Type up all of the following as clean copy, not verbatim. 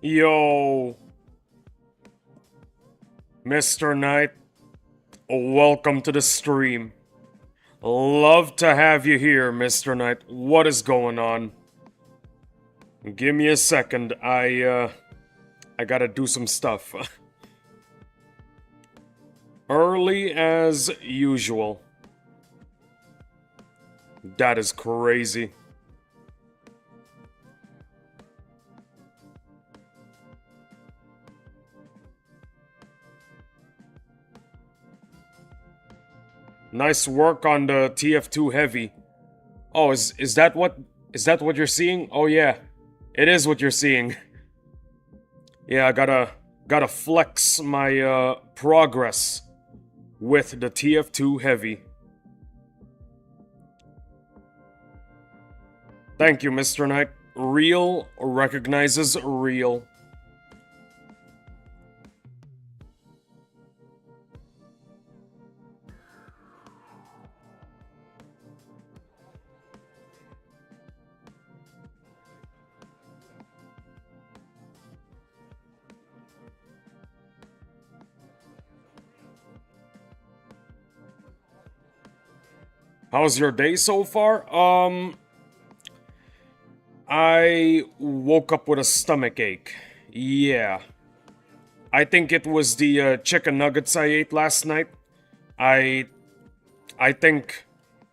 Yo, Mr. Knight, welcome to the stream. Love to have you here, Mr. Knight. What is going on? Give me a second. I gotta do some stuff. Early as usual. That is crazy. Nice work on the TF2 heavy. Oh, is that what you're seeing? Oh yeah. It is what you're seeing. Yeah, I gotta flex my progress with the TF2 heavy. Thank you, Mr. Knight. Real recognizes real. How's your day so far? I woke up with a stomach ache. Yeah. I think it was the chicken nuggets I ate last night. I I think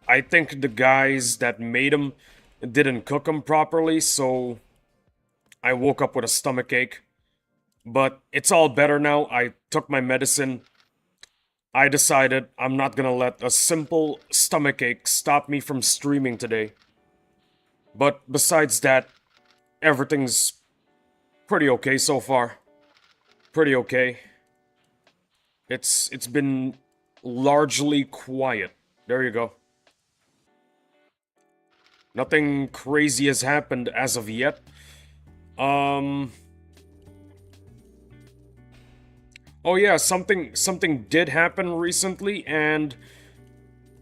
I think the guys that made them didn't cook them properly, so I woke up with a stomach ache. But it's all better now. I took my medicine. I decided I'm not gonna let a simple stomach ache stop me from streaming today. But besides that, everything's pretty okay so far. Pretty okay. It's been largely quiet. There you go. Nothing crazy has happened as of yet. Um Oh yeah, something did happen recently, and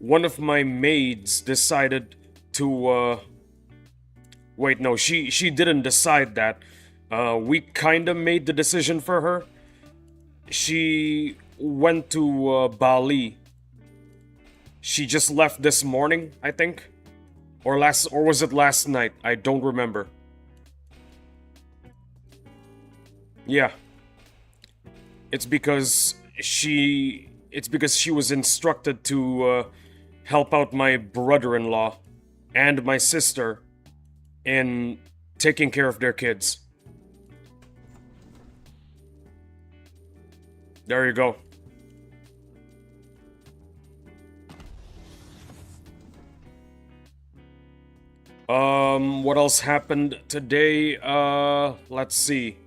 one of my maids decided to wait, no, she didn't decide that. We kinda made the decision for her. She went to Bali. She just left this morning, I think. Or was it last night? I don't remember. Yeah. It's because she was instructed to help out my brother-in-law and my sister in taking care of their kids. There you go. What else happened today? Let's see.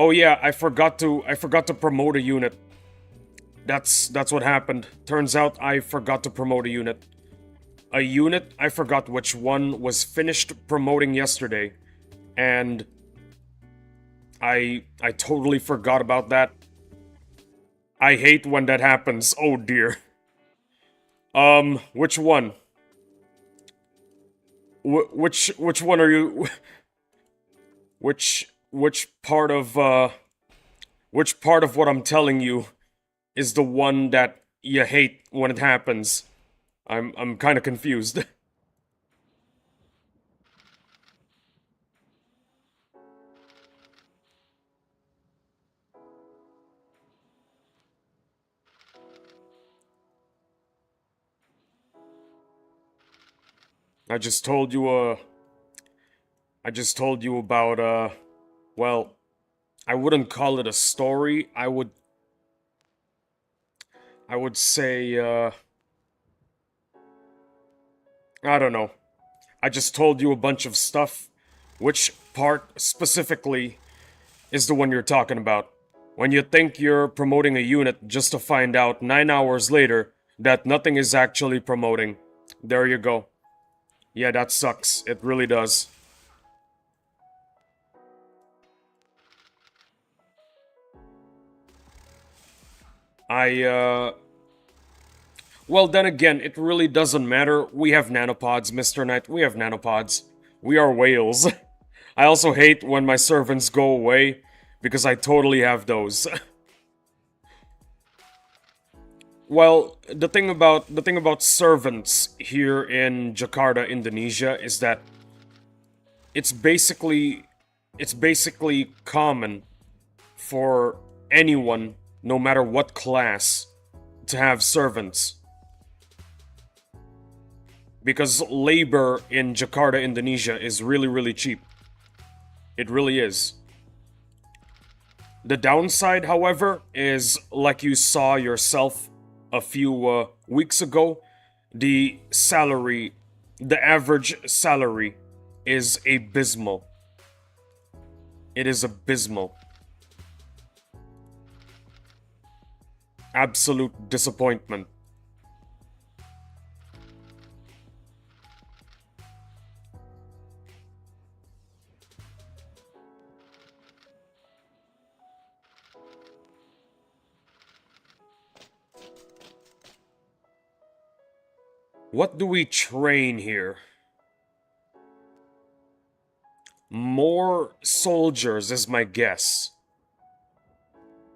Oh yeah, I forgot to promote a unit. That's what happened. Turns out I forgot to promote a unit. A unit, I forgot which one, was finished promoting yesterday, and I totally forgot about that. I hate when that happens. Oh dear. Which one? Which one are you? Which part of which part of what I'm telling you is the one that you hate when it happens? I'm kind of confused. I just told you I just told you about well, I wouldn't call it a story. I would say I don't know. I just told you a bunch of stuff. Which part specifically is the one you're talking about? When you think you're promoting a unit just to find out 9 hours later that nothing is actually promoting. There you go. Yeah, that sucks. It really does. I Well, then again, it really doesn't matter. We have nanopods, Mr. Knight. We have nanopods. We are whales. I also hate when my servants go away, because I totally have those. Well, the thing about servants here in Jakarta, Indonesia is that it's basically it's basically common for anyone, no matter what class, to have servants. Because labor in Jakarta, Indonesia is really, really cheap. It really is. The downside, however, is like you saw yourself a few weeks ago, the salary, the average salary is abysmal. It is abysmal. Absolute disappointment. What do we train here? More soldiers is my guess.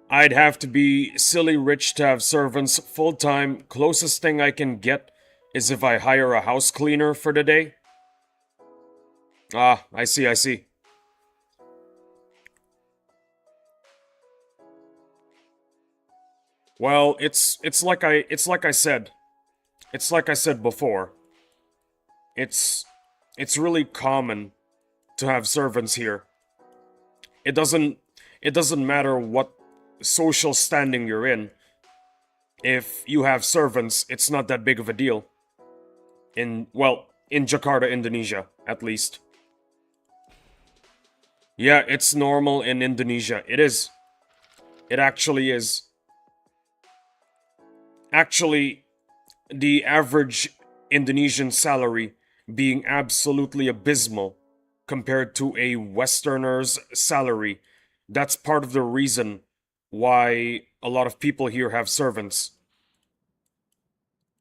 I'd have to be silly rich to have servants full-time. Closest thing I can get is if I hire a house cleaner for the day. Ah, I see, I see. Well, it's like I said. It's like I said before. It's it's really common to have servants here. It doesn't it doesn't matter what social standing you're in. If you have servants, it's not that big of a deal. In Jakarta, Indonesia, at least. Yeah, it's normal in Indonesia. It is. It actually is. Actually, the average Indonesian salary being absolutely abysmal compared to a Westerner's salary. That's part of the reason why a lot of people here have servants.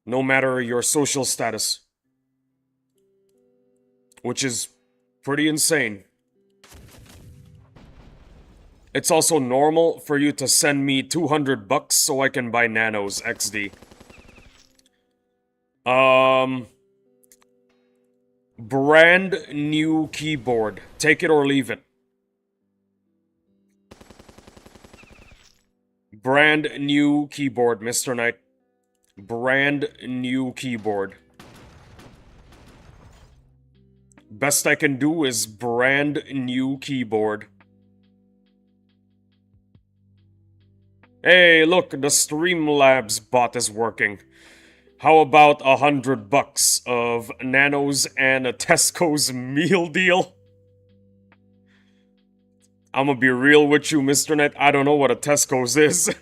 No matter your social status. Which is pretty insane. It's also normal for you to send me 200 bucks so I can buy nanos XD. Brand new keyboard. Take it or leave it. Brand new keyboard, Mr. Knight. Brand new keyboard. Best I can do is brand new keyboard. Hey, look, the Streamlabs bot is working. How about 100 bucks of nanos and a Tesco's meal deal? I'ma be real with you, Mr. Net. I don't know what a Tesco's is.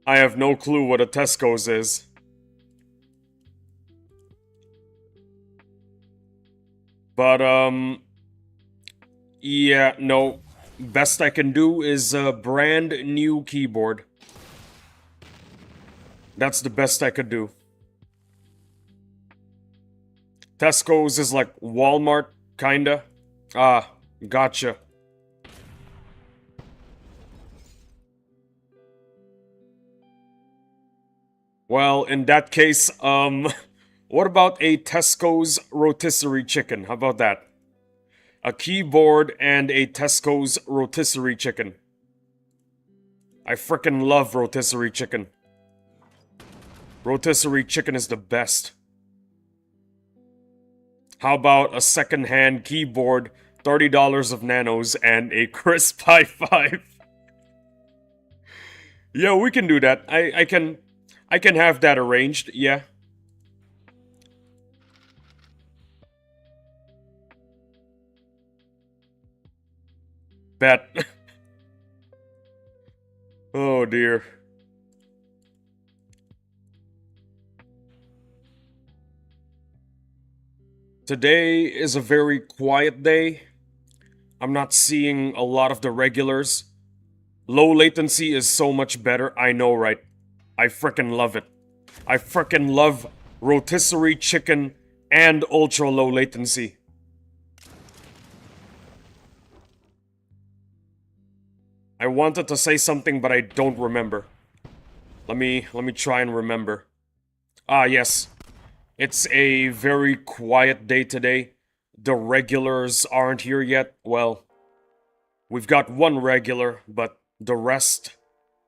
I have no clue what a Tesco's is. But, yeah, no. Best I can do is a brand new keyboard. That's the best I could do. Tesco's is like Walmart, kinda. Ah, gotcha. Well, in that case, what about a Tesco's rotisserie chicken? How about that? A keyboard and a Tesco's rotisserie chicken. I frickin' love rotisserie chicken. Rotisserie chicken is the best. How about a second-hand keyboard, $30 of nanos, and a crisp high five? Yeah, we can do that. I can have that arranged, yeah. Bet. Oh dear. Today is a very quiet day. I'm not seeing a lot of the regulars. Low latency is so much better, I know, right? I frickin' love it. I frickin' love rotisserie chicken and ultra low latency. I wanted to say something, but I don't remember. Let me try and remember. Ah, yes. It's a very quiet day today. The regulars aren't here yet. Well, we've got one regular, but the rest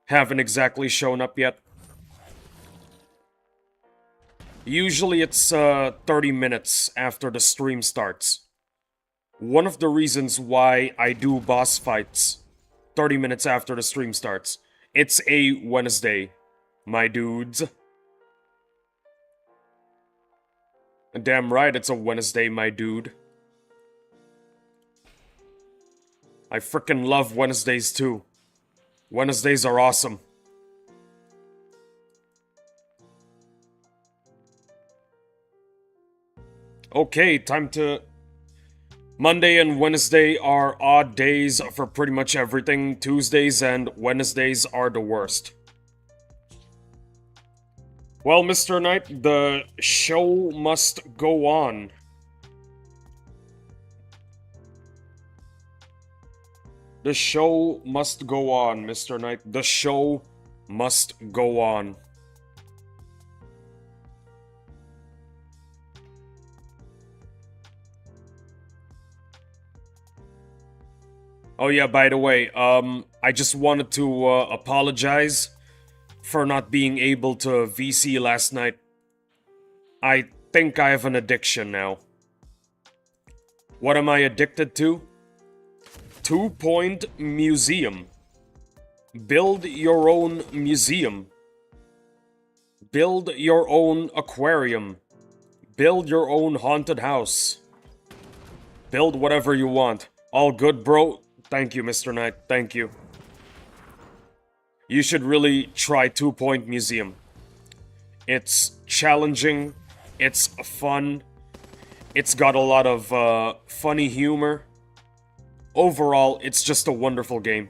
haven't exactly shown up yet. Usually it's 30 minutes after the stream starts. One of the reasons why I do boss fights 30 minutes after the stream starts. It's a Wednesday, my dudes. Damn right, it's a Wednesday, my dude. I frickin' love Wednesdays too. Wednesdays are awesome. Okay, time to... Monday and Wednesday are odd days for pretty much everything. Tuesdays and Wednesdays are the worst. Well, Mr. Knight, the show must go on. The show must go on, Mr. Knight. The show must go on. Oh yeah, by the way, I just wanted to apologize for not being able to VC last night. I think I have an addiction now. What am I addicted to? 2-point museum. Build your own museum. Build your own aquarium. Build your own haunted house. Build whatever you want. All good, bro? Thank you, Mr. Knight. Thank you. You should really try 2-point museum. It's challenging. It's fun. It's got a lot of funny humor. Overall, it's just a wonderful game.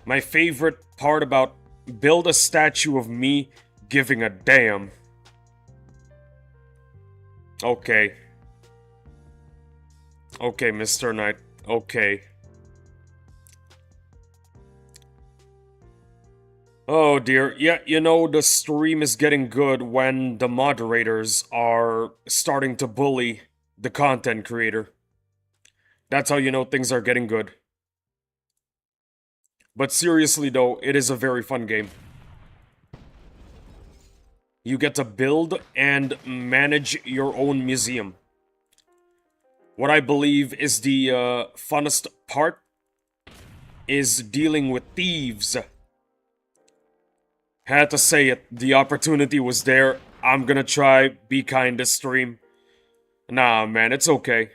My favorite part about build a statue of me giving a damn. Okay. Okay, Mr. Knight. Okay. Oh dear. Yeah, you know, the stream is getting good when the moderators are starting to bully the content creator. That's how you know things are getting good. But seriously though, it is a very fun game. You get to build and manage your own museum. What I believe is the funnest part is dealing with thieves. Had to say it, the opportunity was there. I'm gonna try be kind this stream. Nah, man, it's okay.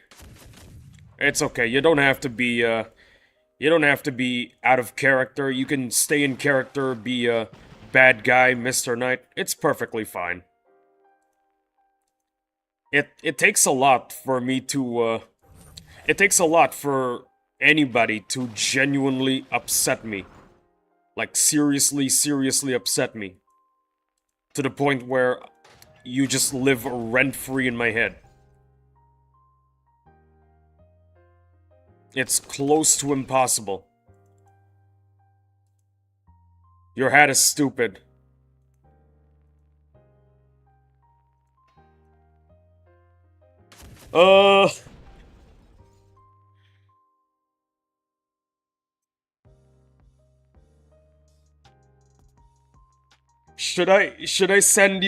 It's okay. You don't have to be out of character. You can stay in character, be a bad guy, Mr. Knight. It's perfectly fine. It takes a lot for me to it takes a lot for anybody to genuinely upset me. Like seriously upset me. To the point where you just live rent-free in my head. It's close to impossible. Your hat is stupid. Should I send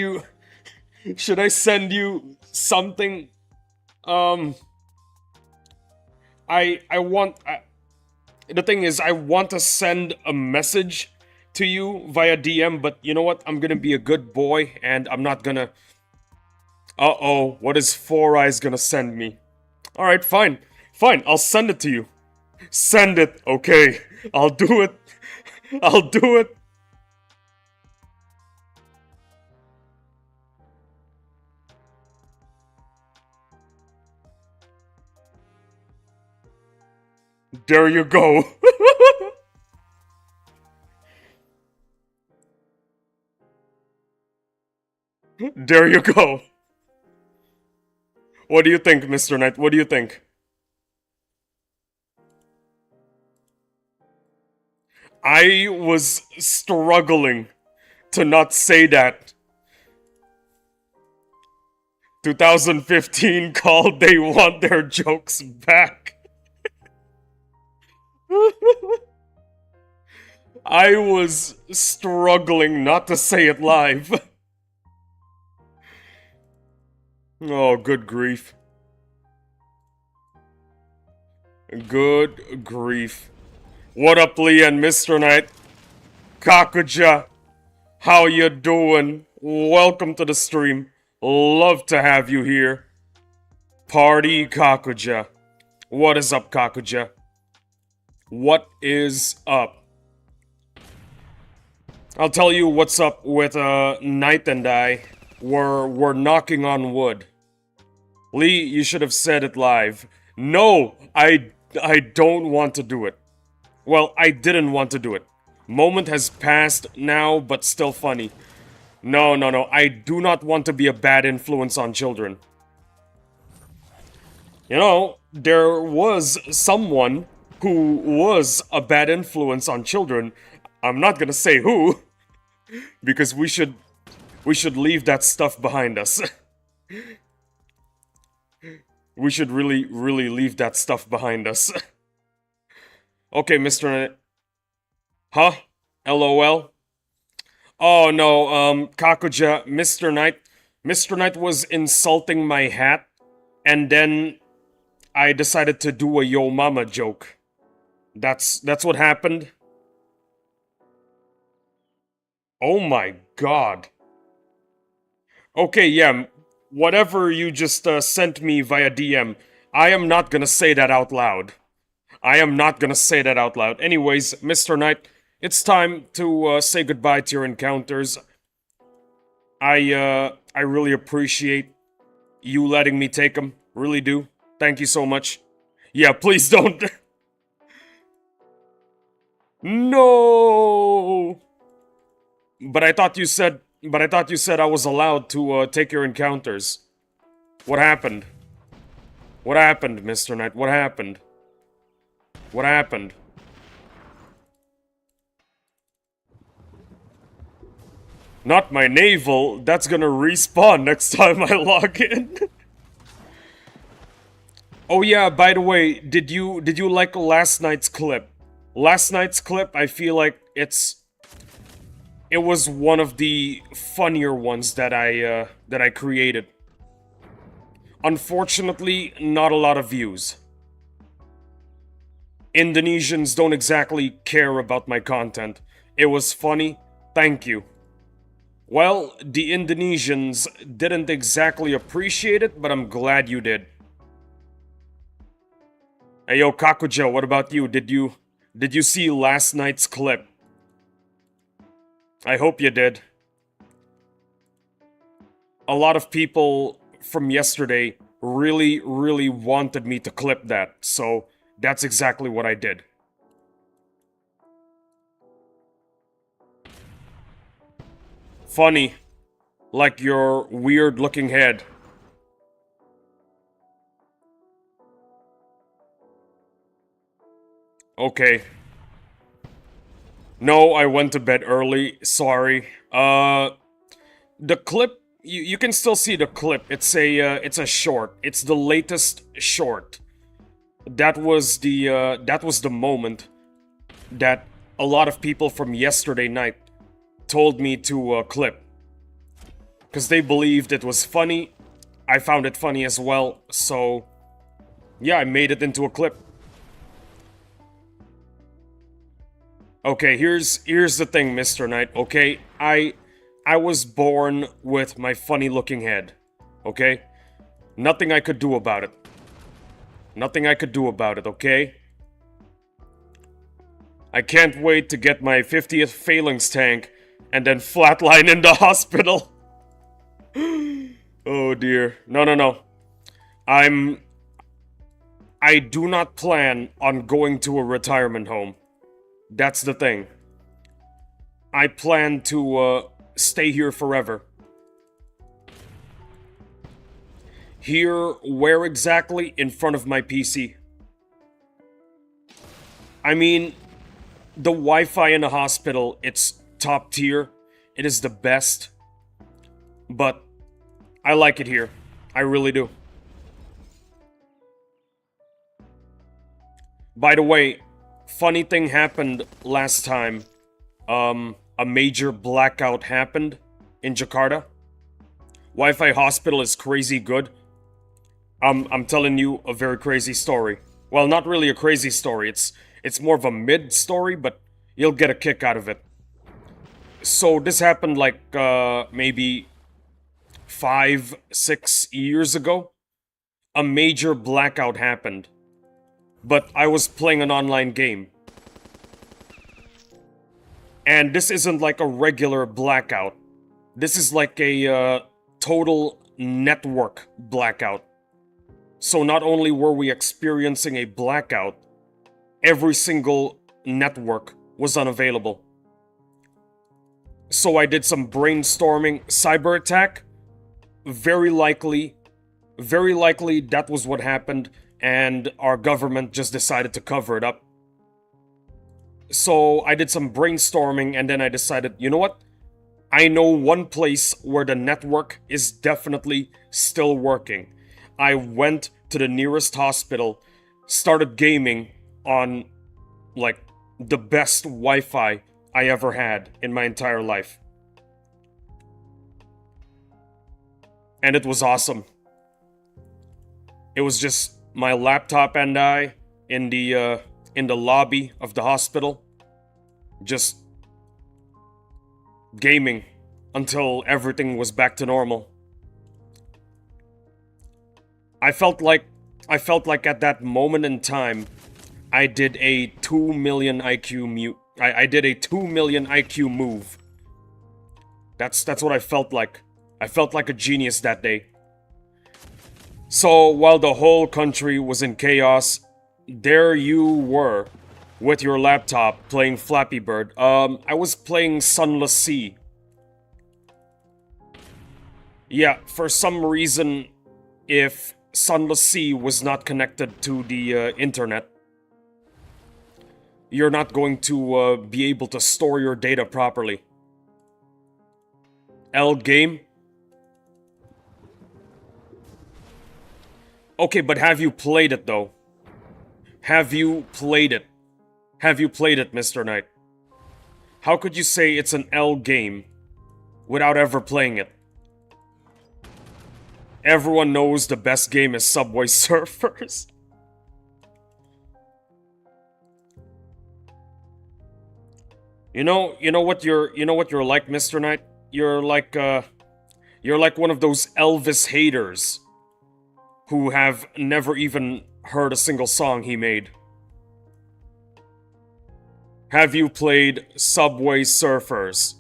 you something? The thing is, I want to send a message to you via DM, but you know what? I'm gonna be a good boy, and I'm not gonna... Uh-oh, what is Four Eyes gonna send me? Alright, fine. Fine, I'll send it to you. Send it, okay. I'll do it. I'll do it. There you go. There you go. What do you think, Mr. Knight? What do you think? I was struggling to not say that. 2015 called, they want their jokes back. I was struggling not to say it live. Oh, good grief. Good grief. What up, Lee and Mr. Knight? Kakuja, how you doing? Welcome to the stream. Love to have you here. Party Kakuja. What is up, Kakuja? What is up? I'll tell you what's up with Knight and I. We're knocking on wood. Lee, you should have said it live. No, I don't want to do it. Well, I didn't want to do it. Moment has passed now, but still funny. No, I do not want to be a bad influence on children. You know, there was someone who was a bad influence on children. I'm not gonna say who, because we should leave that stuff behind us. We should really leave that stuff behind us. Okay, Mr. Knight. Huh? LOL? Oh no, Kakuja, Mr. Knight. Mr. Knight was insulting my hat, and then I decided to do a yo mama joke. That's what happened. Oh my god. Okay, yeah, whatever you just sent me via DM, I am not gonna say that out loud. I am not gonna say that out loud. Anyways, Mr. Knight, it's time to say goodbye to your encounters. I really appreciate you letting me take them. Really do. Thank you so much. Yeah, please don't. No. But I thought you said I was allowed to take your encounters. What happened? What happened, Mr. Knight? What happened? What happened? Not my navel. That's gonna respawn next time I log in. Oh yeah, by the way, did you like last night's clip? Last night's clip, I feel like it was one of the funnier ones that I created. Unfortunately, not a lot of views. Indonesians don't exactly care about my content. It was funny, thank you. Well, the Indonesians didn't exactly appreciate it, but I'm glad you did. Hey yo, Kakuja, what about you? Did you see last night's clip? I hope you did. A lot of people from yesterday really wanted me to clip that, so that's exactly what I did. Funny. Like your weird-looking head. Okay. No, I went to bed early. Sorry. The clip, you can still see the clip. It's a short. It's the latest short. That was the moment that a lot of people from yesterday night told me to clip. Because they believed it was funny. I found it funny as well, so yeah, I made it into a clip. Okay, here's the thing, Mr. Knight, okay? I was born with my funny-looking head, okay? Nothing I could do about it. Nothing I could do about it, okay? I can't wait to get my 50th phalanx tank and then flatline in the hospital. Oh dear. No. I do not plan on going to a retirement home. That's the thing. I plan to stay here forever. Here, where exactly? In front of my PC. I mean, the Wi-Fi in the hospital, it's top tier. It is the best. But I like it here. I really do. By the way, funny thing happened last time. A major blackout happened in Jakarta. Wi-Fi hospital is crazy good. I'm telling you a very crazy story. Well, not really a crazy story. It's more of a mid story, but you'll get a kick out of it. So this happened like maybe 5-6 years ago. A major blackout happened. But I was playing an online game. And this isn't like a regular blackout. This is like a total network blackout. So not only were we experiencing a blackout, every single network was unavailable. So I did some brainstorming. Cyber attack? Very likely that was what happened, and our government just decided to cover it up. So I did some brainstorming, and then I decided, you know what? I know one place where the network is definitely still working. I went to the nearest hospital, started gaming on, like, the best Wi-Fi I ever had in my entire life. And it was awesome. It was just my laptop and I in the lobby of the hospital, just gaming until everything was back to normal. I felt like at that moment in time, I did a 2 million IQ I did a 2 million IQ move. That's what I felt like. I felt like a genius that day. So while the whole country was in chaos, there you were with your laptop playing Flappy Bird. I was playing Sunless Sea. Yeah, for some reason, if Sunless Sea was not connected to the internet, you're not going to be able to store your data properly. L game? Okay, but have you played it though? Have you played it? Have you played it, Mr. Knight? How could you say it's an L game without ever playing it? Everyone knows the best game is Subway Surfers. You know what you're like, Mr. Knight? You're like one of those Elvis haters who have never even heard a single song he made. Have you played Subway Surfers?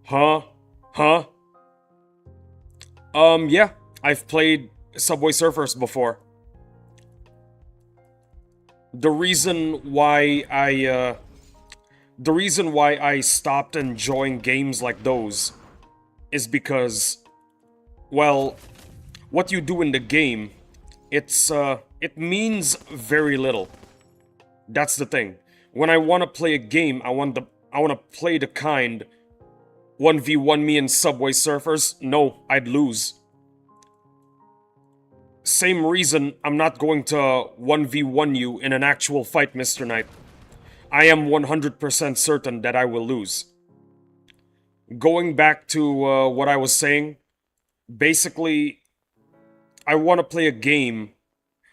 Huh? Huh? Yeah, I've played Subway Surfers before. The reason why I stopped enjoying games like those is because, well, what you do in the game, it means very little. That's the thing. When I want to play a game, I want to play the kind 1v1 me and Subway Surfers. No, I'd lose. Same reason I'm not going to 1v1 you in an actual fight, Mr. Knight. I am 100% certain that I will lose. Going back to what I was saying, basically, I want to play a game.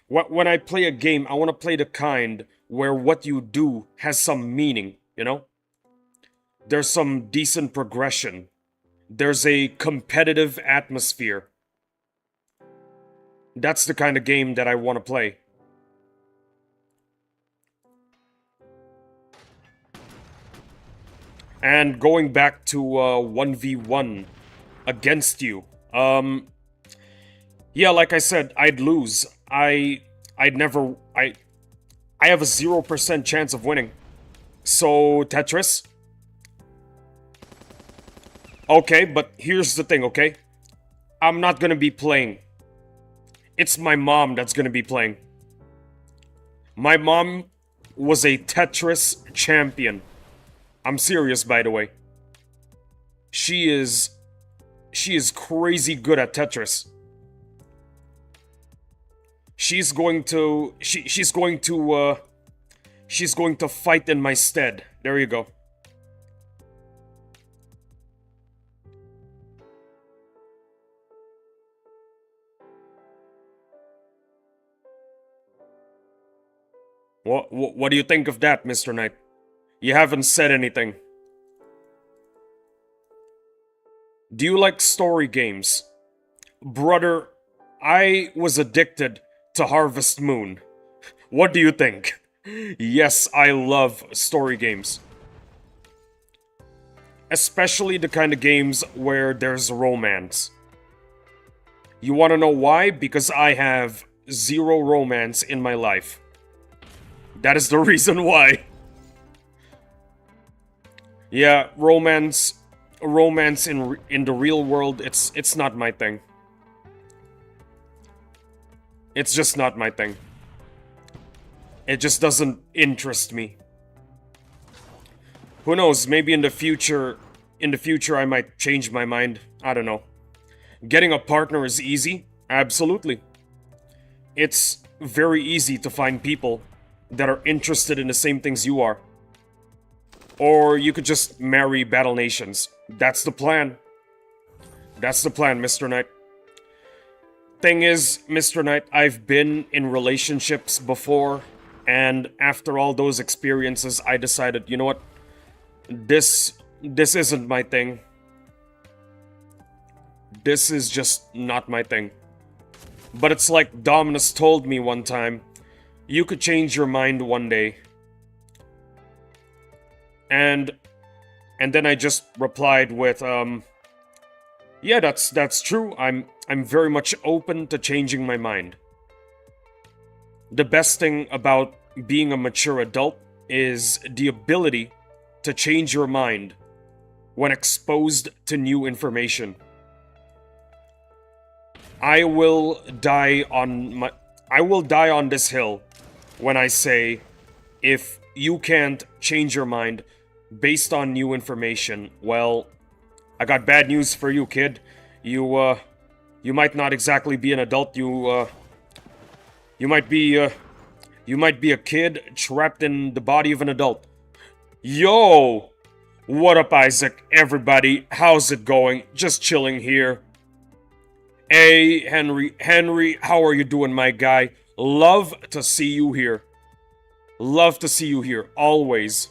When I play a game, I want to play the kind where what you do has some meaning, you know? There's some decent progression. There's a competitive atmosphere. That's the kind of game that I want to play. And going back to 1v1 against you, yeah, like I said, I'd lose. I have a 0% chance of winning. So, Tetris? Okay, but here's the thing, okay? I'm not gonna be playing. It's my mom that's gonna be playing. My mom was a Tetris champion. I'm serious, by the way. She is crazy good at Tetris. She's going to she's going to fight in my stead. There you go. What do you think of that, Mr. Knight? You haven't said anything. Do you like story games? Brother, I was addicted to Harvest Moon. What do you think? Yes, I love story games. Especially the kind of games where there's romance. You want to know why? Because I have zero romance in my life. That is the reason why. Yeah, romance in the real world, it's not my thing. It's just not my thing. It just doesn't interest me. Who knows, maybe in the future I might change my mind. I don't know. Getting a partner is easy? Absolutely. It's very easy to find people that are interested in the same things you are. Or you could just marry Battle Nations. That's the plan. That's the plan, Mr. Knight. Thing is, Mr. Knight, I've been in relationships before, and after all those experiences, I decided, you know what? This isn't my thing. This is just not my thing. But it's like Dominus told me one time, you could change your mind one day. And then I just replied with, yeah, that's true. I'm very much open to changing my mind. The best thing about being a mature adult is the ability to change your mind when exposed to new information. I will die on this hill when I say, if you can't change your mind based on new information, well, I got bad news for you, kid. You might not exactly be an adult. You might be a kid trapped in the body of an adult. Yo! What up, Isaac? Everybody, how's it going? Just chilling here. Hey, Henry. Henry, how are you doing, my guy? Love to see you here. Love to see you here, always.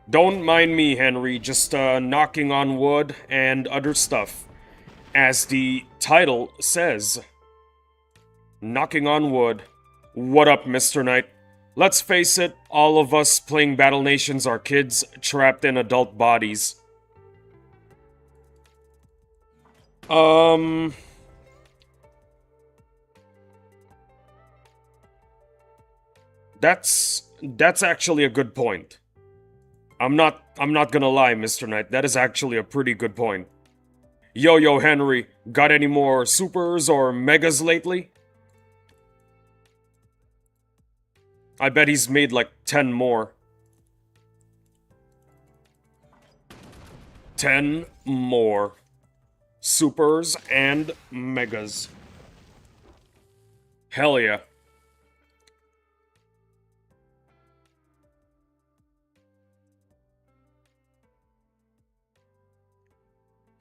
Don't mind me, Henry, just knocking on wood and other stuff. As the title says. Knocking on wood. What up, Mr. Knight? Let's face it, all of us playing Battle Nations are kids trapped in adult bodies. That's actually a good point. I'm not gonna lie, Mr. Knight, that is actually a pretty good point. Yo, Henry, got any more supers or megas lately? I bet he's made like 10 more. 10 more. Supers and megas. Hell yeah.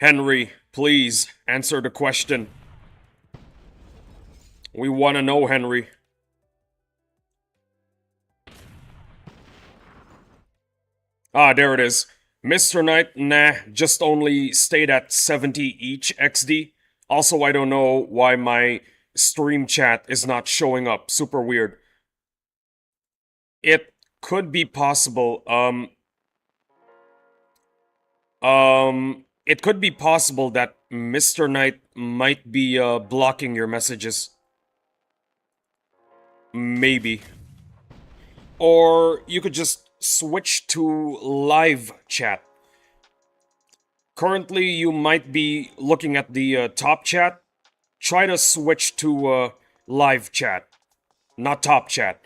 Henry, please answer the question. We want to know, Henry. Ah, there it is. Mr. Knight, nah, just only stayed at 70 each XD. Also, I don't know why my stream chat is not showing up. Super weird. It could be possible, it could be possible that Mr. Knight might be, blocking your messages. Maybe. Or you could just switch to live chat. Currently, you might be looking at the top chat. Try to switch to live chat, not top chat.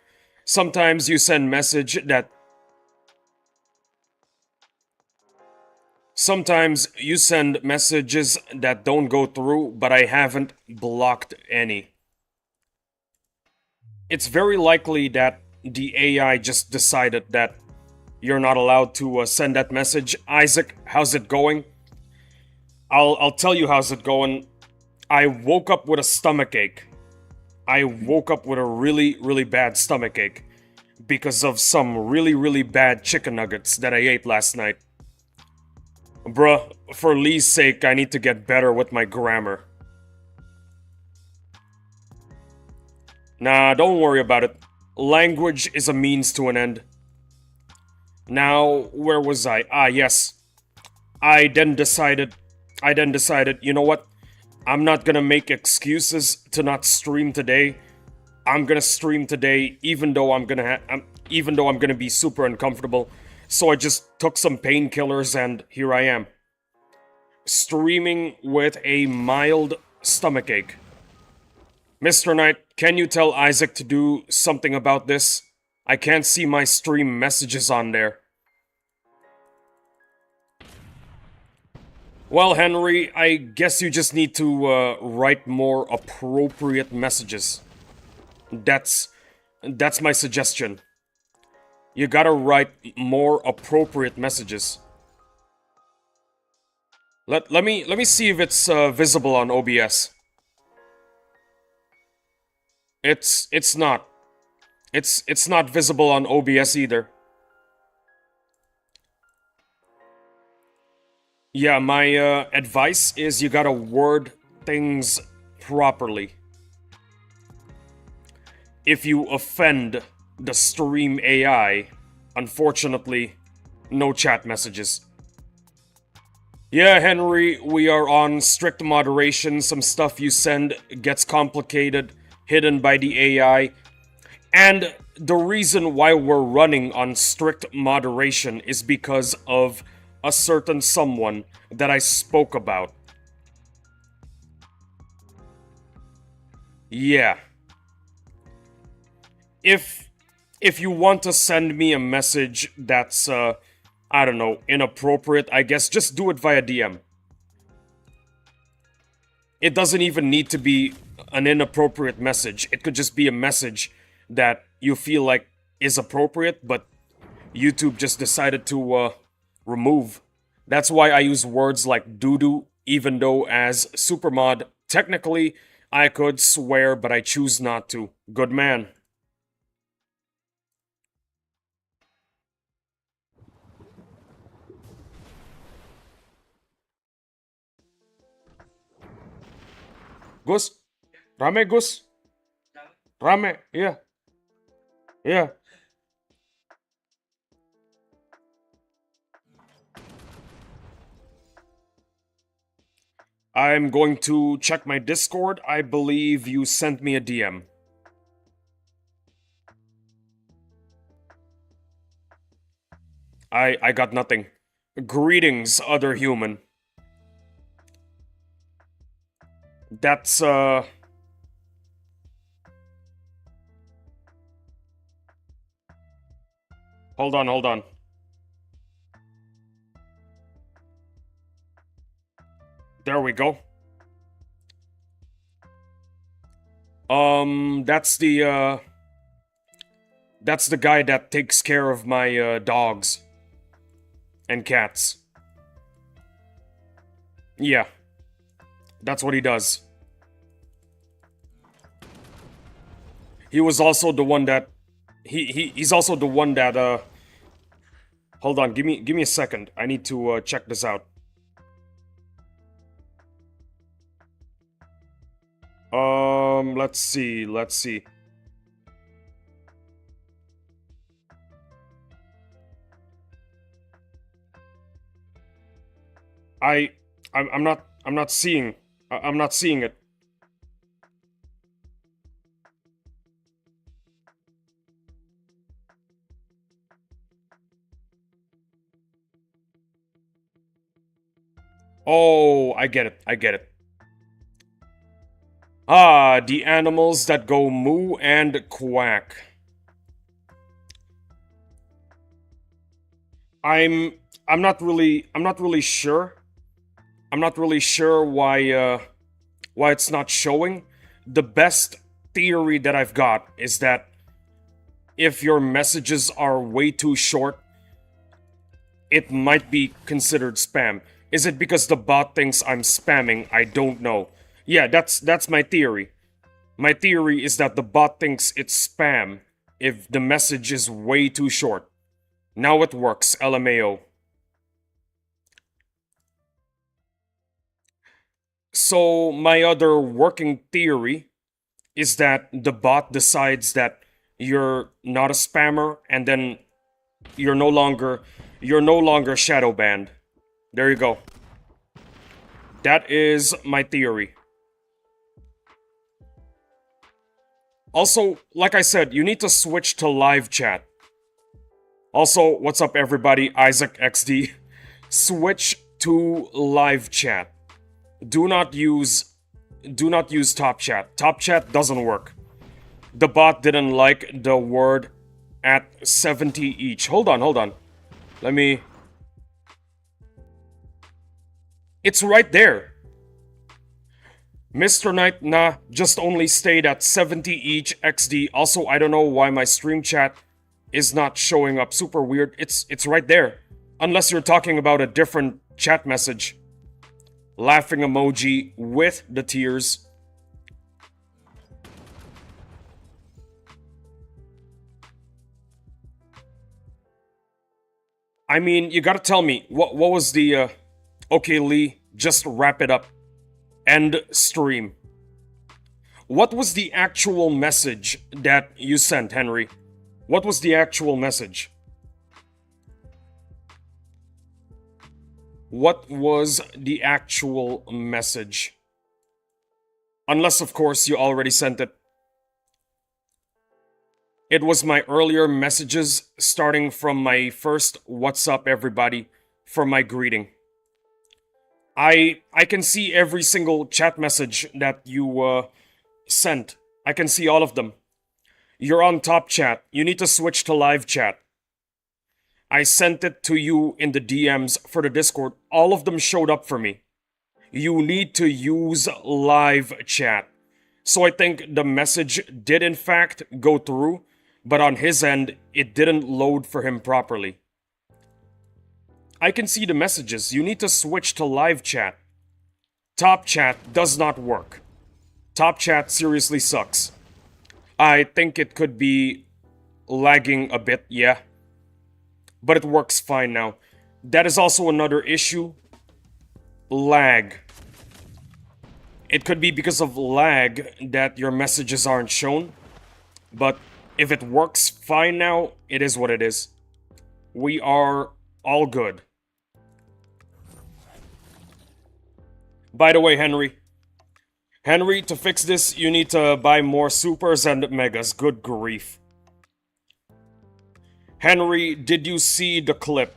Sometimes you send message that Sometimes you send messages that don't go through, but I haven't blocked any. It's very likely that the AI just decided that you're not allowed to send that message. Isaac, how's it going? I'll tell you how's it going. I woke up with a stomach ache. I woke up with a really bad stomach ache because of some really bad chicken nuggets that I ate last night. Bruh, for Lee's sake, I need to get better with my grammar. Nah, don't worry about it. Language is a means to an end. Now, where was I? Ah, yes. I then decided, you know what? I'm not gonna make excuses to not stream today. I'm gonna stream today, even though even though I'm gonna be super uncomfortable. So I just took some painkillers, and here I am, streaming with a mild stomachache. Mr. Knight, can you tell Isaac to do something about this? I can't see my stream messages on there. Well, Henry, I guess you just need to write more appropriate messages. That's that's my suggestion. You gotta write more appropriate messages. Let me see if it's visible on OBS. It's not. It's not visible on OBS either. Yeah, my advice is you gotta word things properly. If you offend the stream AI, unfortunately, no chat messages. Yeah, Henry, we are on strict moderation. Some stuff you send gets complicated, hidden by the AI. And the reason why we're running on strict moderation is because of a certain someone that I spoke about. Yeah. If if you want to send me a message that's I don't know, inappropriate, I guess just do it via DM. It doesn't even need to be an inappropriate message. It could just be a message that you feel like is appropriate, but YouTube just decided to remove. That's why I use words like doo-doo, even though as Supermod, technically, I could swear, but I choose not to. Good man. Gus? Rame, Gus? Rame, yeah, yeah. I'm going to check my Discord. I believe you sent me a DM. I got nothing. Greetings, other human. That's, hold on, hold on. There we go. That's the guy that takes care of my, dogs. And cats. Yeah. That's what he does. He was also the one that... He's also the one that, hold on, give me a second. I need to, check this out. Let's see, let's see. I'm not seeing, I'm not seeing it. Oh, I get it. I get it. Ah, the animals that go moo and quack. I'm I'm not really sure. I'm not really sure why it's not showing. The best theory that I've got is that if your messages are way too short, it might be considered spam. Is it because the bot thinks I'm spamming? I don't know. Yeah, that's my theory. My theory is that the bot thinks it's spam if the message is way too short. Now it works, LMAO. So my other working theory is that the bot decides that you're not a spammer and then you're no longer shadow banned. There you go. That is my theory. Also, like I said, you need to switch to live chat. Also, what's up everybody? Isaac XD. Switch to live chat. Do not use top chat. Top chat doesn't work. The bot didn't like the word at 70 each. Hold on. Let me... It's right there. Mr. Knight, nah, just only stayed at 70 each XD. Also, I don't know why my stream chat is not showing up. Super weird. It's right there. Unless you're talking about a different chat message. Laughing emoji with the tears. I mean, you gotta tell me, what was the, okay, Lee, just wrap it up. End stream. What was the actual message that you sent, Henry? What was the actual message? What was the actual message? Unless, of course, you already sent it. It was my earlier messages starting from my first "What's up, everybody?" for my greeting. I can see every single chat message that you sent. I can see all of them. You're on top chat. You need to switch to live chat. I sent it to you in the DMs for the Discord. All of them showed up for me. You need to use live chat. So I think the message did in fact go through, but on his end, it didn't load for him properly. I can see the messages. You need to switch to live chat. Top chat does not work. Top chat seriously sucks. I think it could be lagging a bit, yeah. But it works fine now. That is also another issue. Lag. It could be because of lag that your messages aren't shown. But if it works fine now, it is what it is. We are all good. By the way, Henry, to fix this, you need to buy more supers and megas. Good grief. Henry, did you see the clip?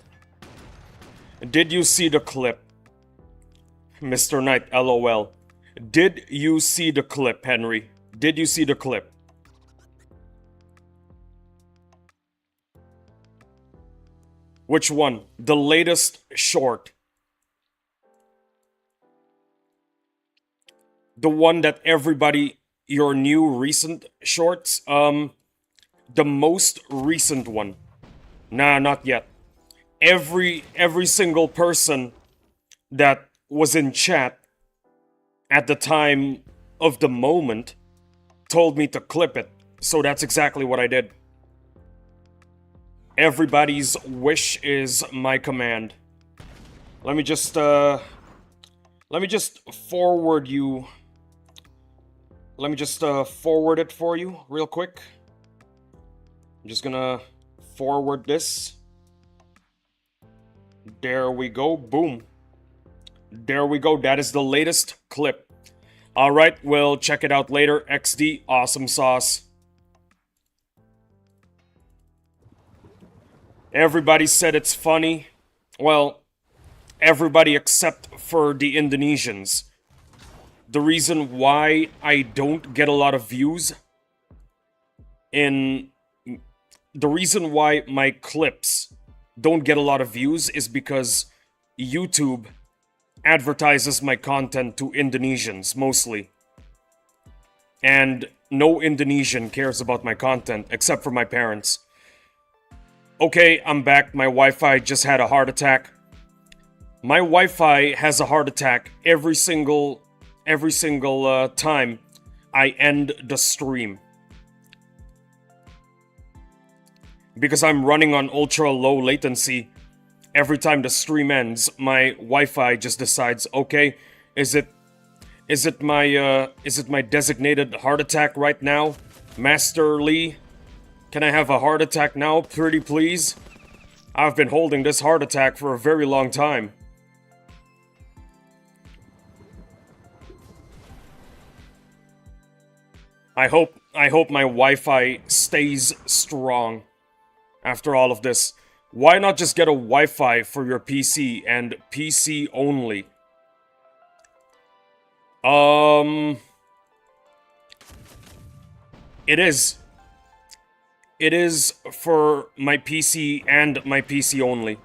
Did you see the clip? Mr. Knight, LOL. Did you see the clip, Henry? Did you see the clip? Which one? The latest short. The one that everybody, your new recent shorts, the most recent one. Nah, not yet. Every single person that was in chat at the time of the moment told me to clip it. So that's exactly what I did. Everybody's wish is my command. Let me just forward you. Let me just forward it for you real quick. I'm just gonna forward this. There we go. Boom. There we go. That is the latest clip. Alright, we'll check it out later. XD, awesome sauce. Everybody said it's funny. Well, Everybody except for the Indonesians. The reason why I don't get a lot of views in... The reason why my clips don't get a lot of views is because YouTube advertises my content to Indonesians, mostly. And no Indonesian cares about my content, except for my parents. Okay, I'm back. My Wi-Fi just had a heart attack. My Wi-Fi has a heart attack every single time I end the stream. Because I'm running on ultra low latency, every time the stream ends, my Wi-Fi just decides, okay, is it my designated heart attack right now? Master Lee? Can I have a heart attack now, pretty please? I've been holding this heart attack for a very long time. I hope my Wi-Fi stays strong after all of this. Why not just get a Wi-Fi for your PC and PC only? It is. It is for my PC and my PC only.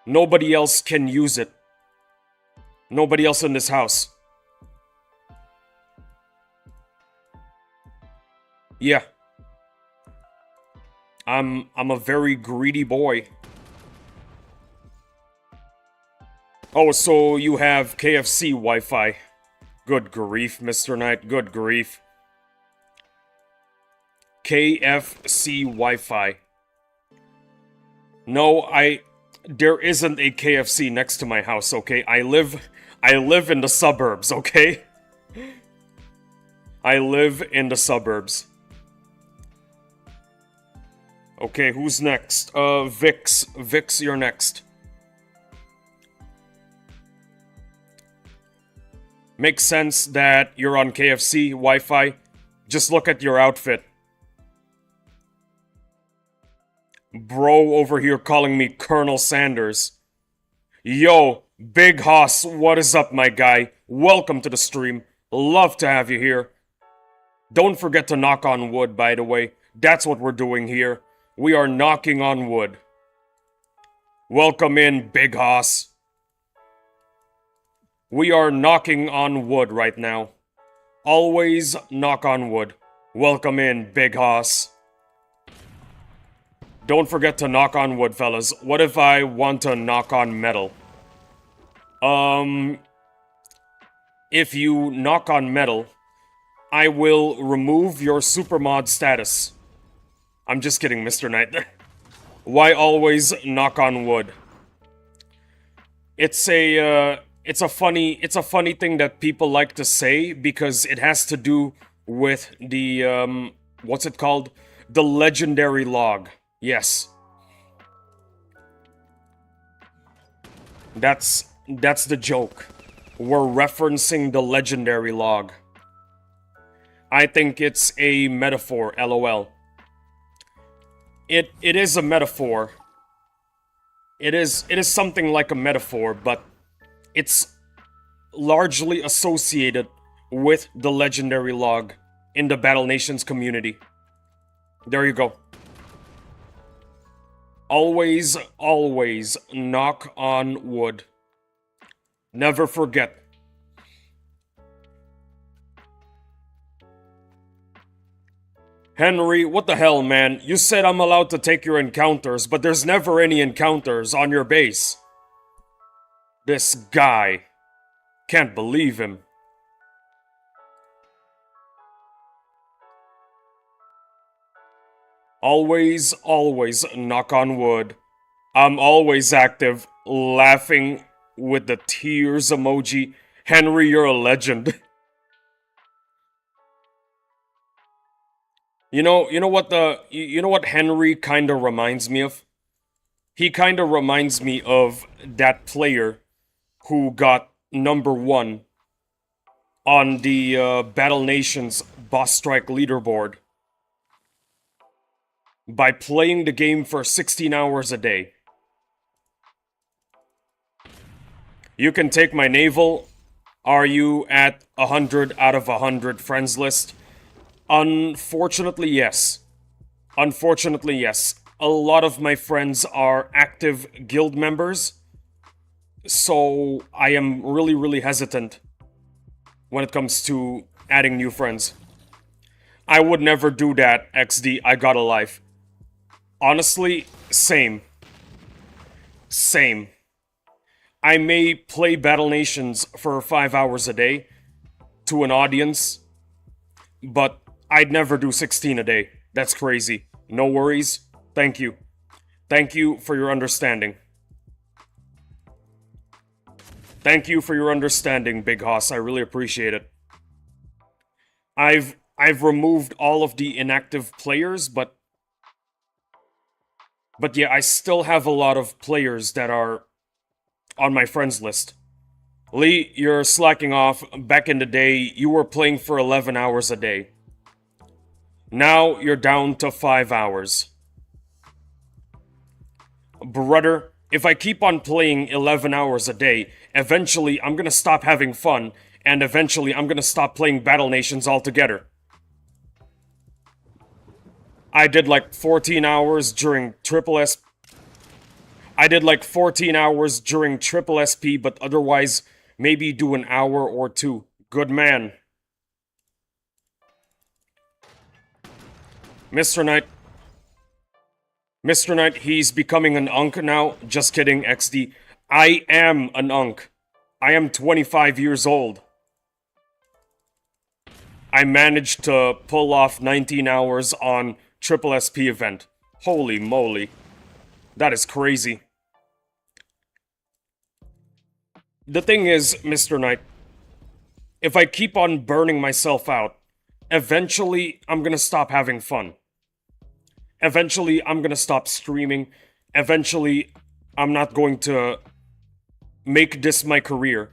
Nobody else can use it. Nobody else in this house. Yeah. I'm a very greedy boy. Oh, so you have KFC Wi-Fi. Good grief, Mr. Knight, good grief. KFC Wi-Fi. No, there isn't a KFC next to my house, okay? I live in the suburbs, okay? I live in the suburbs. Okay, who's next? Vix. Vix, you're next. Makes sense that you're on KFC Wi-Fi. Just look at your outfit. Bro over here calling me Colonel Sanders. Yo, Big Hoss, what is up, my guy? Welcome to the stream. Love to have you here. Don't forget to knock on wood, by the way. That's what we're doing here. We are knocking on wood. Welcome in, Big Hoss. We are knocking on wood right now. Always knock on wood. Welcome in, Big Hoss. Don't forget to knock on wood, fellas. What if I want to knock on metal? If you knock on metal, I will remove your supermod status. I'm just kidding, Mr. Knight. Why always knock on wood? It's a funny thing that people like to say because it has to do with the what's it called? The legendary log. Yes. That's the joke. We're referencing the legendary log. I think it's a metaphor, LOL. It is a metaphor. It is something like a metaphor, but it's largely associated with the legendary log in the Battle Nations community. There you go. Always, always knock on wood. Never forget. Henry, what the hell, man? You said I'm allowed to take your encounters, but there's never any encounters on your base. This guy. Can't believe him. Always, always knock on wood. I'm always active, laughing with the tears emoji. Henry, you're a legend. You know what Henry kinda reminds me of? He kinda reminds me of that player who got #1 on the Battle Nations Boss Strike leaderboard by playing the game for 16 hours a day. You can take my naval. Are you at 100 out of 100 friends list? Unfortunately, yes. Unfortunately, yes. A lot of my friends are active guild members, so I am really, really hesitant when it comes to adding new friends. I would never do that, XD. I got a life. Honestly, same. Same. I may play Battle Nations for 5 hours a day to an audience, but I'd never do 16 a day. That's crazy. No worries. Thank you. Thank you for your understanding. Thank you for your understanding, Big Hoss. I really appreciate it. I've removed all of the inactive players, but yeah, I still have a lot of players that are on my friends list. Lee, you're slacking off. Back in the day, you were playing for 11 hours a day. Now you're down to 5 hours. Brother, if I keep on playing 11 hours a day, eventually I'm gonna stop having fun, and eventually I'm gonna stop playing Battle Nations altogether. I did like 14 hours during Triple S. I did like 14 hours during Triple SP, but otherwise, maybe do an hour or two. Good man. Mr. Knight. Mr. Knight, he's becoming an unk now. Just kidding, XD. I am an unk. I am 25 years old. I managed to pull off 19 hours on Triple SP event. Holy moly. That is crazy. The thing is, Mr. Knight, if I keep on burning myself out, eventually I'm gonna stop having fun. Eventually I'm gonna stop streaming. Eventually I'm not going to make this my career.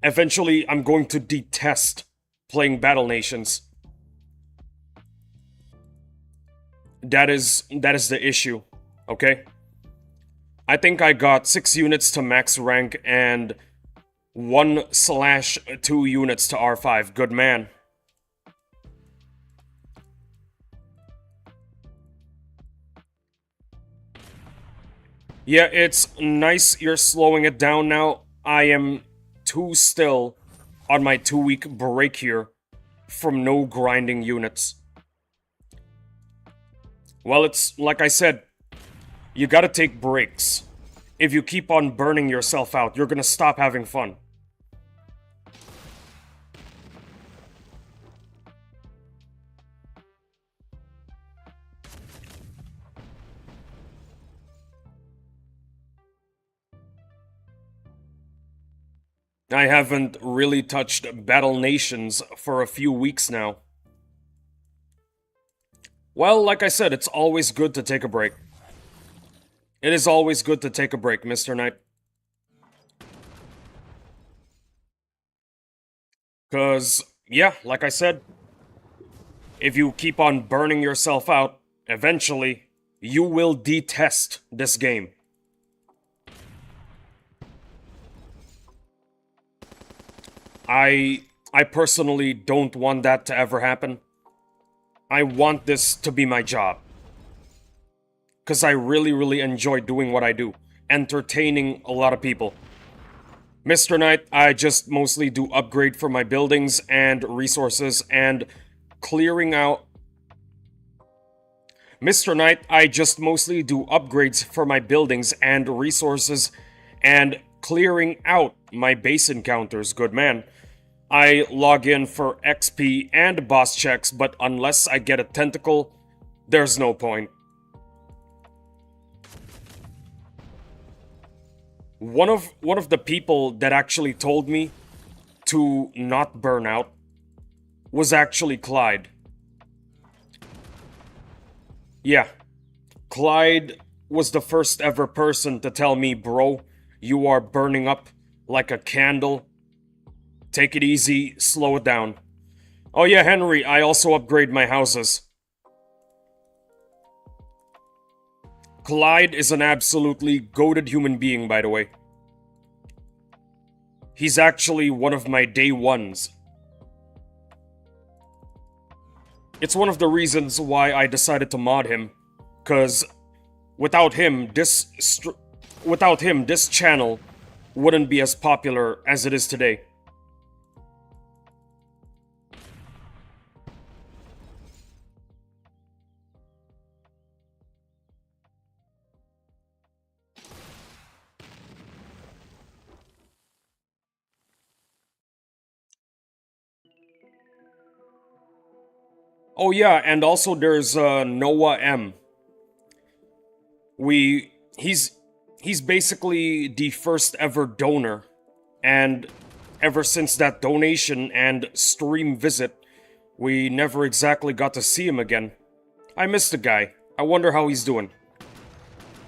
Eventually I'm going to detest playing Battle Nations. That is the issue, okay? I think I got 6 units to max rank and 1/2 units to R5. Good man. Yeah, it's nice you're slowing it down now. I am too still on my 2-week break here from no grinding units. Well, it's like I said, you gotta take breaks. If you keep on burning yourself out, you're gonna stop having fun. I haven't really touched Battle Nations for a few weeks now. Well, like I said, it's always good to take a break. It is always good to take a break, Mr. Knight. Because, yeah, like I said, if you keep on burning yourself out, eventually, you will detest this game. I personally don't want that to ever happen. I want this to be my job. Because I really, really enjoy doing what I do. Entertaining a lot of people. Mr. Knight, I just mostly do upgrade for my buildings and resources and clearing out... Mr. Knight, I just mostly do upgrades for my buildings and resources and clearing out my base encounters, good man. I log in for XP and boss checks, but unless I get a tentacle, there's no point. One of the people that actually told me to not burn out was actually Clyde. Yeah, Clyde was the first ever person to tell me, bro, you are burning up like a candle. Take it easy, slow it down. Oh yeah, Henry, I also upgrade my houses. Clyde is an absolutely goated human being, by the way. He's actually one of my day ones. It's one of the reasons why I decided to mod him, cause without him, this channel wouldn't be as popular as it is today. Oh yeah, and also there's Noah M. We he's basically the first ever donor, and ever since that donation and stream visit, we never exactly got to see him again. I miss the guy. I wonder how he's doing.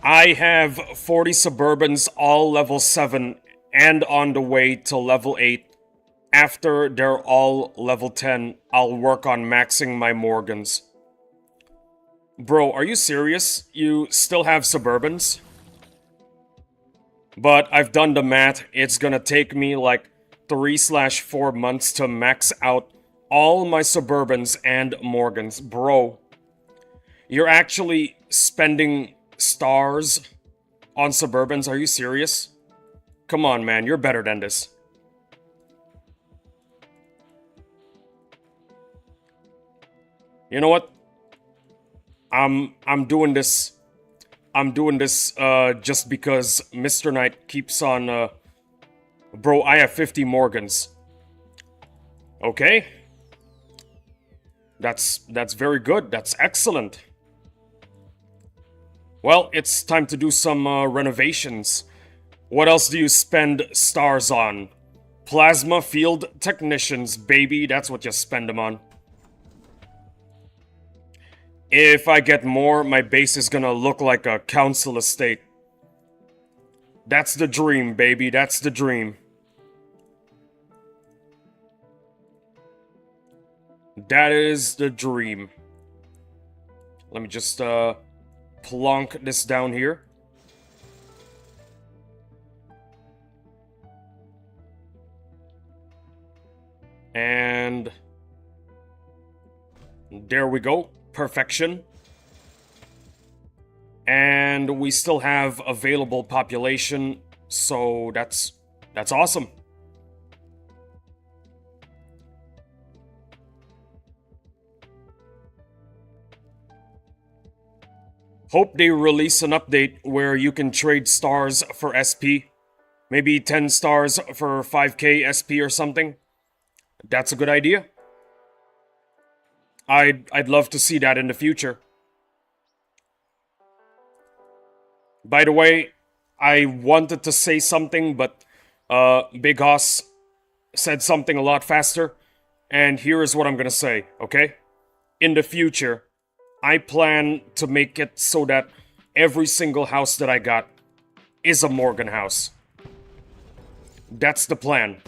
I have 40 Suburbans, all level 7, and on the way to level 8. After they're all level 10, I'll work on maxing my Morgans. Bro, are you serious? You still have Suburbans? But I've done the math, it's gonna take me like 3/4 months to max out all my Suburbans and Morgans. Bro, you're actually spending stars on Suburbans? Are you serious? Come on, man, you're better than this. You know what? I'm doing this. I'm doing this just because Mr. Knight keeps on bro, I have 50 Morgans. Okay. That's very good. That's excellent. Well, it's time to do some renovations. What else do you spend stars on? Plasma field technicians, baby. That's what you spend them on. If I get more, my base is gonna look like a council estate. That's the dream, baby. That's the dream. That is the dream. Let me just plonk this down here. And there we go. Perfection. And we still have available population, so that's awesome. Hope they release an update where you can trade stars for SP. Maybe 10 stars for 5k SP or something. That's a good idea. I'd love to see that in the future. By the way, I wanted to say something, but Big Hoss said something a lot faster, and here is what I'm gonna say, okay? In the future, I plan to make it so that every single house that I got is a Morgan house. That's the plan.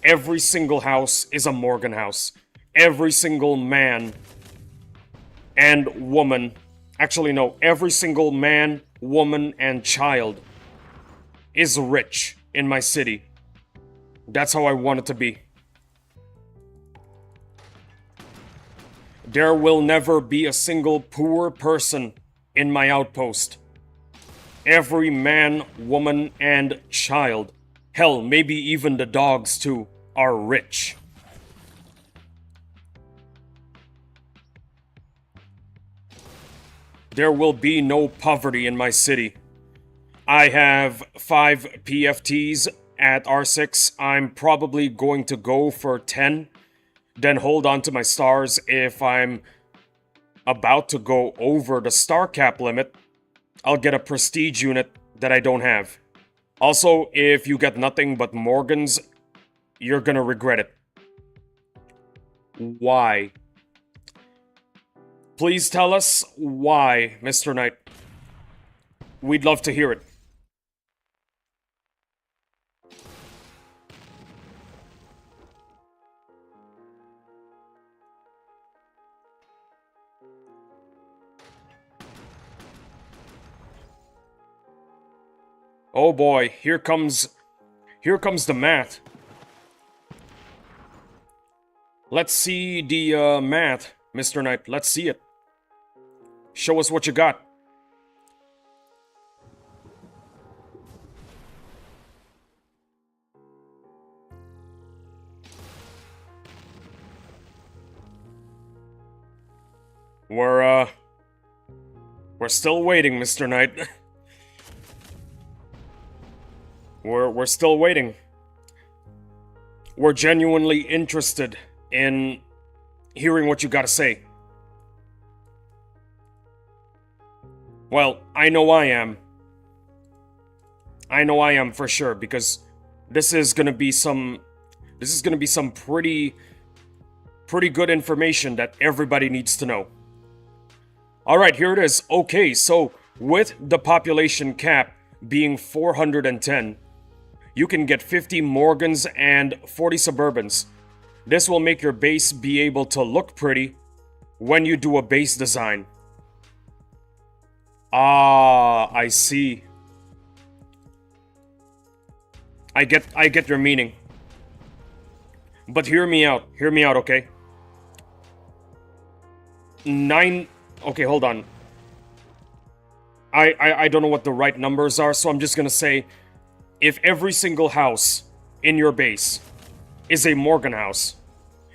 Every single house is a Morgan house. Every single man and woman, actually no, every single man, woman, and child is rich in my city. That's how I want it to be. There will never be a single poor person in my outpost. Every man, woman, and child, hell, maybe even the dogs too, are rich. There will be no poverty in my city. I have 5 PFTs at R6. I'm probably going to go for 10, then hold on to my stars if I'm about to go over the star cap limit. I'll get a prestige unit that I don't have. Also, if you get nothing but Morgans, you're gonna regret it. Why? Please tell us why, Mr. Knight. We'd love to hear it. Oh boy, here comes Here comes the math. Let's see the math, Mr. Knight. Let's see it. Show us what you got. We're still waiting, Mr. Knight. We're still waiting. We're genuinely interested in hearing what you gotta say. Well, I know I am. I know I am for sure, because this is gonna be some pretty good information that everybody needs to know. Alright, here it is. Okay, so with the population cap being 410, you can get 50 Morgans and 40 Suburbans. This will make your base be able to look pretty when you do a base design. Ah, I see. I get your meaning. But hear me out, okay? Okay, hold on. I don't know what the right numbers are, so I'm just gonna say, if every single house in your base is a Morgan house,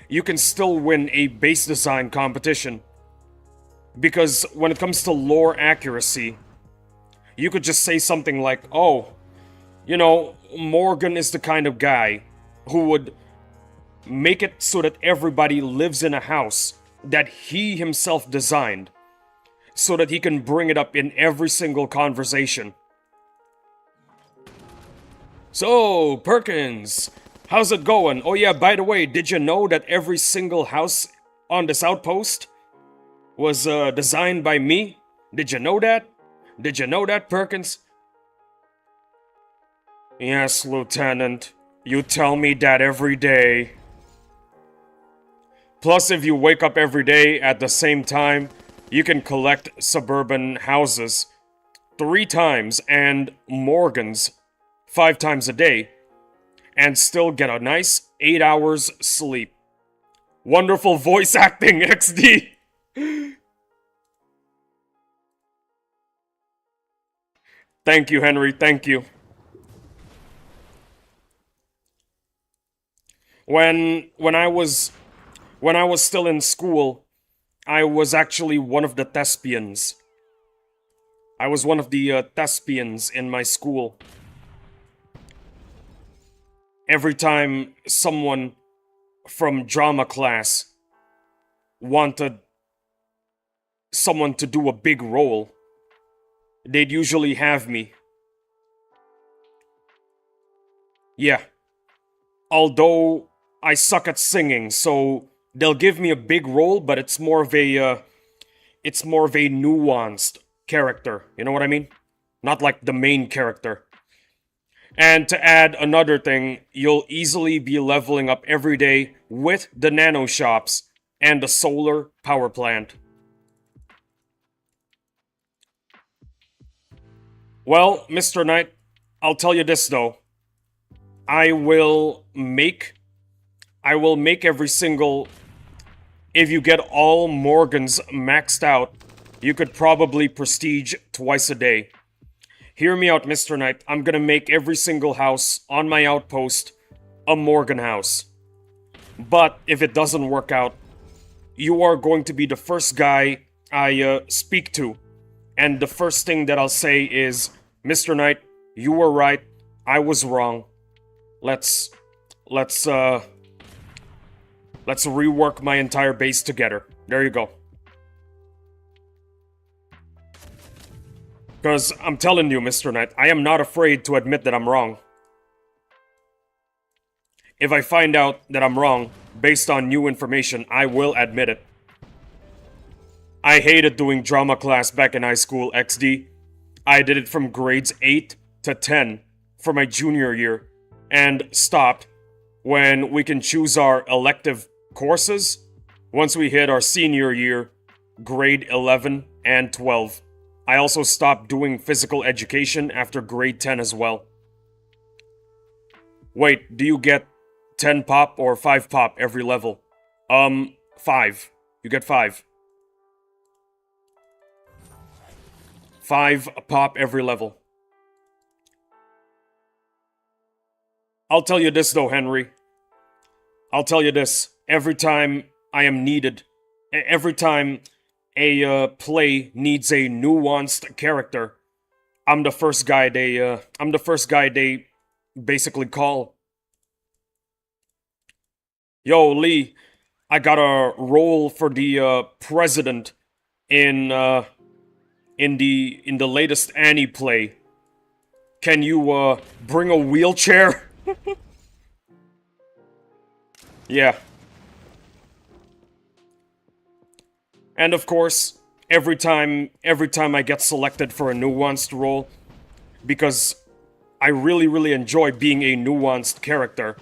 you can still win a base design competition. Because when it comes to lore accuracy, you could just say something like, oh, you know, Morgan is the kind of guy who would make it so that everybody lives in a house that he himself designed, so that he can bring it up in every single conversation. So, Perkins, how's it going? Oh yeah, by the way, did you know that every single house on this outpost was designed by me? Did you know that? Did you know that, Perkins? Yes, Lieutenant. You tell me that every day. Plus, if you wake up every day at the same time, you can collect suburban houses 3 times and Morgans 5 times a day, and still get a nice 8 hours sleep. Wonderful voice acting, XD! Thank you, Henry, thank you. When I was still in school, I was actually one of the thespians. I was one of the thespians in my school. Every time someone from drama class wanted someone to do a big role, they'd usually have me. Yeah. Although I suck at singing, so they'll give me a big role, but it's more of a nuanced character. You know what I mean? Not like the main character. And to add another thing, you'll easily be leveling up every day with the nano shops and the solar power plant. Well, Mr. Knight, I'll tell you this though. I will make every single... If you get all Morgans maxed out, you could probably prestige twice a day. Hear me out, Mr. Knight. I'm gonna make every single house on my outpost a Morgan house. But if it doesn't work out, you are going to be the first guy I speak to. And the first thing that I'll say is, Mr. Knight, you were right. I was wrong. Let's rework my entire base together. There you go. Because I'm telling you, Mr. Knight, I am not afraid to admit that I'm wrong. If I find out that I'm wrong, based on new information, I will admit it. I hated doing drama class back in high school, XD. I did it from grades 8 to 10 for my junior year, and stopped when we can choose our elective courses once we hit our senior year, grade 11 and 12. I also stopped doing physical education after grade 10 as well. Wait, do you get 10 pop or 5 pop every level? 5. You get 5. 5 pop every level. I'll tell you this though, Henry. I'll tell you this. Every time I am needed, every time a play needs a nuanced character, I'm the first guy they basically call. Yo, Lee, I got a role for the president in the latest Annie play. Can you bring a wheelchair? Yeah. And of course, every time I get selected for a nuanced role, because I really enjoy being a nuanced character,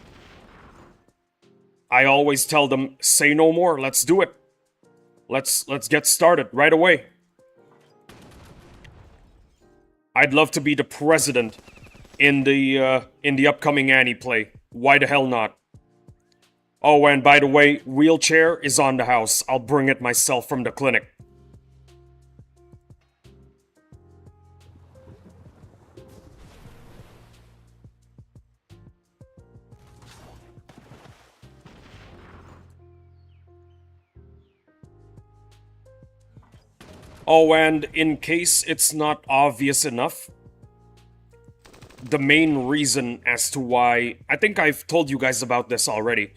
I always tell them, say no more, let's do it. Let's get started right away. I'd love to be the president in the upcoming Annie play. Why the hell not? Oh, and by the way, wheelchair is on the house. I'll bring it myself from the clinic. Oh, and in case it's not obvious enough, the main reason as to why... I think I've told you guys about this already,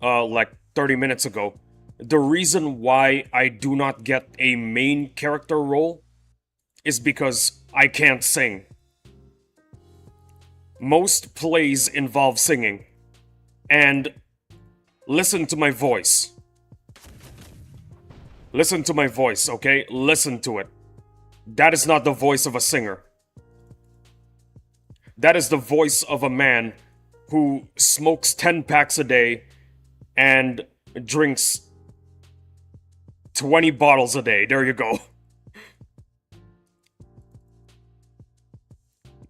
like 30 minutes ago. The reason why I do not get a main character role is because I can't sing. Most plays involve singing. And listen to my voice. Listen to my voice, okay? Listen to it. That is not the voice of a singer. That is the voice of a man who smokes 10 packs a day and drinks 20 bottles a day. There you go.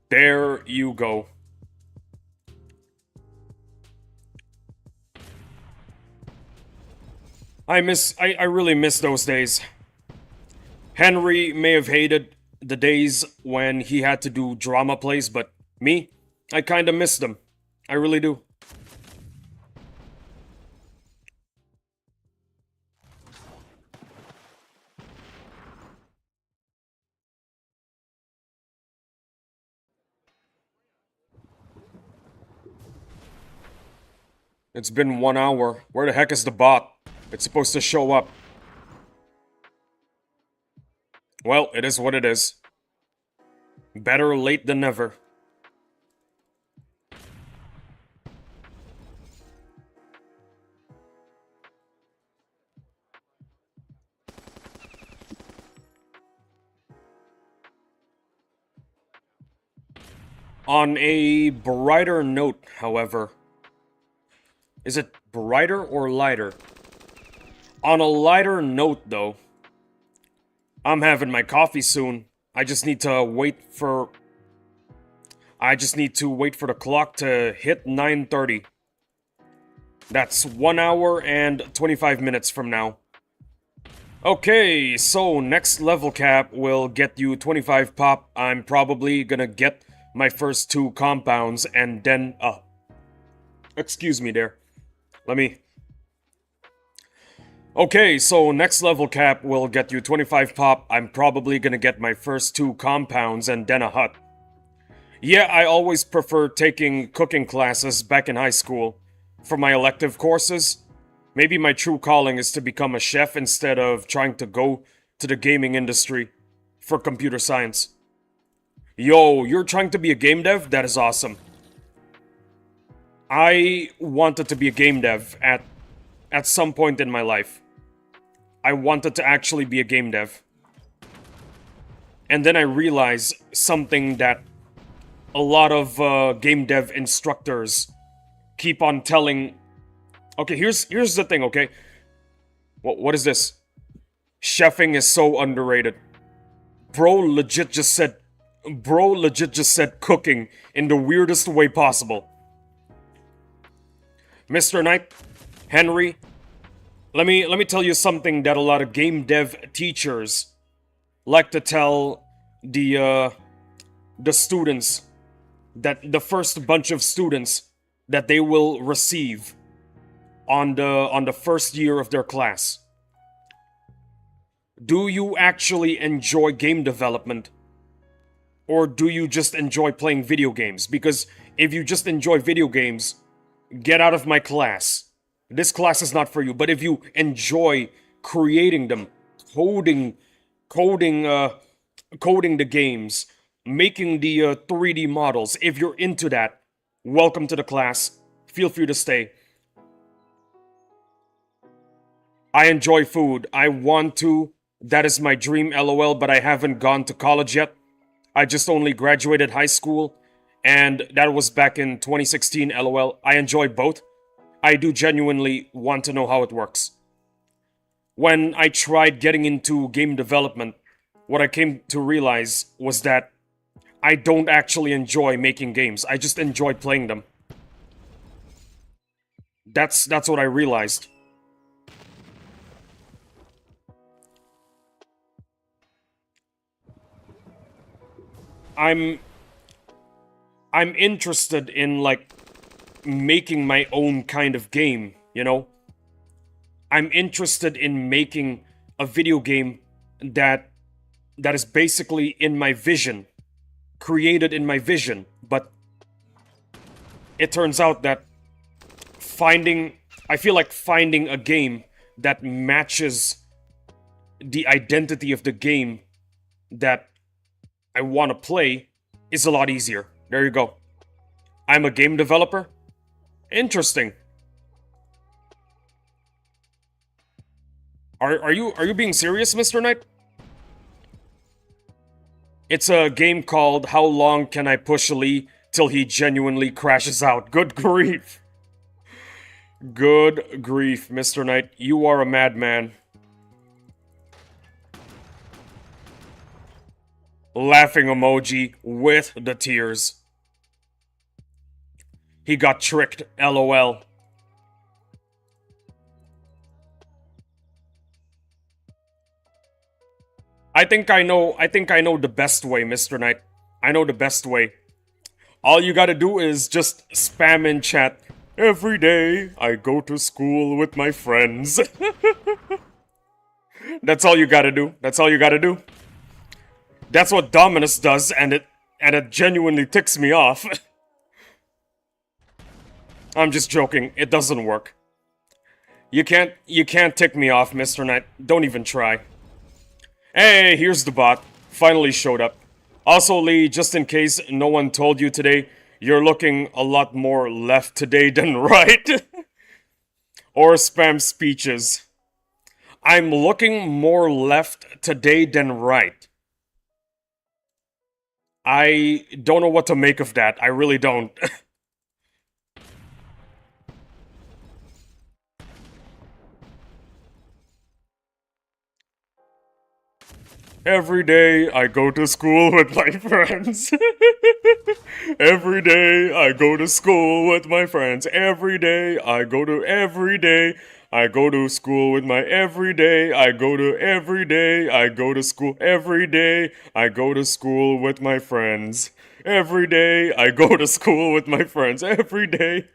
There you go. I really miss those days. Henry may have hated the days when he had to do drama plays, but me, I kinda miss them. I really do. It's been 1 hour. Where the heck is the bot? It's supposed to show up. Well, it is what it is. Better late than never. On a brighter note, however... Is it brighter or lighter? On a lighter note, though, I'm having my coffee soon. I just need to wait for the clock to hit 9:30. That's 1 hour and 25 minutes from now. Okay, so next level cap will get you 25 pop. I'm probably gonna get my first 2 compounds and then... excuse me there. Let me... Okay, so next level cap will get you 25 pop. I'm probably gonna get my first 2 compounds and then a hut. Yeah, I always prefer taking cooking classes back in high school. For my elective courses, maybe my true calling is to become a chef instead of trying to go to the gaming industry for computer science. Yo, you're trying to be a game dev? That is awesome. I wanted to be a game dev at some point in my life. I wanted to actually be a game dev. And then I realized something that a lot of game dev instructors keep on telling... Okay, here's the thing, okay? What is this? Chefing is so underrated. Bro legit just said cooking in the weirdest way possible. Mr. Knight, Henry, let me tell you something that a lot of game dev teachers like to tell the students, that the first bunch of students that they will receive on the first year of their class. Do you actually enjoy game development? Or do you just enjoy playing video games? Because if you just enjoy video games, get out of my class. This class is not for you. But if you enjoy creating them, coding, coding, uh, coding the games, making the 3D models, if you're into that, welcome to the class. Feel free to stay. I enjoy food. I want to. That is my dream, lol, but I haven't gone to college yet. I just only graduated high school, and that was back in 2016, lol. I enjoy both. I do genuinely want to know how it works. When I tried getting into game development, what I came to realize was that I don't actually enjoy making games. I just enjoy playing them. That's what I realized. I'm interested in, like, making my own kind of game, you know? I'm interested in making a video game that is basically in my vision, created in my vision, but it turns out that I feel like finding a game that matches the identity of the game that I want to play is a lot easier. There you go. I'm a game developer? Interesting. Are you being serious, Mr. Knight? It's a game called How Long Can I Push Lee Till He Genuinely Crashes Out. Good grief. Good grief, Mr. Knight. You are a madman. Laughing emoji with the tears. He got tricked, lol. I think I know the best way, Mr. Knight. I know the best way. All you gotta do is just spam in chat. Every day I go to school with my friends. That's all you gotta do. That's all you gotta do. That's what Dominus does, and it genuinely ticks me off. I'm just joking. It doesn't work. You can't tick me off, Mr. Knight. Don't even try. Hey, here's the bot. Finally showed up. Also, Lee, just in case no one told you today, you're looking a lot more left today than right. Or spam speeches. I'm looking more left today than right. I don't know what to make of that. I really don't. Every day I go to school with my friends. Every day I go to school with my friends. Every day I go to school with my every day I go to school every day I go to school with my friends. Every day I go to school with my friends. Every day.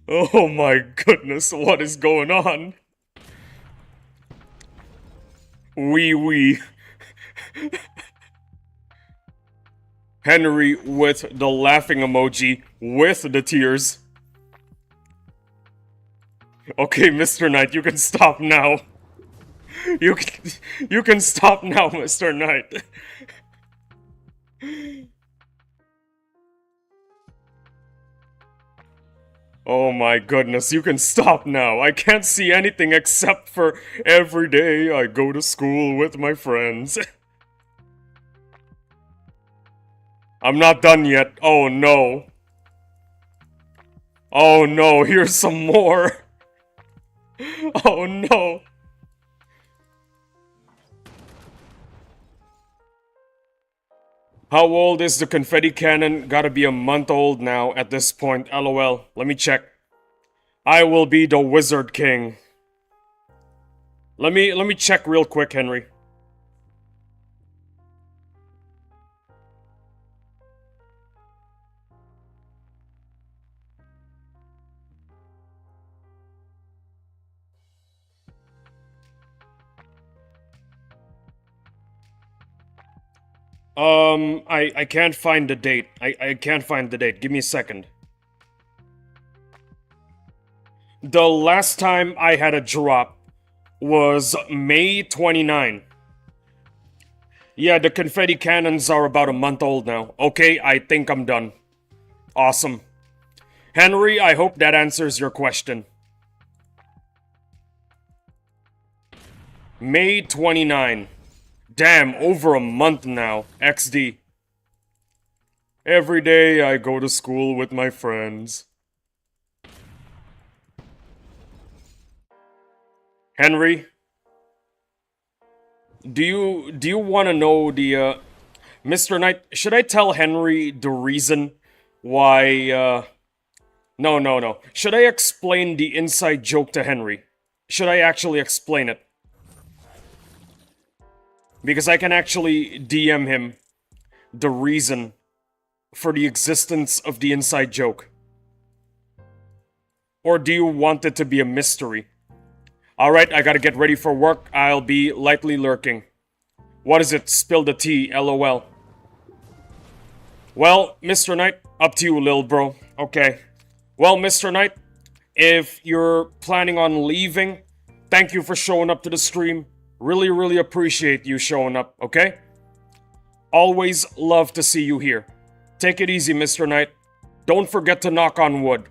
Oh my goodness, what is going on? Wee. Henry with the laughing emoji with the tears. Okay, Mr. Knight, you can stop now. You can stop now, Mr. Knight. Oh my goodness, you can stop now. I can't see anything except for every day I go to school with my friends. I'm not done yet. Oh no. Oh no, here's some more. Oh no. How old is the confetti cannon? Gotta be a month old now at this point. LOL. Let me check. I will be the Wizard King. Let me check real quick, Henry. I can't find the date. I can't find the date. Give me a second. The last time I had a drop was May 29. Yeah, the confetti cannons are about a month old now. Okay, I think I'm done. Awesome. Henry, I hope that answers your question. May 29. Damn, over a month now. XD. Every day I go to school with my friends. Henry? Do you want to know the, Mr. Knight, should I tell Henry the reason why, No. Should I explain the inside joke to Henry? Should I actually explain it? Because I can actually DM him the reason for the existence of the inside joke. Or do you want it to be a mystery? Alright, I gotta get ready for work. I'll be lightly lurking. What is it? Spill the tea, LOL. Well, Mr. Knight, up to you, lil bro. Okay. Well, Mr. Knight, if you're planning on leaving, thank you for showing up to the stream. Really appreciate you showing up, okay? Always love to see you here. Take it easy, Mr. Knight. Don't forget to knock on wood.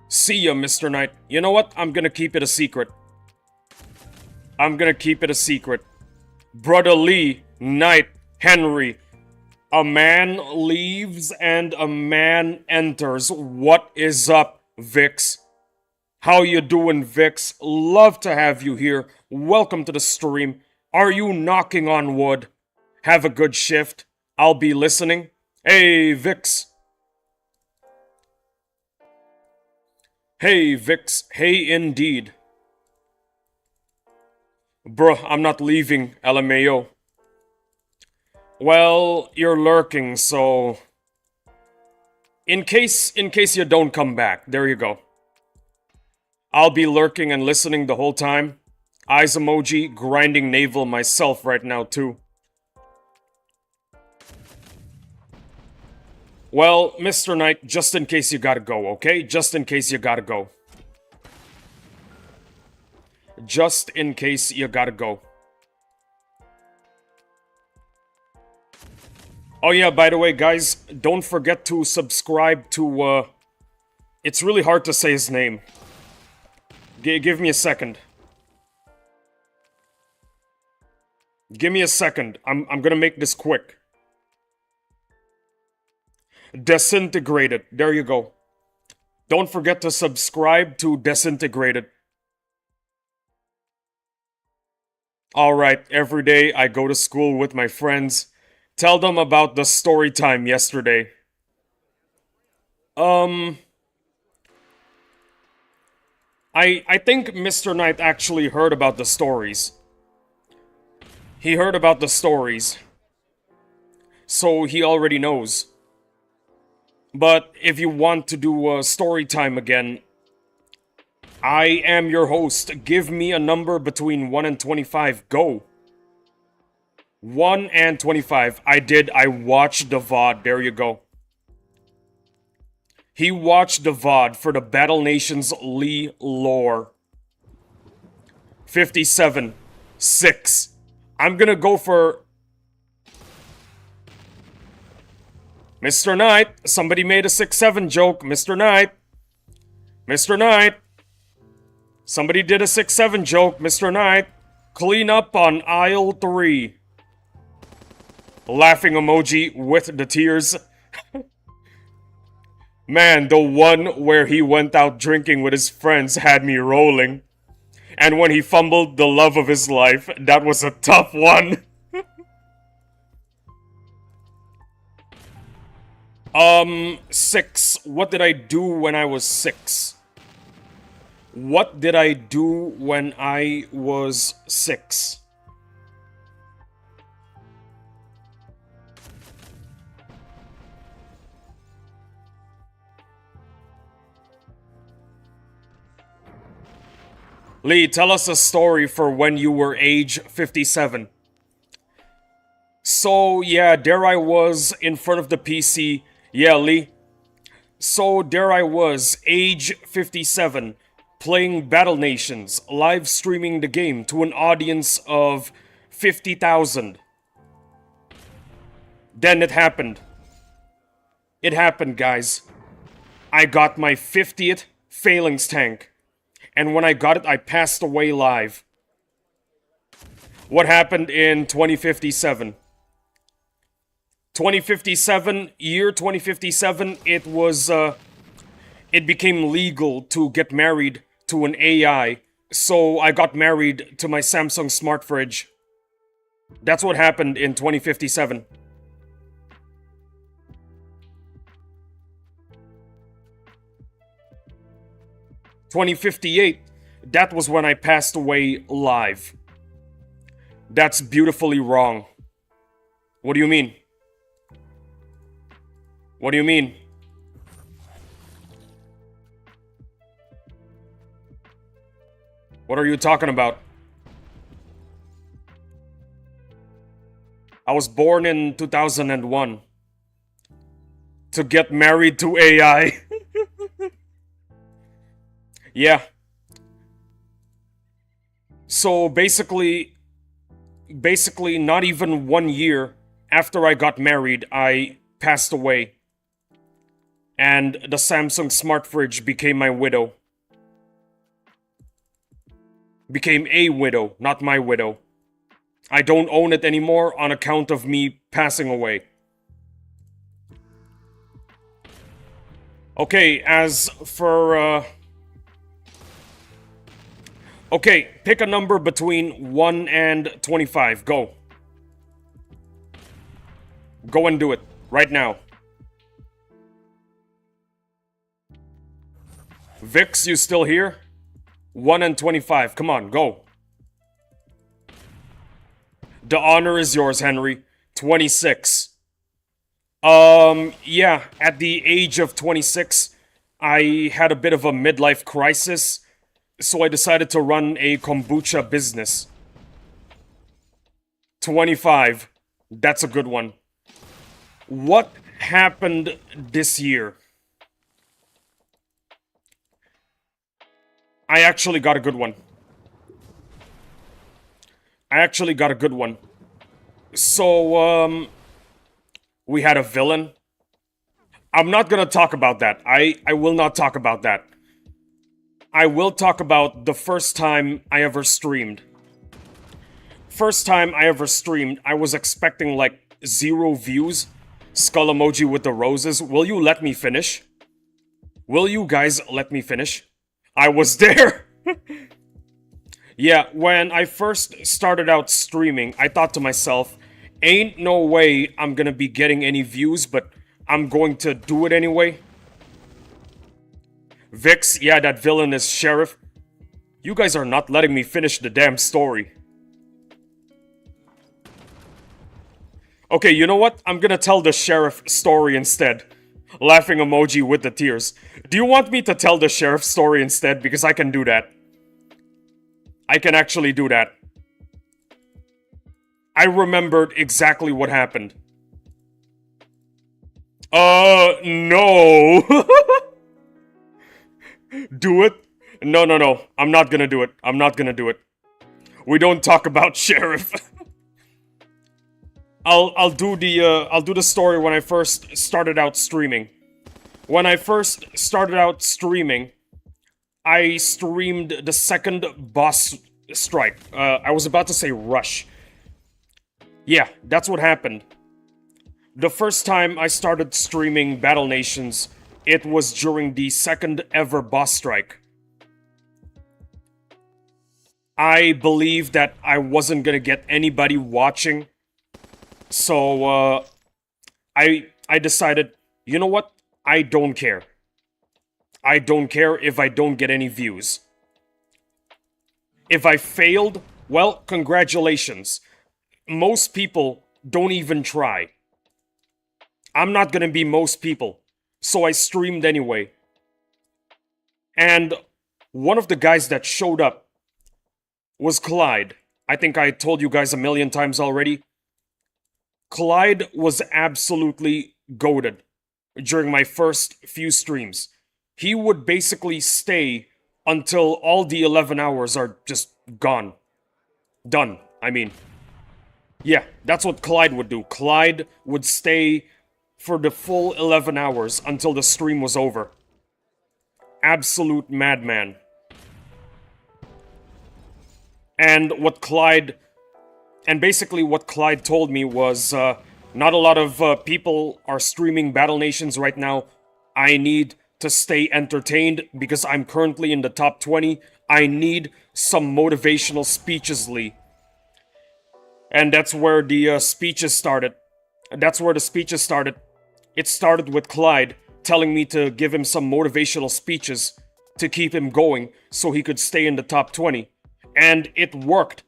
See ya, Mr. Knight. You know what? I'm gonna keep it a secret. Brother Lee, Knight, Henry. A man leaves and a man enters. What is up, Vix? How you doing, Vix? Love to have you here. Welcome to the stream. Are you knocking on wood? Have a good shift. I'll be listening. Hey, Vix. Hey, Vix. Hey, indeed. Bruh, I'm not leaving, LMAO. Well, you're lurking, so... In case you don't come back, there you go. I'll be lurking and listening the whole time. Eyes emoji, grinding navel myself right now, too. Well, Mr. Knight, just in case you gotta go, okay? Just in case you gotta go. Just in case you gotta go. Oh yeah, by the way, guys, don't forget to subscribe to, It's really hard to say his name. Give me a second. Give me a second. I'm gonna make this quick. Disintegrated. There you go. Don't forget to subscribe to Disintegrated. Alright, every day I go to school with my friends. Tell them about the story time yesterday. I think Mr. Knight actually heard about the stories. He heard about the stories. So he already knows. But if you want to do a story time again, I am your host. Give me a number between 1 and 25. Go. 1 and 25. I watched the VOD. There you go. He watched the VOD for the Battle Nations Lee lore. 57. 6. I'm gonna go for... Mr. Knight, somebody made a 6-7 joke. Mr. Knight. Mr. Knight. Somebody did a 6-7 joke. Mr. Knight. Clean up on aisle 3. Laughing emoji with the tears. Man, the one where he went out drinking with his friends had me rolling. And when he fumbled the love of his life, that was a tough one. 6. What did I do when I was 6? What did I do when I was 6? Lee, tell us a story for when you were age 57. So, yeah, there I was in front of the PC. Yeah, Lee. So, there I was, age 57, playing Battle Nations, live streaming the game to an audience of 50,000. Then it happened. It happened, guys. I got my 50th Phalanx tank. And when I got it, I passed away live. What happened in 2057? 2057, year 2057, it became legal to get married to an AI. So I got married to my Samsung smart fridge. That's what happened in 2057. "2058, that was when I passed away live." That's beautifully wrong. What do you mean? What do you mean? What are you talking about? I was born in 2001 to get married to AI. Yeah. So basically not even 1 year after I got married, I passed away. And the Samsung smart fridge became my widow. Became a widow, not my widow. I don't own it anymore on account of me passing away. Okay, as for, okay, pick a number between 1 and 25. Go. Go and do it. Right now. Vix, you still here? 1 and 25. Come on, go. The honor is yours, Henry. 26. Yeah, at the age of 26, I had a bit of a midlife crisis, so I decided to run a kombucha business. 25. That's a good one. What happened this year? I actually got a good one. So, we had a villain. I'm not gonna talk about that. I will not talk about that. I will talk about the first time I ever streamed. First time I ever streamed, I was expecting like 0 views. Skull emoji with the roses. Will you let me finish? Will you guys let me finish? I was there! Yeah, when I first started out streaming, I thought to myself, ain't no way I'm gonna be getting any views, but I'm going to do it anyway. Vix, yeah, that villain is Sheriff. You guys are not letting me finish the damn story. Okay, you know what? I'm gonna tell the Sheriff story instead. Laughing emoji with the tears. Do you want me to tell the Sheriff story instead? Because I can do that. I can actually do that. I remembered exactly what happened. No. Do it? No. I'm not gonna do it. We don't talk about Sheriff. I'll do the story when I first started out streaming. When I first started out streaming, I streamed the second boss strike. I was about to say rush. Yeah, that's what happened. The first time I started streaming Battle Nations, it was during the second ever boss strike. I believed that I wasn't gonna get anybody watching. So, I decided, you know what? I don't care. I don't care if I don't get any views. If I failed, well, congratulations. Most people don't even try. I'm not gonna be most people. So I streamed anyway. And one of the guys that showed up was Clyde. I think I told you guys a million times already. Clyde was absolutely goated during my first few streams. He would basically stay until all the 11 hours are just gone. Done, I mean. Yeah, that's what Clyde would do. Clyde would stay for the full 11 hours until the stream was over. Absolute madman. And basically what Clyde told me was, not a lot of people are streaming Battle Nations right now. I need to stay entertained because I'm currently in the top 20. I need some motivational speeches, Lee. And that's where the speeches started. It started with Clyde telling me to give him some motivational speeches to keep him going so he could stay in the top 20. And it worked.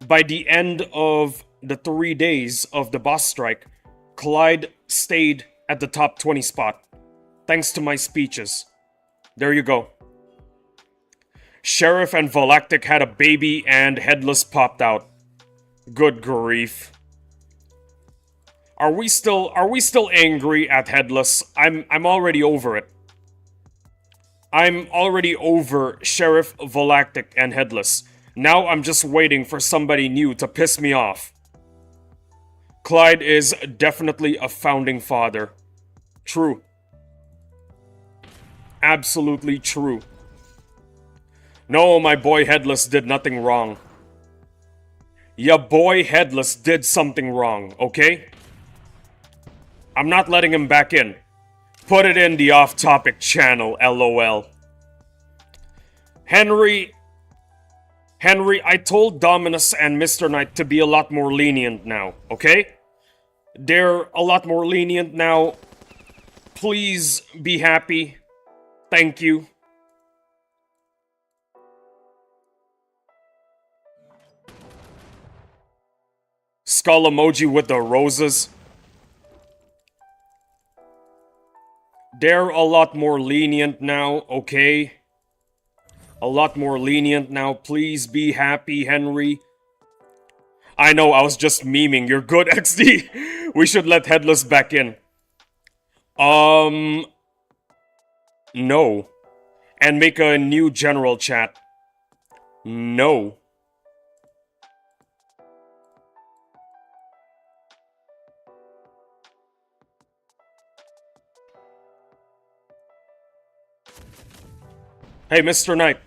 By the end of the 3 days of the boss strike, Clyde stayed at the top 20 spot. Thanks to my speeches. There you go. Sheriff and Volactic had a baby and Headless popped out. Good grief. Are we still angry at Headless? I'm already over it. I'm already over Sheriff, Volactic, and Headless. Now I'm just waiting for somebody new to piss me off. Clyde is definitely a founding father. True. Absolutely true. No, my boy Headless did nothing wrong. Ya boy Headless did something wrong, okay? I'm not letting him back in. Put it in the off-topic channel, LOL. Henry, I told Dominus and Mr. Knight to be a lot more lenient now, okay? They're a lot more lenient now. Please be happy. Thank you. Skull emoji with the roses. They're a lot more lenient now, okay? A lot more lenient now. Please be happy, Henry. I know, I was just memeing. You're good, XD. We should let Headless back in. No. And make a new general chat. No. Hey, Mr. Knight.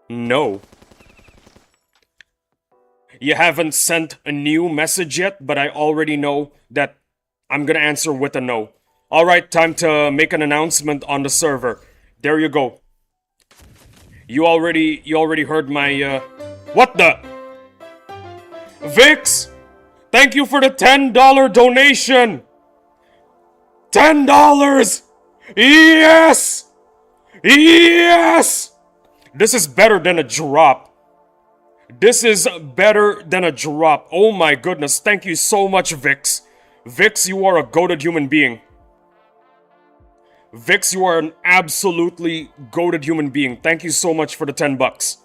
No. You haven't sent a new message yet, but I already know that I'm gonna answer with a no. Alright, time to make an announcement on the server. There you go. You already heard my, What the? Vix! Thank you for the $10 donation! $10! Yes! Yes! This is better than a drop. This is better than a drop. Oh my goodness. Thank you so much, Vix. Vix, you are a goated human being. Vix, you are an absolutely goated human being. Thank you so much for the 10 bucks.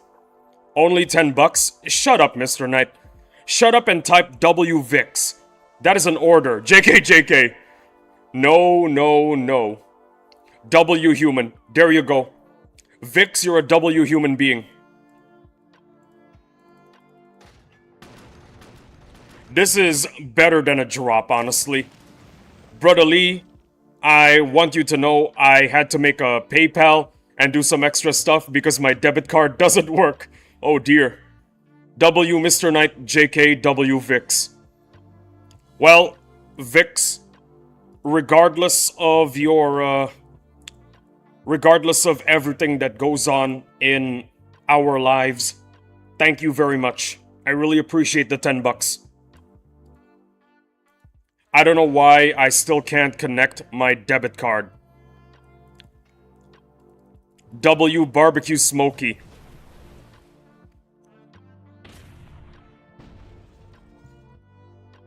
Only 10 bucks? Shut up, Mr. Knight. Shut up and type W Vix. That is an order. JK. No, no, no. W human. There you go. Vix, you're a W human being. This is better than a drop, honestly. Brother Lee, I want you to know I had to make a PayPal and do some extra stuff because my debit card doesn't work. Oh dear. W Mr. Knight, JK, W Vix. Well, Vix, regardless of your, regardless of everything that goes on in our lives. Thank you very much. I really appreciate the 10 bucks. I don't know why I still can't connect my debit card. W Barbecue Smoky.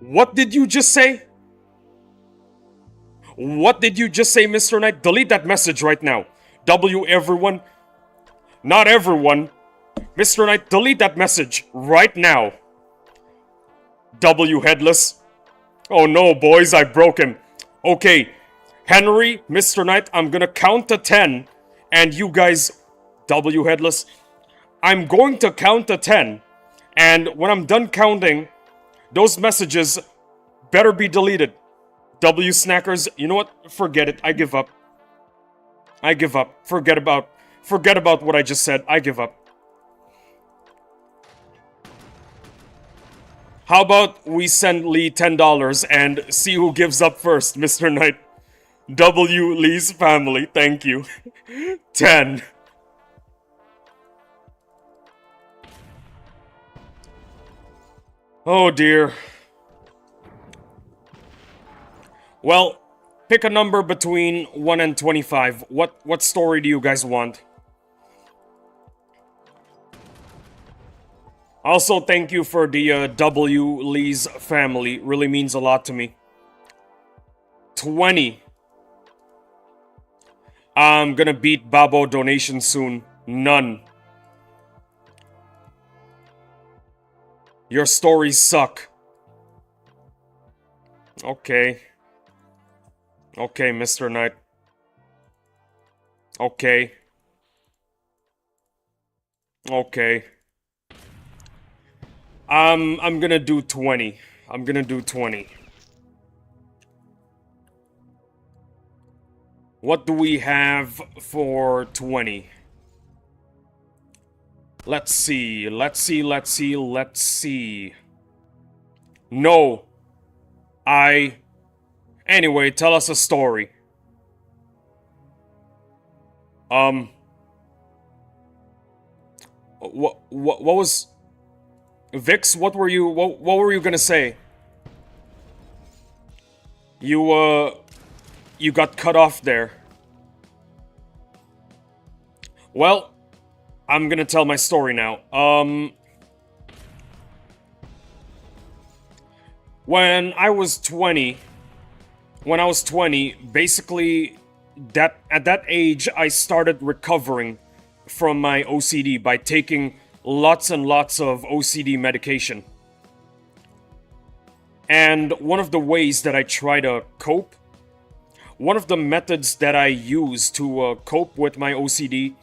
What did you just say? What did you just say, Mr. Knight? Delete that message right now. W everyone. Not everyone. Mr. Knight, delete that message right now. W Headless. Oh no, boys, I broke him. Okay, Henry, Mr. Knight, I'm gonna count to 10, and you guys, W Headless, I'm going to count to 10, and when I'm done counting, those messages better be deleted. W Snackers, you know what? Forget it. I give up. I give up. Forget about what I just said. I give up. How about we send Lee $10 and see who gives up first, Mr. Knight? W. Lee's family, thank you. 10. Oh dear. Well, pick a number between 1 and 25. What story do you guys want? Also, thank you for the W. Lee's family. Really means a lot to me. 20. I'm gonna beat Babo donation soon. None. Your stories suck. Okay. Okay, Mr. Knight. Okay. Okay. I'm gonna do 20. I'm gonna do 20. What do we have for 20? Let's see. No. Anyway, tell us a story. What was... Vix, what were you gonna say? You got cut off there. Well, I'm gonna tell my story now. When I was 20, basically, at that age, I started recovering from my OCD by taking lots and lots of OCD medication. And one of the ways that I try to cope, one of the methods that I use to cope with my OCD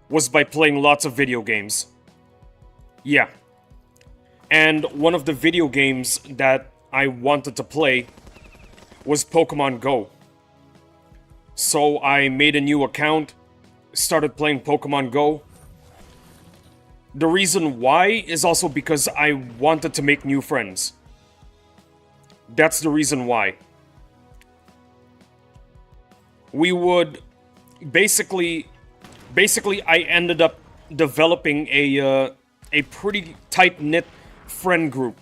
was by playing lots of video games. Yeah. And one of the video games that I wanted to play was Pokemon Go. So I made a new account, started playing Pokemon Go. The reason why is also because I wanted to make new friends. That's the reason why. We would... Basically, I ended up developing a pretty tight-knit friend group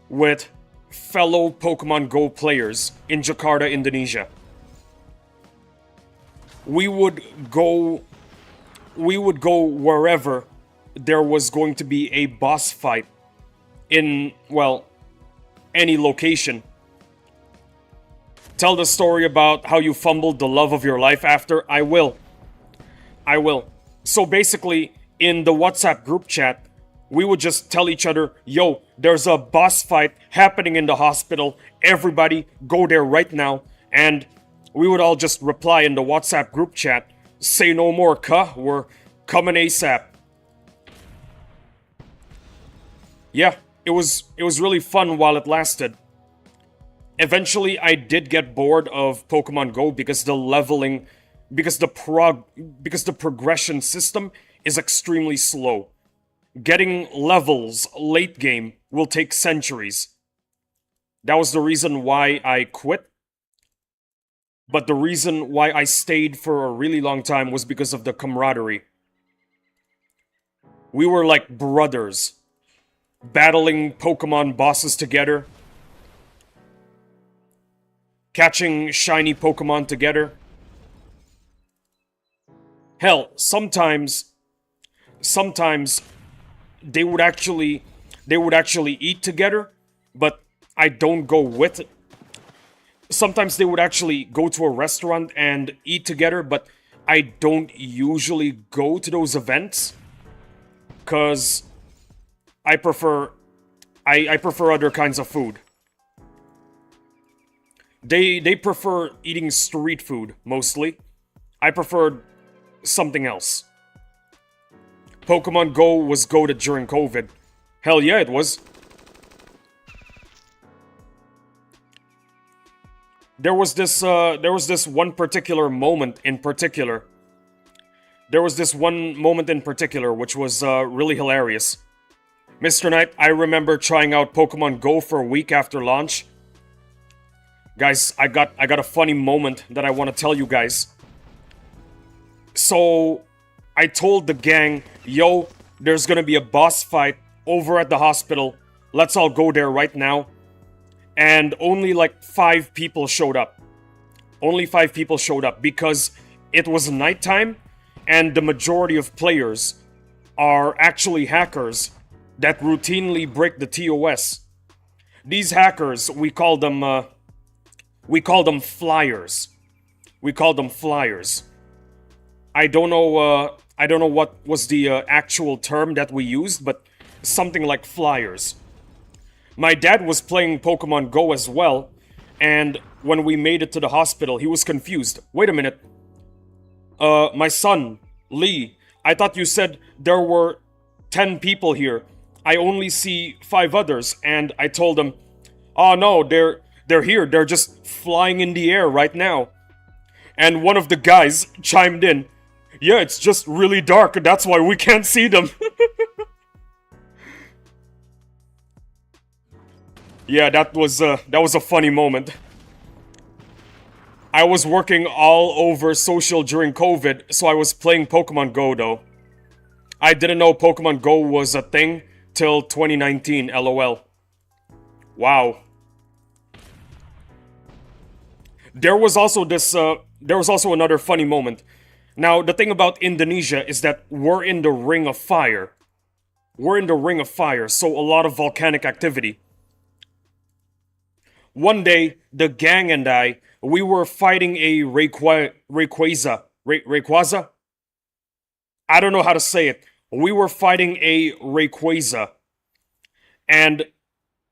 with fellow Pokemon Go players in Jakarta, Indonesia. We would go wherever there was going to be a boss fight in, well, any location. Tell the story about how you fumbled the love of your life after. I will. So basically, in the WhatsApp group chat, we would just tell each other, yo, there's a boss fight happening in the hospital. Everybody go there right now. And we would all just reply in the WhatsApp group chat, say no more, cuh, we're coming ASAP. Yeah, it was really fun while it lasted. Eventually, I did get bored of Pokemon Go because the progression system is extremely slow. Getting levels late game will take centuries. That was the reason why I quit. But the reason why I stayed for a really long time was because of the camaraderie. We were like brothers, battling Pokemon bosses together, catching shiny Pokemon together. Hell, sometimes they would actually eat together, but I don't go with it. Sometimes they would actually go to a restaurant and eat together, but I don't usually go to those events cuz I prefer I prefer other kinds of food. They prefer eating street food mostly. I preferred something else. Pokemon Go was goated during COVID. Hell yeah, it was. There was this one particular moment in particular. There was this one moment in particular which was really hilarious. Mr. Knight, I remember trying out Pokemon Go for a week after launch. Guys, I got a funny moment that I want to tell you guys. So, I told the gang, yo, there's gonna be a boss fight over at the hospital. Let's all go there right now. And only like 5 people showed up. Only 5 people showed up because it was nighttime and the majority of players are actually hackers that routinely break the TOS. These hackers, we call them flyers. We call them flyers. I don't know what was the actual term that we used, but something like flyers. My dad was playing Pokemon Go as well, and when we made it to the hospital, he was confused. Wait a minute. My son, Lee, I thought you said there were 10 people here. I only see 5 others, and I told him, oh no, they're here, they're just flying in the air right now. And one of the guys chimed in, yeah, it's just really dark, that's why we can't see them. Yeah, that was a funny moment. I was working all over social during COVID, so I was playing Pokemon Go though. I didn't know Pokemon Go was a thing till 2019, lol. Wow. There was also another funny moment. Now, the thing about Indonesia is that we're in the Ring of Fire. We're in the Ring of Fire, so a lot of volcanic activity. One day, the gang and we were fighting a Rayquaza. Rayquaza? I don't know how to say it. We were fighting a Rayquaza. And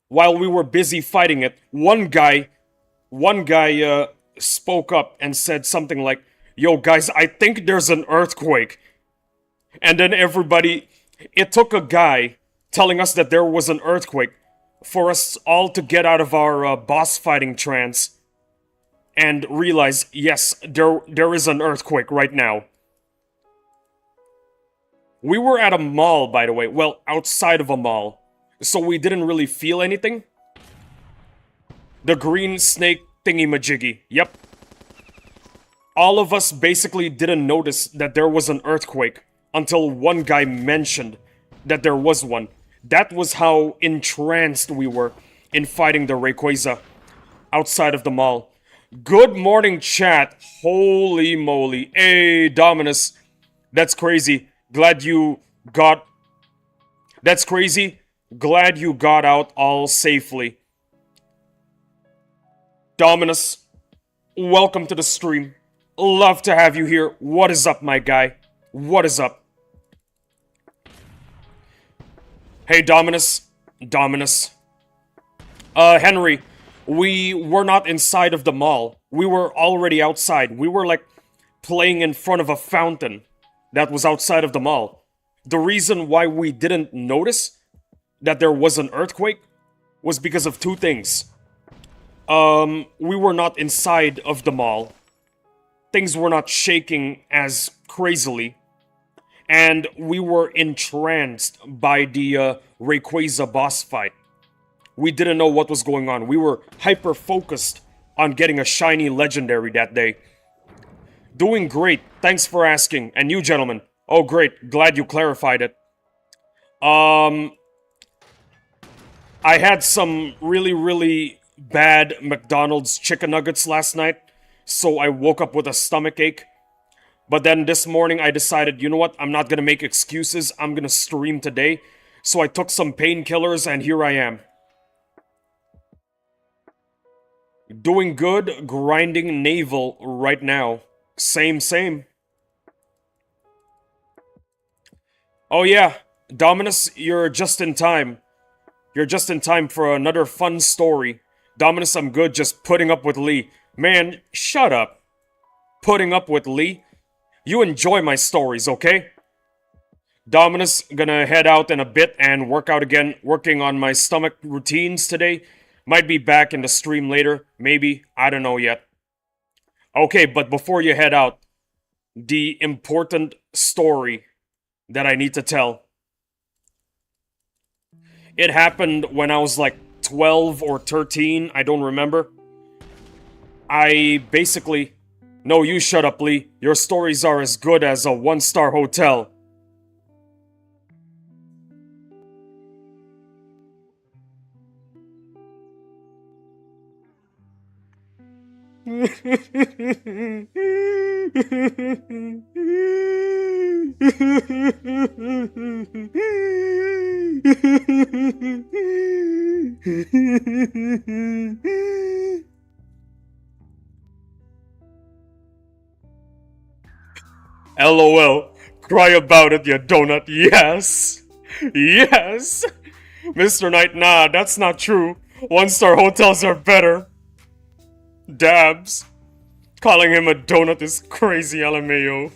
while we were busy fighting it, one guy spoke up and said something like, yo guys, I think there's an earthquake. And then everybody, it took a guy telling us that there was an earthquake for us all to get out of our boss fighting trance and realize, yes, there is an earthquake right now. We were at a mall, by the way. Well, outside of a mall. So we didn't really feel anything. The green snake thingy-majiggy. Yep. All of us basically didn't notice that there was an earthquake until one guy mentioned that there was one. That was how entranced we were in fighting the Rayquaza outside of the mall. Good morning, chat. Holy moly. Hey, Dominus. That's crazy. Glad you got out all safely. Dominus, welcome to the stream. Love to have you here. What is up, my guy? What is up? Hey, Dominus. Henry, we were not inside of the mall. We were already outside. We were, like, playing in front of a fountain that was outside of the mall. The reason why we didn't notice that there was an earthquake was because of 2 things. We were not inside of the mall. Things were not shaking as crazily. And we were entranced by the Rayquaza boss fight. We didn't know what was going on. We were hyper-focused on getting a shiny legendary that day. Doing great, thanks for asking. And you, gentlemen? Oh great, glad you clarified it. Um, I had some really, really bad McDonald's chicken nuggets last night, so I woke up with a stomach ache. But then this morning I decided, you know what? I'm not gonna make excuses. I'm gonna stream today. So I took some painkillers and here I am. Doing good, grinding naval right now. Same, same. Oh yeah, Dominus, you're just in time. You're just in time for another fun story. Dominus, I'm good just putting up with Lee. Man, shut up. Putting up with Lee? You enjoy my stories, okay? Dominus, gonna head out in a bit and work out again, working on my stomach routines today. Might be back in the stream later, maybe, I don't know yet. Okay, but before you head out, the important story that I need to tell. It happened when I was like 12 or 13, I don't remember. I basically... No, you shut up, Lee. Your stories are as good as a one-star hotel. LOL. Cry about it, you donut. Yes. Yes. Mr. Knight, nah, that's not true. One-star hotels are better. Dabs. Calling him a donut is crazy, LMAO.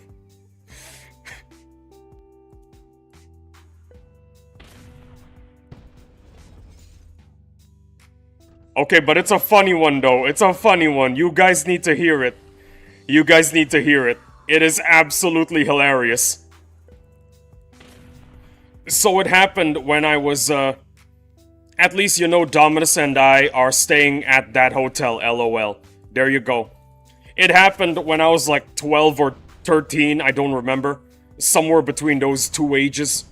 Okay, but it's a funny one though. It's a funny one. You guys need to hear it. You guys need to hear it. It is absolutely hilarious. So it happened when I was, at least you know Dominus and I are staying at that hotel, LOL. There you go. It happened when I was like 12 or 13, I don't remember. Somewhere between those two ages.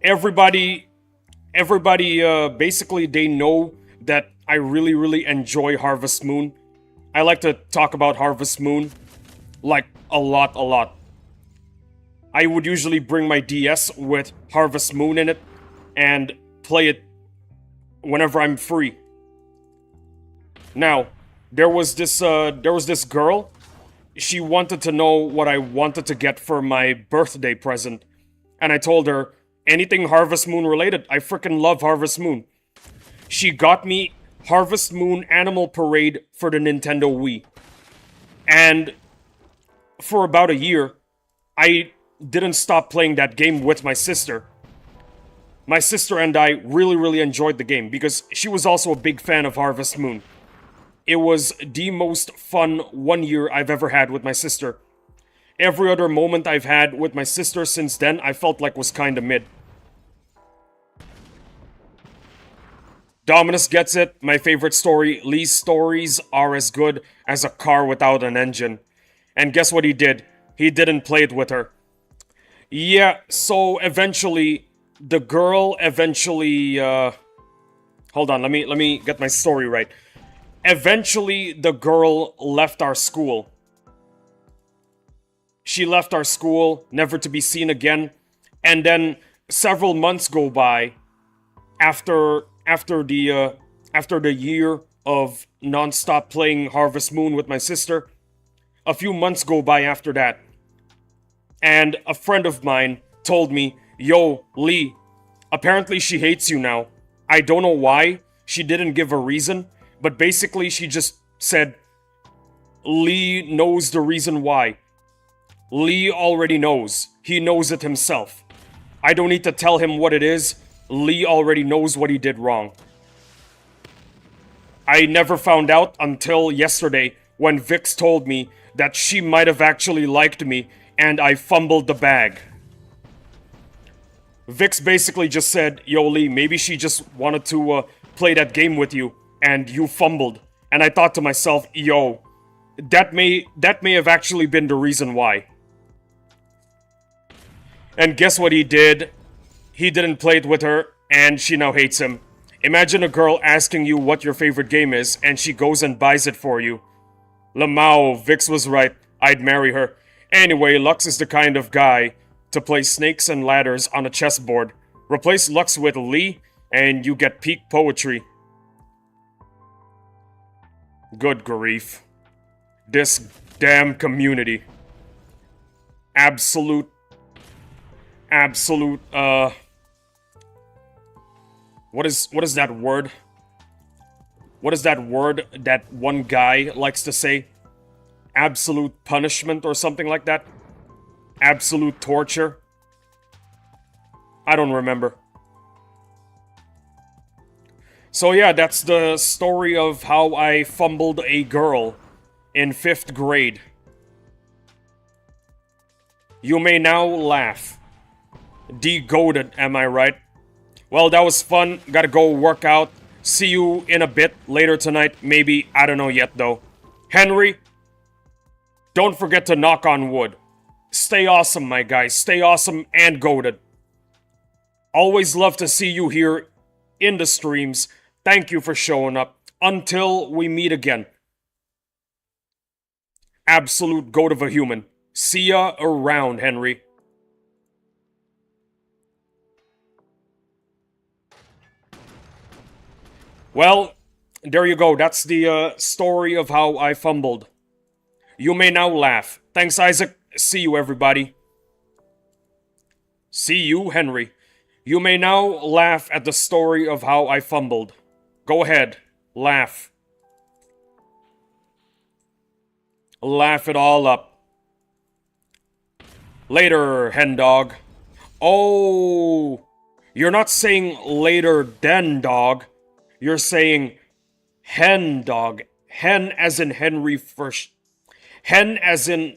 Everybody, basically they know that I really, really enjoy Harvest Moon. I like to talk about Harvest Moon. Like, a lot. I would usually bring my DS with Harvest Moon in it and play it whenever I'm free. Now, there was this girl. She wanted to know what I wanted to get for my birthday present. And I told her, anything Harvest Moon related. I freaking love Harvest Moon. She got me Harvest Moon Animal Parade for the Nintendo Wii. And for about a year, I didn't stop playing that game with my sister. My sister and I really, really enjoyed the game because she was also a big fan of Harvest Moon. It was the most fun 1 year I've ever had with my sister. Every other moment I've had with my sister since then, I felt like was kinda mid. Dominus gets it. My favorite story, Lee's stories are as good as a car without an engine. And guess what he did? He didn't play it with her. Yeah, so eventually, the girl eventually, hold on, let me get my story right. Eventually, the girl left our school. She left our school, never to be seen again. And then, several months go by, after the year of non-stop playing Harvest Moon with my sister. A few months go by after that. And a friend of mine told me, yo, Lee, apparently she hates you now. I don't know why. She didn't give a reason. But basically she just said, Lee knows the reason why. Lee already knows. He knows it himself. I don't need to tell him what it is. Lee already knows what he did wrong. I never found out until yesterday when Vix told me that she might have actually liked me and I fumbled the bag. Vix basically just said, yo Lee, maybe she just wanted to play that game with you and you fumbled. And I thought to myself, yo, that may have actually been the reason why. And guess what he did? he didn't play it with her, and she now hates him. Imagine a girl asking you what your favorite game is, and she goes and buys it for you. Lamau, Vix was right. I'd marry her. Anyway, Lux is the kind of guy to play snakes and ladders on a chessboard. Replace Lux with Lee, and you get peak poetry. Good grief. This damn community. Absolute, what is that word? What is that word that one guy likes to say? Absolute punishment or something like that? Absolute torture? I don't remember. So yeah, that's the story of how I fumbled a girl in 5th grade. You may now laugh. De-goated, am I right? Well, that was fun. Gotta go work out. See you in a bit later tonight. Maybe. I don't know yet, though. Henry, don't forget to knock on wood. Stay awesome, my guy. Stay awesome and goated. Always love to see you here in the streams. Thank you for showing up. Until we meet again. Absolute goat of a human. See ya around, Henry. Well, there you go. That's the story of how I fumbled. You may now laugh. Thanks, Isaac. See you, everybody. See you, Henry. You may now laugh at the story of how I fumbled. Go ahead. Laugh. Laugh it all up. Later, hen dog. Oh, you're not saying later then, dog. You're saying hen dog. Hen as in Henry first. Hen as in...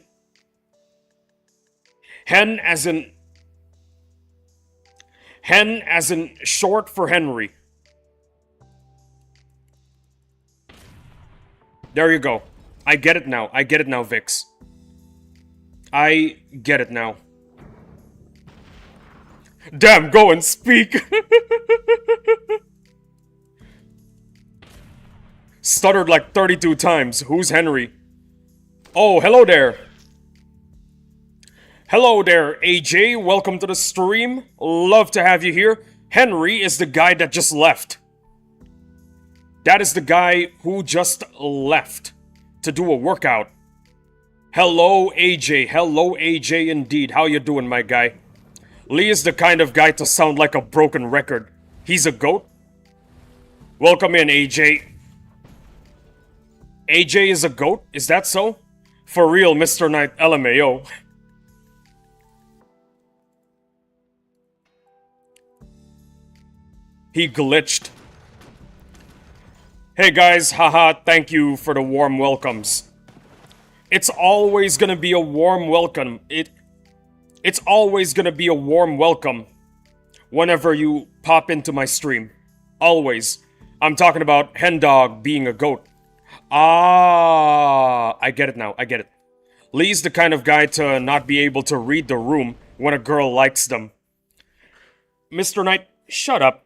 Hen as in... Hen as in short for Henry. There you go. I get it now. I get it now, Vix. I get it now. Damn, go and speak! Stuttered like 32 times. Who's Henry? Oh, hello there. Hello there, AJ. Welcome to the stream. Love to have you here. Henry is the guy that just left. That is the guy who just left to do a workout. Hello, AJ. Hello, AJ indeed. How you doing, my guy? Lee is the kind of guy to sound like a broken record. He's a goat. Welcome in, AJ. AJ is a goat? Is that so? For real, Mr. Knight LMAO. He glitched. Hey guys, haha, thank you for the warm welcomes. It's always gonna be a warm welcome. It's always gonna be a warm welcome whenever you pop into my stream. Always. I'm talking about Hendog being a goat. Ah, I get it now, I get it. Lee's the kind of guy to not be able to read the room when a girl likes them. Mr. Knight, shut up.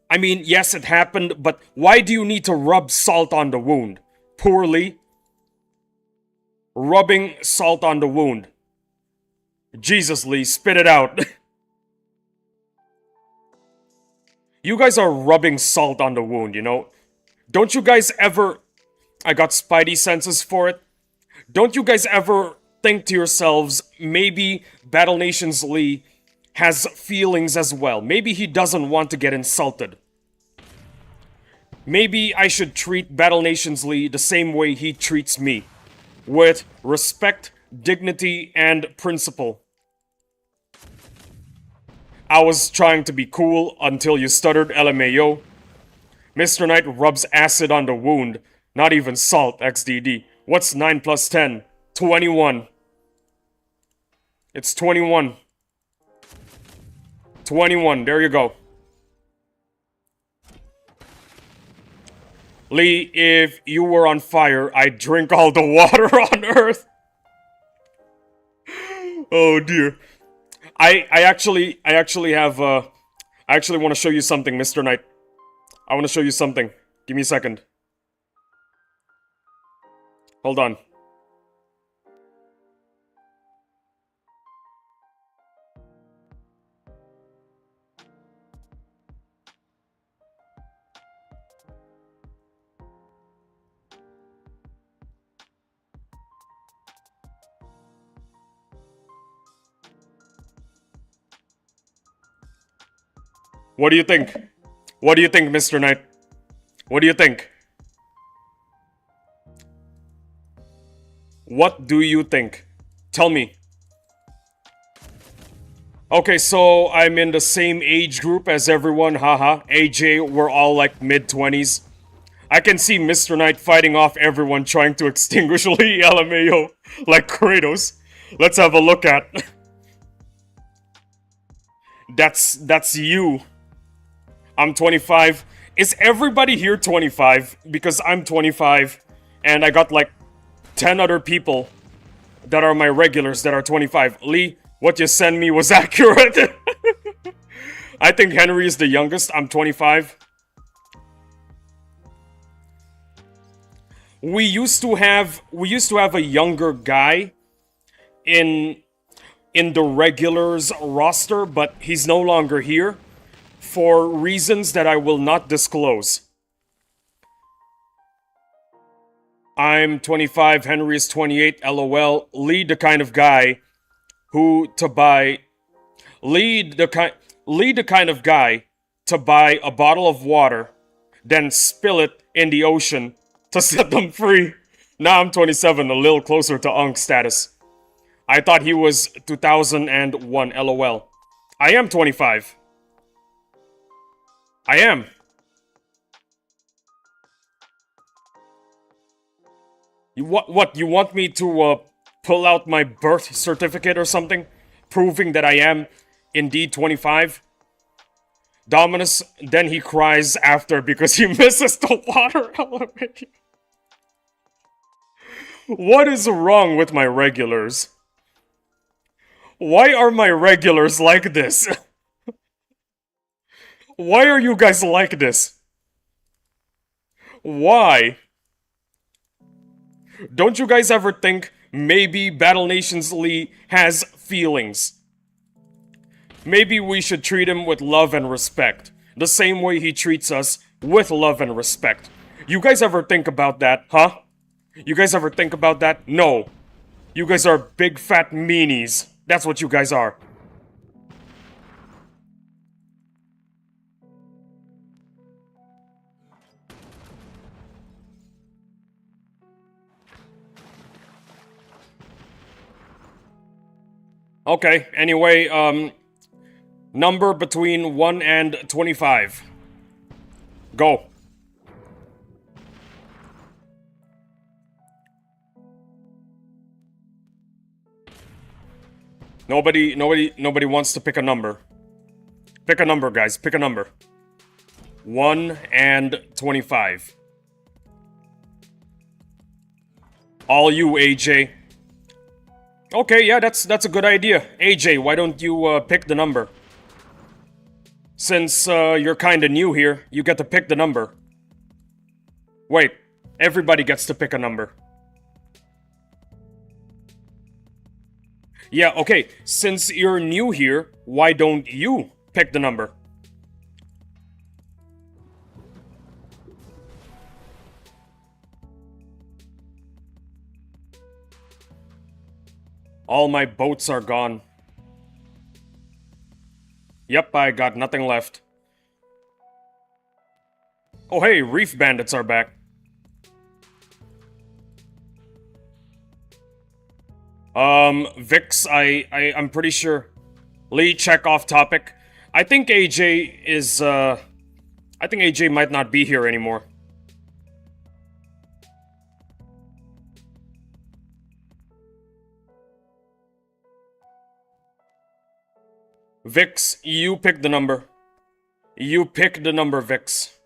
I mean, yes, it happened, but why do you need to rub salt on the wound? Poor Lee. Rubbing salt on the wound. Jesus, Lee, spit it out. You guys are rubbing salt on the wound, you know? Don't you guys ever... I got spidey senses for it. Don't you guys ever think to yourselves, maybe Battle Nations Lee has feelings as well. Maybe he doesn't want to get insulted. Maybe I should treat Battle Nations Lee the same way he treats me. With respect, dignity, and principle. I was trying to be cool until you stuttered, LMAO. Mr. Knight rubs acid on the wound. Not even salt, XDD. What's 9 plus 10? 21. It's 21. 21, there you go. Lee, if you were on fire, I'd drink all the water on Earth. Oh dear. I actually have I actually want to show you something, Mr. Knight. I want to show you something. Give me a second. Hold on. What do you think? What do you think, Mr. Knight? What do you think? What do you think? Tell me. Okay, so I'm in the same age group as everyone, haha. AJ, we're all like mid-20s. I can see Mr. Knight fighting off everyone trying to extinguish Lee LMAO like Kratos. Let's have a look at. That's you. I'm 25. Is everybody here 25? Because I'm 25, and I got like 10 other people that are my regulars that are 25. Lee, what you sent me was accurate. I think Henry is the youngest. I'm 25. We used to have a younger guy in the regulars roster, but he's no longer here for reasons that I will not disclose. I'm 25, Henry is 28, LOL. Lee the kind of guy who to buy Lee the kind of guy to buy a bottle of water, then spill it in the ocean to set them free. Now I'm 27, a little closer to Unk status. I thought he was 2001, LOL. I am 25. I am. What, you want me to, pull out my birth certificate or something? Proving that I am indeed 25? Dominus, then he cries after because he misses the water element. What is wrong with my regulars? Why are my regulars like this? Why are you guys like this? Why? Don't you guys ever think maybe Battle Nations Lee has feelings? Maybe we should treat him with love and respect, the same way he treats us with love and respect. You guys ever think about that, huh? You guys ever think about that? No. You guys are big fat meanies. That's what you guys are. Okay, anyway, number between 1 and 25. Go. Nobody wants to pick a number. Pick a number, guys. Pick a number. 1 and 25. All you, AJ. Okay, yeah, that's a good idea. AJ, why don't you pick the number? Since you're kinda new here, you get to pick the number. Wait, everybody gets to pick a number. Yeah, okay, since you're new here, why don't you pick the number? All my boats are gone. Yep, I got nothing left. Oh hey, Reef Bandits are back. Vix, I'm pretty sure. Lee, check off topic. I think AJ is, I think AJ might not be here anymore. Vix, you pick the number. You pick the number, Vix.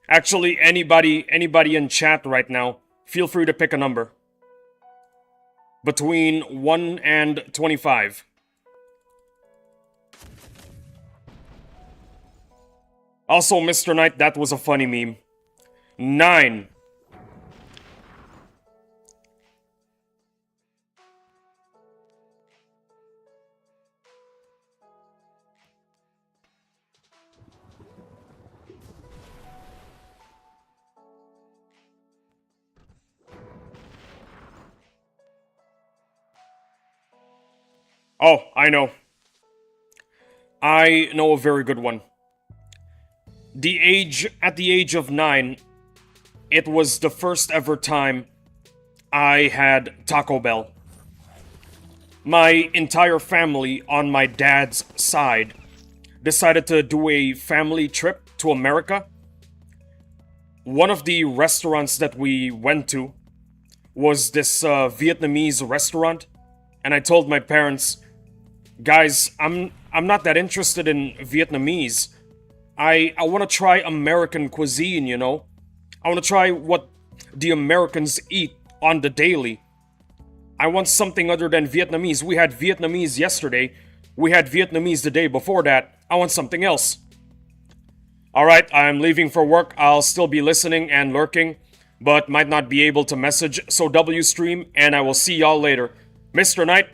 Actually, anybody in chat right now, feel free to pick a number. Between 1 and 25. Also, Mr. Knight, that was a funny meme. 9. Oh, I know. I know a very good one. At the age of 9, it was the first ever time I had Taco Bell. My entire family on my dad's side decided to do a family trip to America. One of the restaurants that we went to was this Vietnamese restaurant, and I told my parents, "Guys, I'm not that interested in Vietnamese. I want to try American cuisine, you know. I want to try what the Americans eat on the daily. I want something other than Vietnamese. We had Vietnamese yesterday. We had Vietnamese the day before that. I want something else." Alright, I'm leaving for work. I'll still be listening and lurking, but might not be able to message. So W stream, and I will see y'all later. Mr. Knight,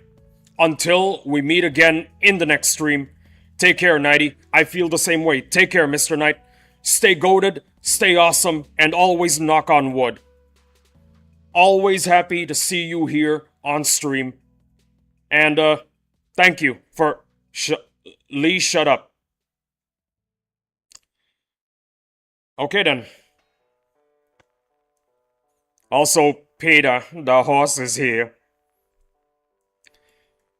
until we meet again in the next stream, take care, Nighty. I feel the same way. Take care, Mr. Knight. Stay goated, stay awesome, and always knock on wood. Always happy to see you here on stream. And, thank you for... Lee, shut up. Okay then. Also, Peter, the horse, is here.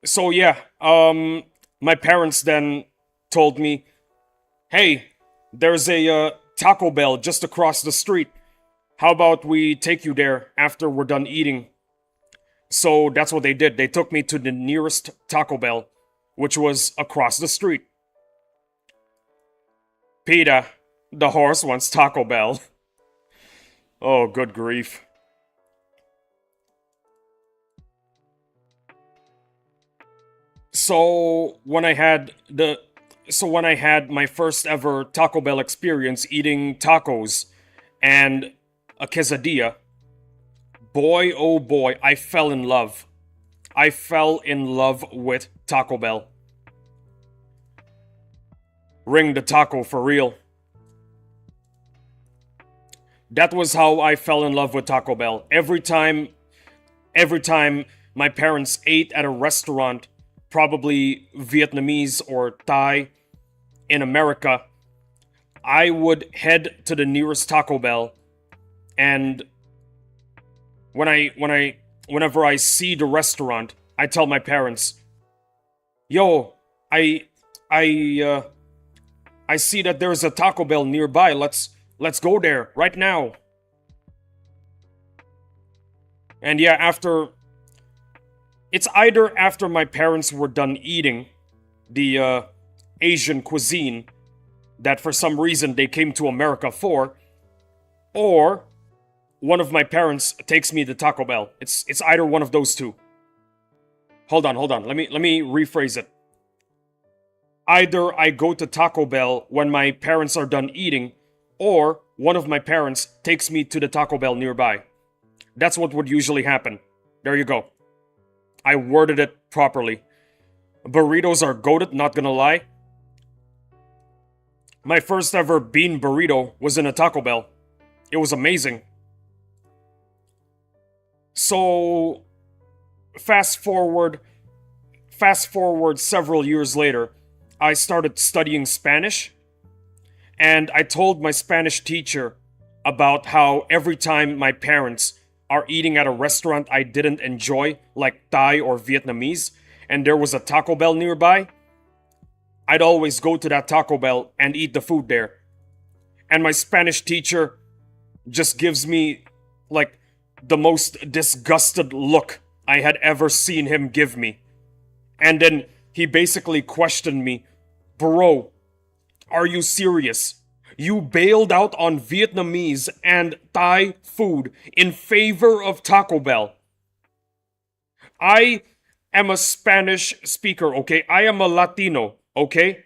So yeah, my parents then told me, "Hey, there's a Taco Bell just across the street. How about we take you there after we're done eating?" So that's what they did. They took me to the nearest Taco Bell, which was across the street. Peter, the horse, wants Taco Bell. Oh, good grief. So when I had my first ever Taco Bell experience eating tacos and a quesadilla, boy oh boy, I fell in love. I fell in love with Taco Bell. Ring the taco for real. That was how I fell in love with Taco Bell. Every time my parents ate at a restaurant, probably Vietnamese or Thai, in America, I would head to the nearest Taco Bell, and whenever I see the restaurant, I tell my parents, "Yo, I see that there's a Taco Bell nearby. Let's go there right now." And yeah, it's either after my parents were done eating the Asian cuisine that for some reason they came to America for, or one of my parents takes me to Taco Bell. It's either one of those two. Hold on. Let me rephrase it. Either I go to Taco Bell when my parents are done eating, or one of my parents takes me to the Taco Bell nearby. That's what would usually happen. There you go. I worded it properly. Burritos are goated, not gonna lie. My first ever bean burrito was in a Taco Bell. It was amazing. So, fast forward several years later, I started studying Spanish, and I told my Spanish teacher about how every time my parents are eating at a restaurant I didn't enjoy, like Thai or Vietnamese, and there was a Taco Bell nearby, I'd always go to that Taco Bell and eat the food there. And my Spanish teacher just gives me, like, the most disgusted look I had ever seen him give me. And then he basically questioned me, "Bro, are you serious? You bailed out on Vietnamese and Thai food in favor of Taco Bell." I am a Spanish speaker, okay? I am a Latino, okay?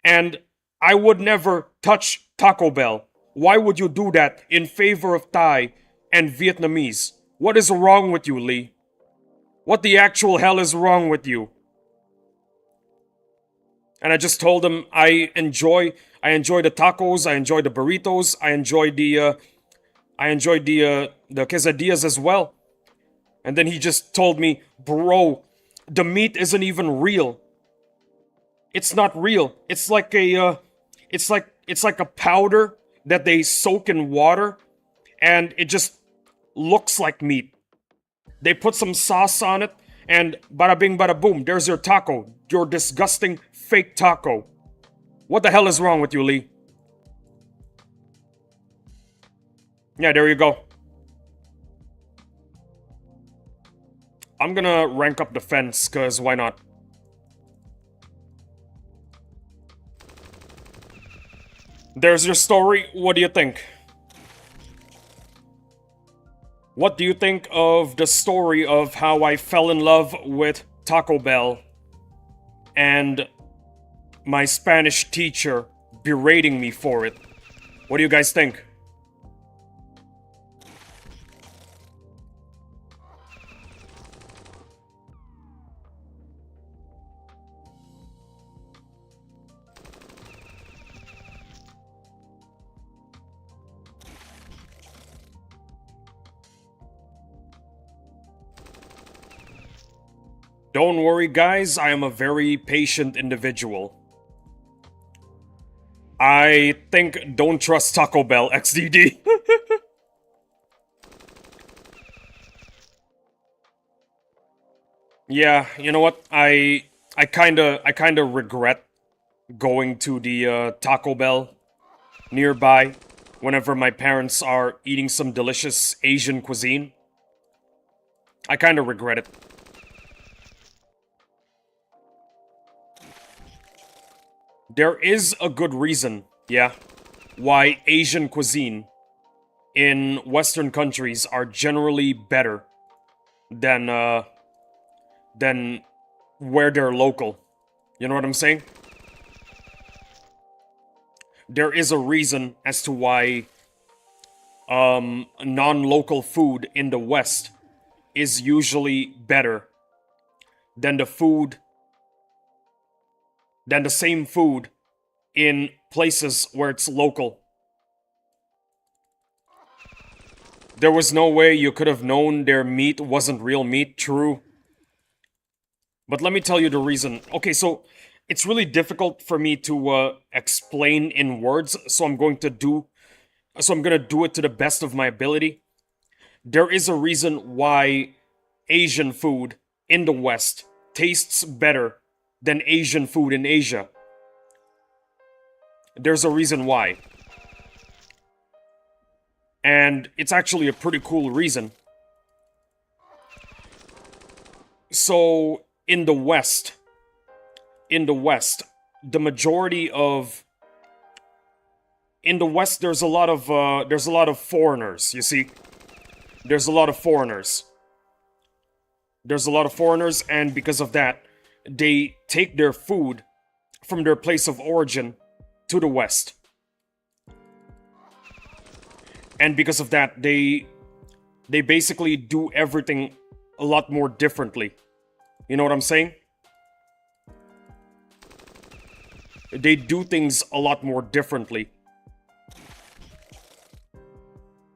And I would never touch Taco Bell. Why would you do that in favor of Thai and Vietnamese? What is wrong with you, Lee? What the actual hell is wrong with you? And I just told him I enjoy the tacos, I enjoy the burritos, I enjoy the quesadillas as well. And then he just told me, bro, the meat isn't even real. It's not real. It's like a powder that they soak in water, and it just looks like meat. They put some sauce on it, and bada bing bada boom, there's your taco. Your disgusting fake taco. What the hell is wrong with you, Lee? Yeah, there you go. I'm gonna rank up the fence, cause why not? There's your story. What do you think? What do you think of the story of how I fell in love with Taco Bell and my Spanish teacher berating me for it? What do you guys think? Don't worry, guys, I am a very patient individual. I think don't trust Taco Bell, XDD. Yeah, you know what? I kinda regret going to the Taco Bell nearby whenever my parents are eating some delicious Asian cuisine. I kinda regret it. There is a good reason, yeah, why Asian cuisine in Western countries are generally better than where they're local. You know what I'm saying? There is a reason as to why non-local food in the West is usually better than the same food in places where it's local. There was no way you could have known their meat wasn't real meat, true. But let me tell you the reason. Okay, so it's really difficult for me to explain in words, so I'm gonna do it to the best of my ability. There is a reason why Asian food in the West tastes better than Asian food in Asia. There's a reason why. And it's actually a pretty cool reason. So, in the West, the majority of... In the West, there's a lot of foreigners, you see? There's a lot of foreigners. And because of that, they take their food from their place of origin to the West. And because of that, they basically do everything a lot more differently. You know what I'm saying? They do things a lot more differently.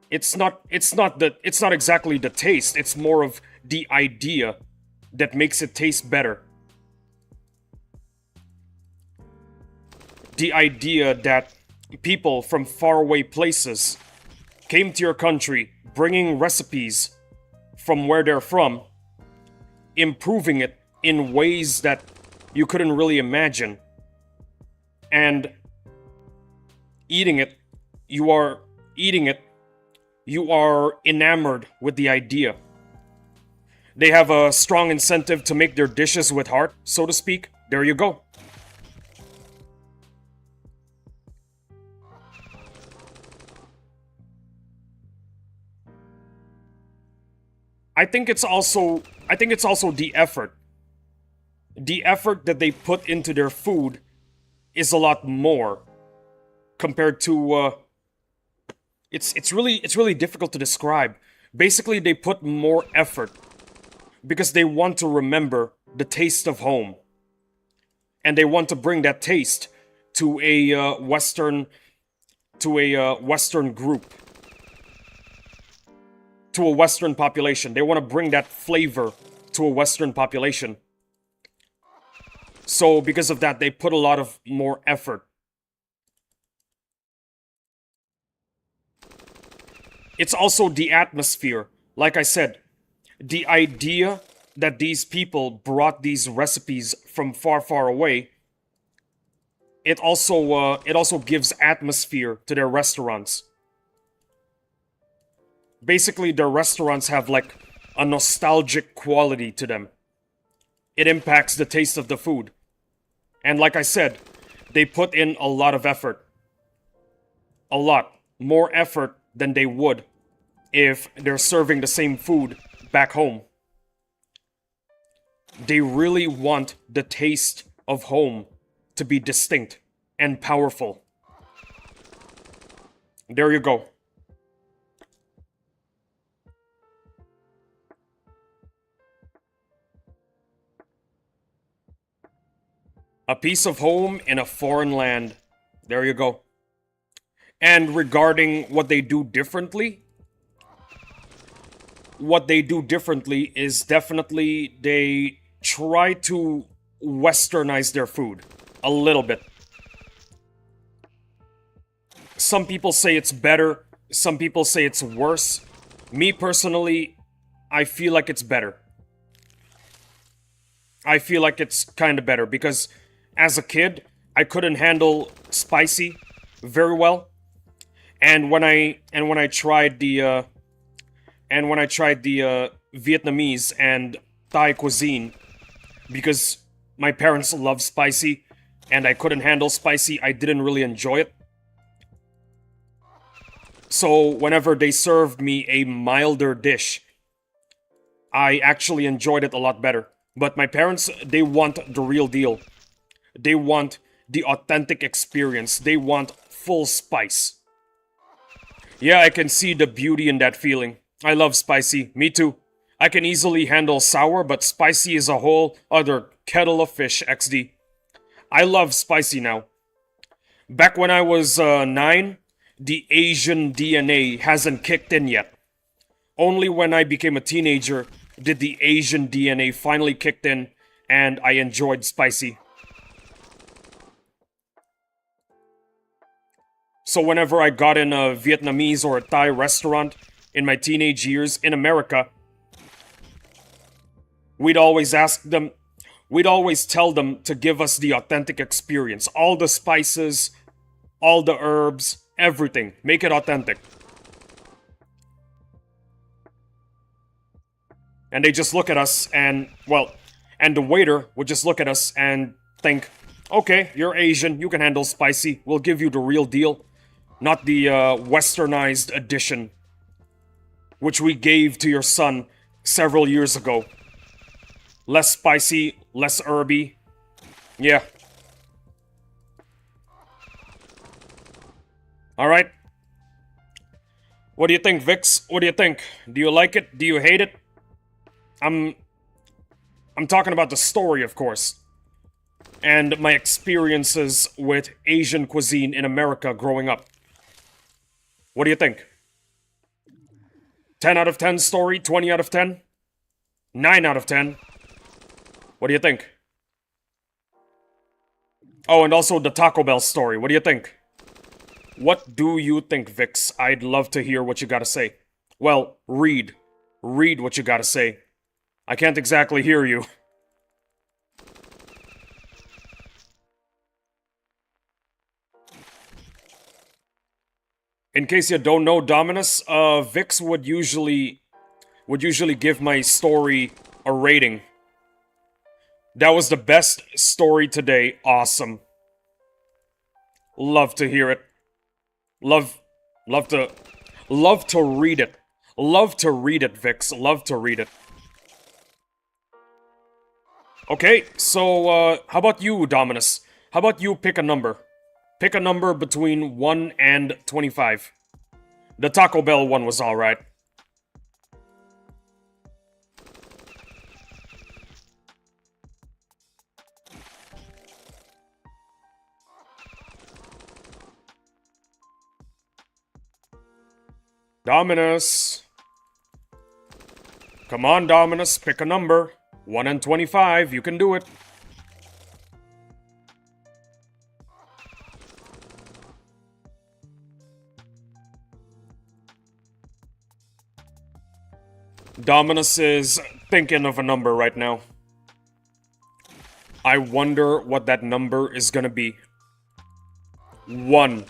It's not exactly the taste, it's more of the idea that makes it taste better. The idea that people from faraway places came to your country bringing recipes from where they're from, improving it in ways that you couldn't really imagine, and eating it, you are enamored with the idea. They have a strong incentive to make their dishes with heart, so to speak. There you go. I think it's also the effort. The effort that they put into their food is a lot more compared to it's really difficult to describe. Basically, they put more effort because they want to remember the taste of home, and they want to bring that taste to a Western group, to a Western population. They want to bring that flavor to a Western population. So because of that, they put a lot of more effort. It's also the atmosphere. Like I said, the idea that these people brought these recipes from far, far away, it also gives atmosphere to their restaurants. Basically, their restaurants have like a nostalgic quality to them. It impacts the taste of the food. And like I said, they put in a lot of effort. A lot. More effort than they would if they're serving the same food back home. They really want the taste of home to be distinct and powerful. There you go. A piece of home in a foreign land. There you go. And regarding what they do differently, is definitely they try to westernize their food a little bit. Some people say it's better, some people say it's worse. Me personally, I feel like it's better. I feel like it's kind of better because as a kid, I couldn't handle spicy very well. And when I tried the Vietnamese and Thai cuisine, because my parents love spicy and I couldn't handle spicy, I didn't really enjoy it. So whenever they served me a milder dish, I actually enjoyed it a lot better. But my parents, they want the real deal. They want the authentic experience. They want full spice. Yeah, I can see the beauty in that feeling. I love spicy. Me too. I can easily handle sour, but spicy is a whole other kettle of fish, XD. I love spicy now. Back when I was 9, the Asian DNA hasn't kicked in yet. Only when I became a teenager did the Asian DNA finally kicked in, and I enjoyed spicy. So whenever I got in a Vietnamese or a Thai restaurant in my teenage years in America, we'd always tell them to give us the authentic experience. All the spices, all the herbs, everything. Make it authentic. And they just look at us and, well, and the waiter would just look at us and think, okay, you're Asian, you can handle spicy, we'll give you the real deal. Not the westernized edition, which we gave to your son several years ago. Less spicy, less herby. Yeah. Alright. What do you think, Vix? What do you think? Do you like it? Do you hate it? I'm talking about the story, of course. And my experiences with Asian cuisine in America growing up. What do you think? 10 out of 10 story? 20 out of 10? 9 out of 10? What do you think? Oh, and also the Taco Bell story. What do you think? What do you think, Vix? I'd love to hear what you gotta say. Well, read. Read what you gotta say. I can't exactly hear you. In case you don't know, Dominus, Vix would usually give my story a rating. That was the best story today. Awesome. Love to hear it. Love to read it. Love to read it, Vix. Love to read it. Okay, so, how about you, Dominus? How about you pick a number? Pick a number between 1 and 25. The Taco Bell one was alright. Dominus. Come on, Dominus, pick a number. 1 and 25, you can do it. Dominus is thinking of a number right now. I wonder what that number is gonna be. 1.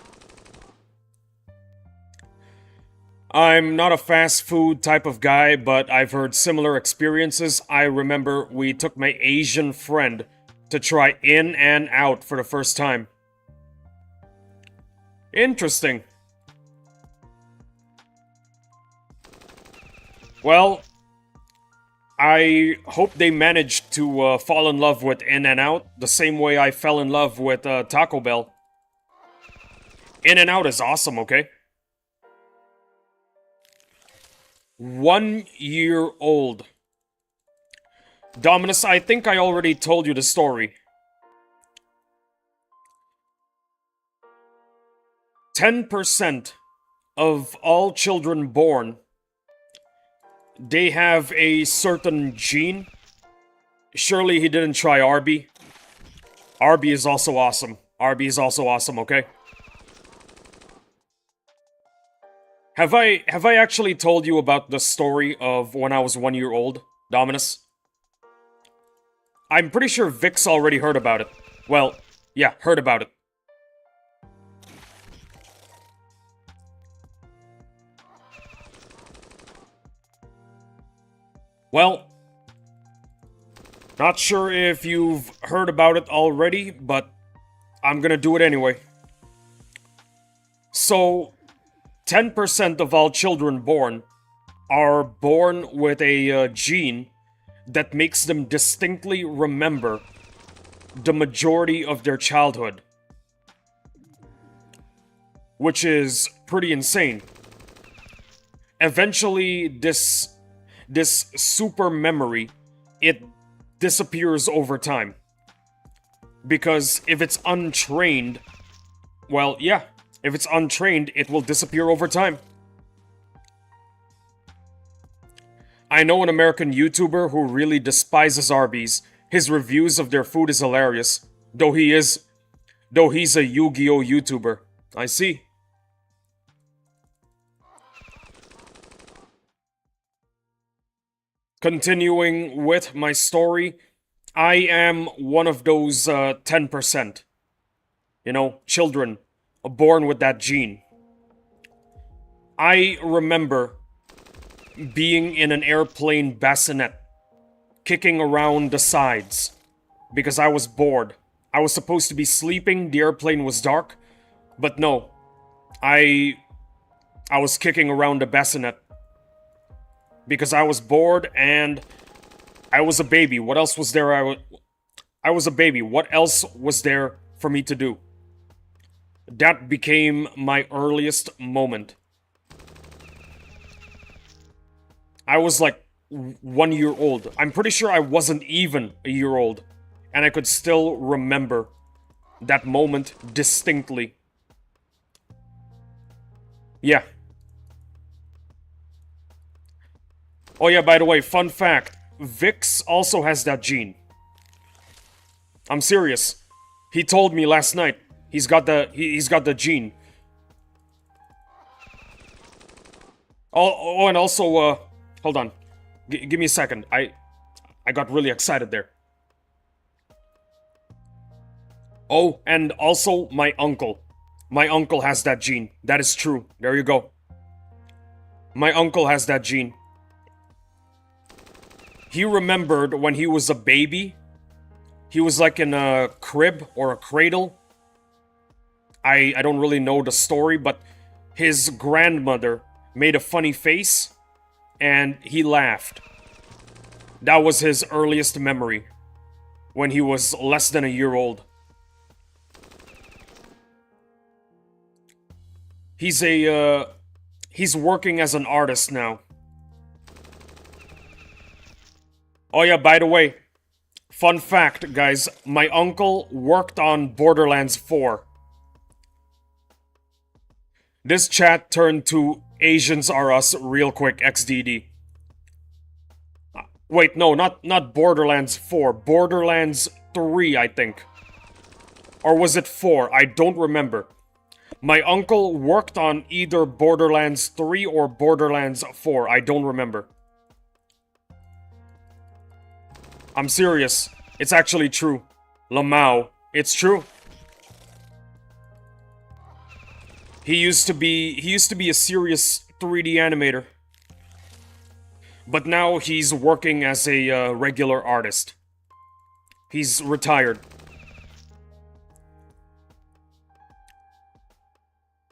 I'm not a fast food type of guy, but I've heard similar experiences. I remember we took my Asian friend to try In-N-Out for the first time. Interesting. Well, I hope they managed to fall in love with In-N-Out the same way I fell in love with Taco Bell. In-N-Out is awesome, okay? 1 year old. Dominus, I think I already told you the story. 10% of all children born, they have a certain gene. Surely he didn't try Arby. Arby is also awesome. Arby is also awesome, okay? Have I actually told you about the story of when I was 1 year old, Dominus? I'm pretty sure Vix already heard about it. Well, yeah, heard about it. Well, not sure if you've heard about it already, but I'm gonna do it anyway. So, 10% of all children born are born with a gene that makes them distinctly remember the majority of their childhood. Which is pretty insane. Eventually, this super memory, it disappears over time. Because if it's untrained, well, yeah, if it's untrained, it will disappear over time. I know an American YouTuber who really despises Arby's. His reviews of their food is hilarious. Though he's a Yu-Gi-Oh! YouTuber. I see. Continuing with my story, I am one of those 10%. You know, children born with that gene. I remember being in an airplane bassinet, kicking around the sides, because I was bored. I was supposed to be sleeping, the airplane was dark, but no. I was kicking around the bassinet. Because I was bored and I was a baby. What else was there? I was a baby. What else was there for me to do? That became my earliest moment. I was like 1 year old. I'm pretty sure I wasn't even a year old. And I could still remember that moment distinctly. Yeah. Oh yeah, by the way, fun fact. Vix also has that gene. I'm serious. He told me last night. He's got the gene. Oh, and also, hold on. Give me a second. I got really excited there. Oh, and also my uncle. My uncle has that gene. That is true. There you go. My uncle has that gene. He remembered when he was a baby. He was like in a crib or a cradle. I don't really know the story, but his grandmother made a funny face and he laughed. That was his earliest memory when he was less than a year old. He's a, he's working as an artist now. Oh yeah, by the way, fun fact, guys, my uncle worked on Borderlands 4. This chat turned to Asians Are Us real quick, XDD. Wait, no, not Borderlands 4. Borderlands 3, I think. Or was it 4? I don't remember. My uncle worked on either Borderlands 3 or Borderlands 4. I don't remember. I'm serious. It's actually true. Lamau. It's true. He used to be a serious 3D animator. But now he's working as a regular artist. He's retired.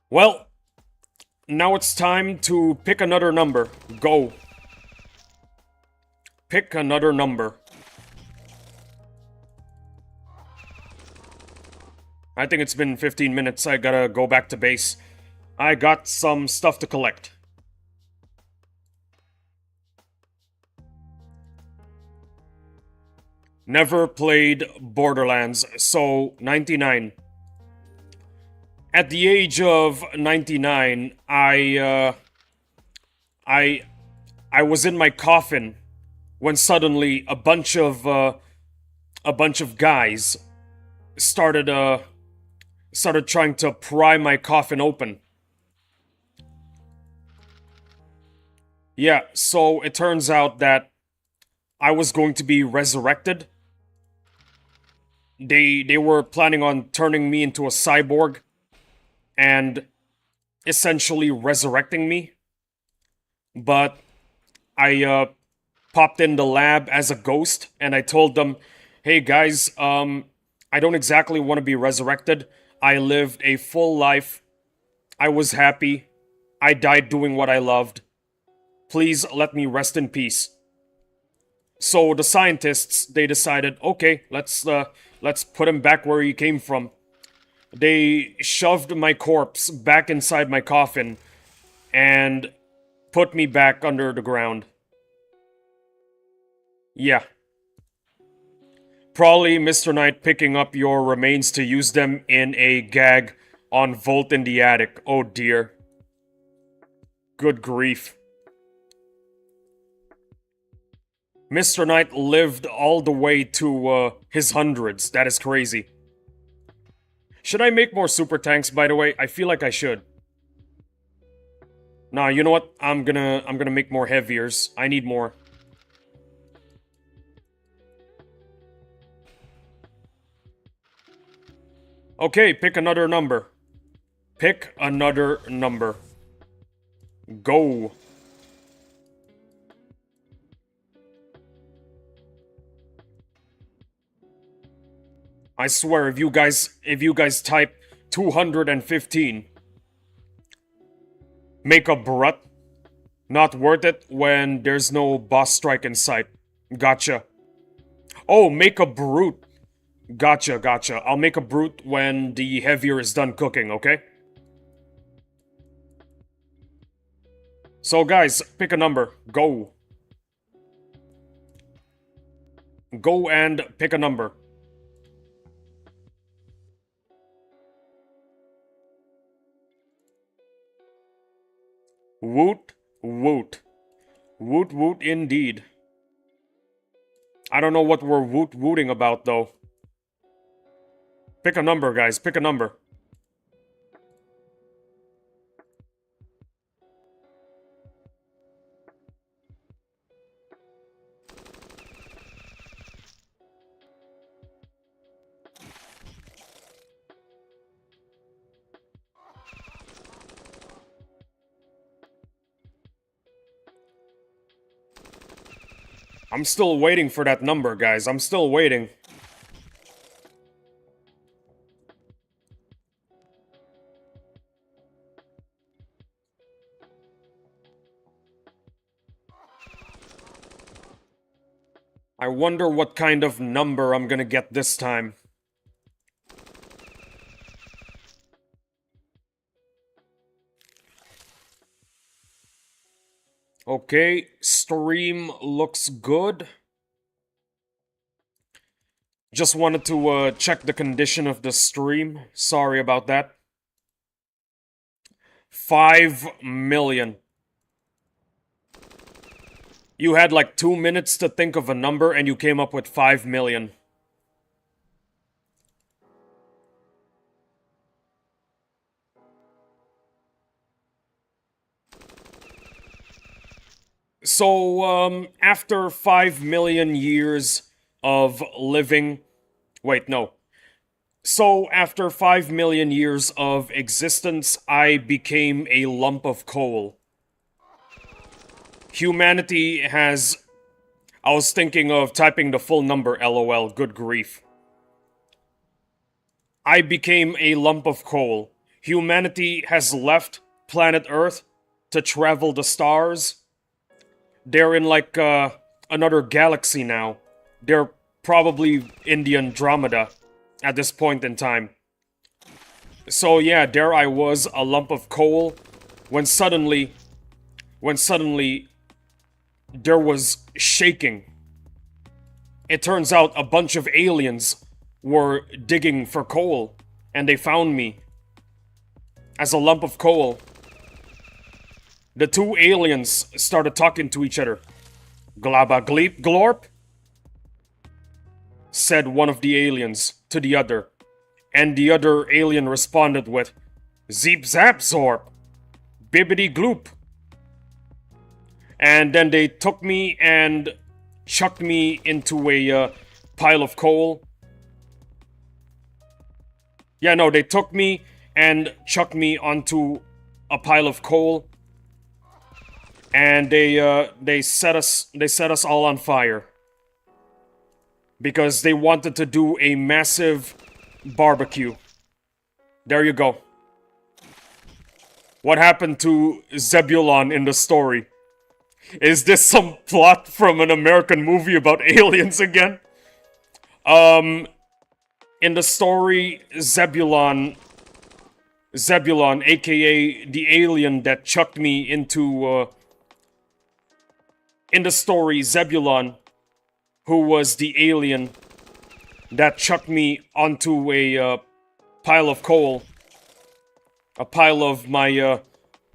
Well, now it's time to pick another number. Go. Pick another number. I think it's been 15 minutes. I gotta go back to base. I got some stuff to collect. Never played Borderlands, so 99. At the age of 99, I was in my coffin when suddenly a bunch of guys started trying to pry my coffin open. Yeah, so it turns out that I was going to be resurrected. They were planning on turning me into a cyborg and essentially resurrecting me. But I popped in the lab as a ghost and I told them, "Hey guys, I don't exactly want to be resurrected. I lived a full life. I was happy. I died doing what I loved. Please let me rest in peace." So the scientists, they decided, okay, let's put him back where he came from. They shoved my corpse back inside my coffin and put me back under the ground. Yeah. Probably Mr. Knight picking up your remains to use them in a gag on Volt in the Attic. Oh dear. Good grief. Mr. Knight lived all the way to his hundreds. That is crazy. Should I make more super tanks, by the way? I feel like I should. Nah, you know what? I'm gonna make more heaviers. I need more. Okay, pick another number. Pick another number. Go. I swear, if you guys type 215, make a brut. Not worth it when there's no boss strike in sight. Gotcha. Oh, make a brute. Gotcha, gotcha. I'll make a brute when the heavier is done cooking, okay? So guys, pick a number. Go. Go and pick a number. Woot, woot. Woot, woot indeed. I don't know what we're woot-wooting about, though. Pick a number, guys. Pick a number. I'm still waiting for that number, guys. I'm still waiting. I wonder what kind of number I'm gonna get this time. Okay, stream looks good. Just wanted to check the condition of the stream. Sorry about that. 5 million. You had like 2 minutes to think of a number and you came up with 5 million. So, after 5 million years of living. Wait, no. So, after 5 million years of existence, I became a lump of coal. Humanity has. I was thinking of typing the full number, lol, good grief. I became a lump of coal. Humanity has left planet Earth to travel the stars. They're in like another galaxy now. They're probably in the Andromeda at this point in time. So yeah, there I was, a lump of coal, when suddenly there was shaking. It turns out a bunch of aliens were digging for coal, and they found me as a lump of coal. The two aliens started talking to each other. Glaba gleep glorp, said one of the aliens to the other, and the other alien responded with Zeep zap zorp, bibbity gloop. And then they took me and chucked me into a pile of coal. Yeah, no, they took me and chucked me onto a pile of coal. And they set us all on fire. Because they wanted to do a massive barbecue. There you go. What happened to Zebulon in the story? Is this some plot from an American movie about aliens again? In the story, Zebulon, aka the alien that chucked me into, in the story, Zebulon, who was the alien that chucked me onto a pile of coal, a pile of my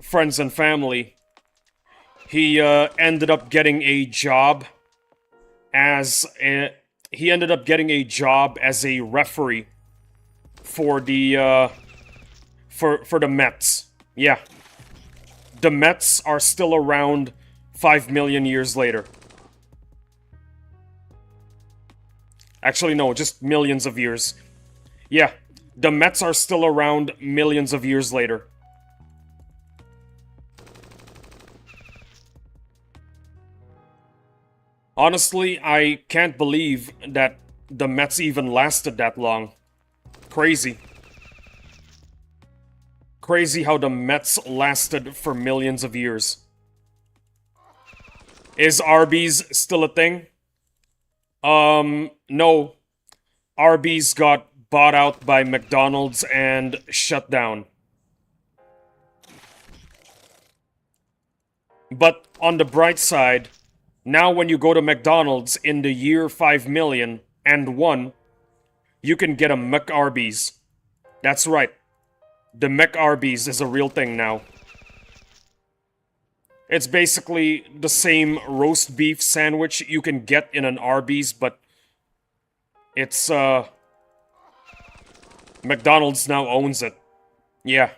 friends and family. He ended up getting a job as a referee for the for the Mets. Yeah, the Mets are still around 5 million years later. Actually, no, just millions of years. Yeah, the Mets are still around millions of years later. Honestly, I can't believe that the Mets even lasted that long. Crazy. Crazy how the Mets lasted for millions of years. Is Arby's still a thing? No. Arby's got bought out by McDonald's and shut down. But on the bright side, now when you go to McDonald's in the year 5,000,001, you can get a McArby's. That's right. The McArby's is a real thing now. It's basically the same roast beef sandwich you can get in an Arby's, but it's, McDonald's now owns it. Yeah.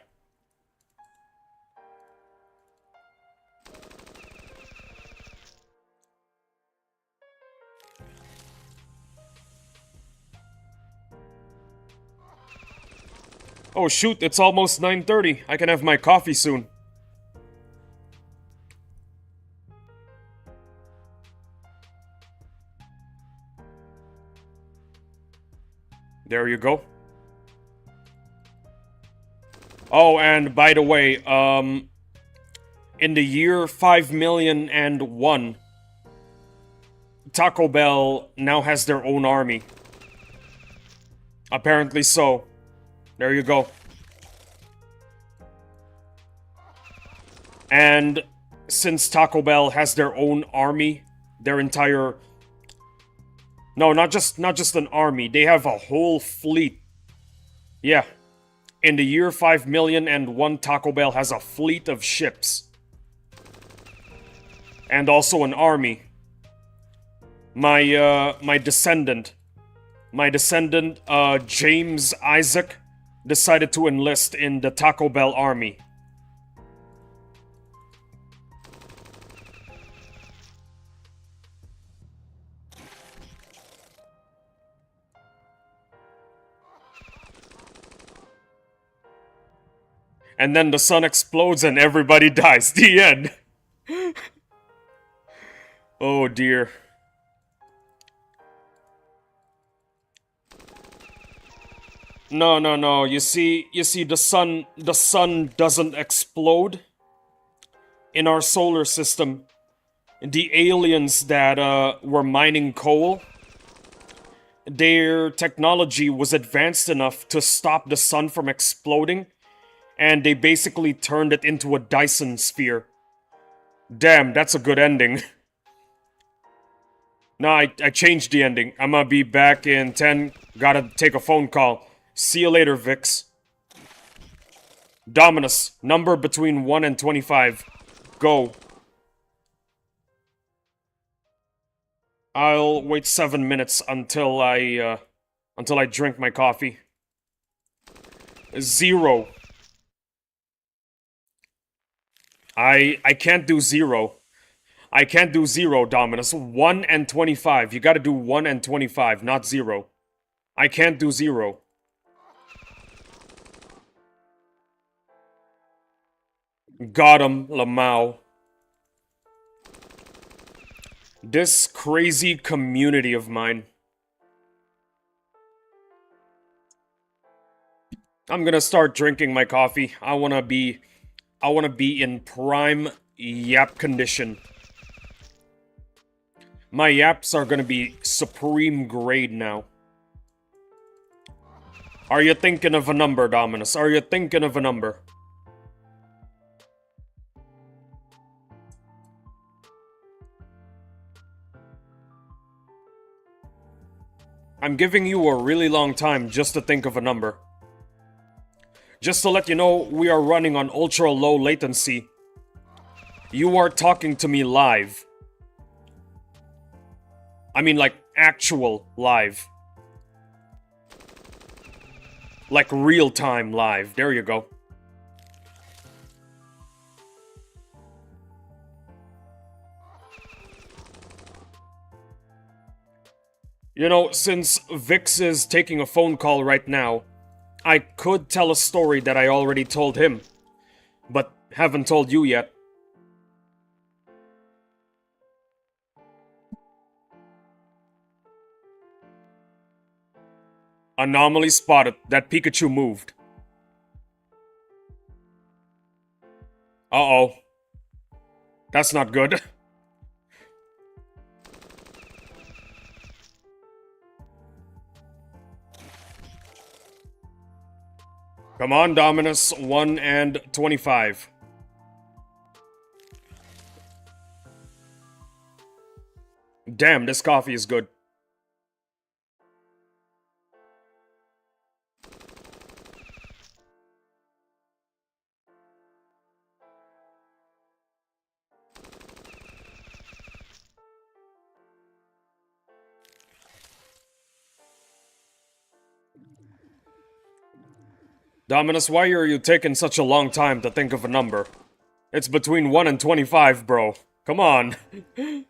Oh shoot, it's almost 9:30. I can have my coffee soon. There you go. Oh, and by the way, in the year 5,000,001, Taco Bell now has their own army. Apparently so. There you go. And since Taco Bell has their own army, their entire... No, not just an army, they have a whole fleet. Yeah. In the year 5,000,001, Taco Bell has a fleet of ships. And also an army. My descendant, James Isaac, decided to enlist in the Taco Bell army. And then the sun explodes and everybody dies. The end. Oh dear. No. You see the sun doesn't explode in our solar system. The aliens that were mining coal, their technology was advanced enough to stop the sun from exploding, and they basically turned it into a Dyson sphere. Damn, that's a good ending. Nah, I changed the ending. I'm gonna be back in 10. Gotta take a phone call. See you later, Vix. Dominus, number between 1 and 25. Go. I'll wait 7 minutes until I drink my coffee. 0. I can't do 0. I can't do 0, Dominus. 1 and 25. You gotta do 1 and 25, not 0. I can't do 0. Got him, Lamau. This crazy community of mine. I'm gonna start drinking my coffee. I wanna be in prime yap condition. My yaps are gonna be supreme grade now. Are you thinking of a number, Dominus? Are you thinking of a number? I'm giving you a really long time just to think of a number. Just to let you know, we are running on ultra low latency. You are talking to me live. I mean, like, actual live. Like, real-time live. There you go. You know, since Vix is taking a phone call right now, I could tell a story that I already told him, but haven't told you yet. Anomaly spotted. That Pikachu moved. Uh-oh. That's not good. Come on, Dominus. 1 and 25. Damn, this coffee is good. Dominus, why are you taking such a long time to think of a number? It's between 1 and 25, bro. Come on. You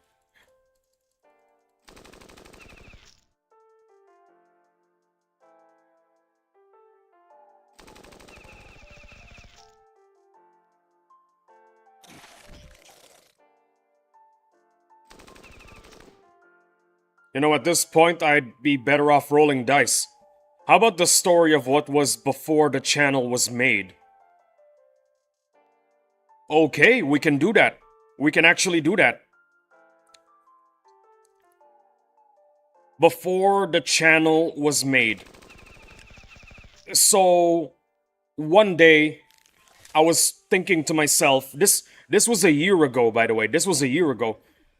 know, at this point, I'd be better off rolling dice. How about the story of what was before the channel was made? Okay, we can do that. We can actually do that. Before the channel was made. So, one day, I was thinking to myself, this This was a year ago, by the way. This was a year ago.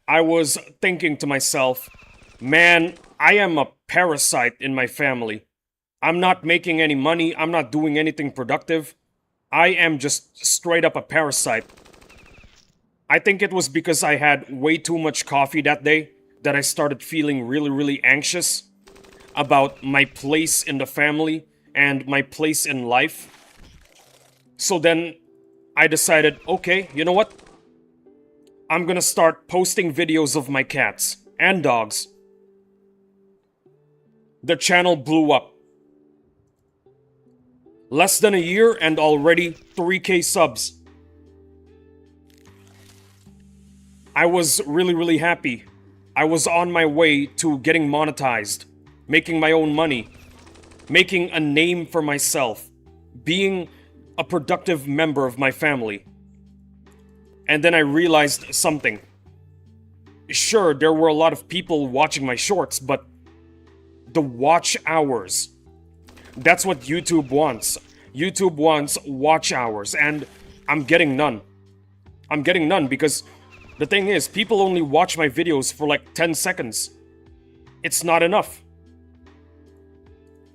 I was thinking to myself, man, I am a parasite in my family. I'm not making any money. I'm not doing anything productive. I am just straight up a parasite. I think it was because I had way too much coffee that day that I started feeling really, really anxious about my place in the family and my place in life. So then I decided, okay, you know what? I'm gonna start posting videos of my cats and dogs. The channel blew up. Less than a year and already 3K subs. I was really, really happy. I was on my way to getting monetized, making my own money, making a name for myself, being a productive member of my family. And then I realized something. Sure, there were a lot of people watching my shorts, but the watch hours. That's what YouTube wants. YouTube wants watch hours, and I'm getting none. I'm getting none because the thing is, people only watch my videos for like 10 seconds. It's not enough.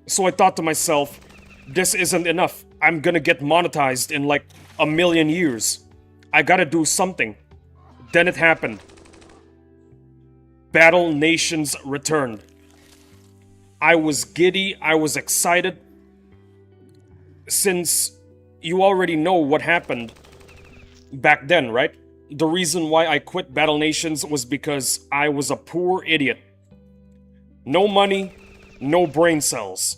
So I thought to myself, this isn't enough. I'm gonna get monetized in like a million years. I gotta do something. Then it happened. Battle Nations returned. I was giddy, I was excited. Since you already know what happened back then, right? The reason why I quit Battle Nations was because I was a poor idiot. No money, no brain cells.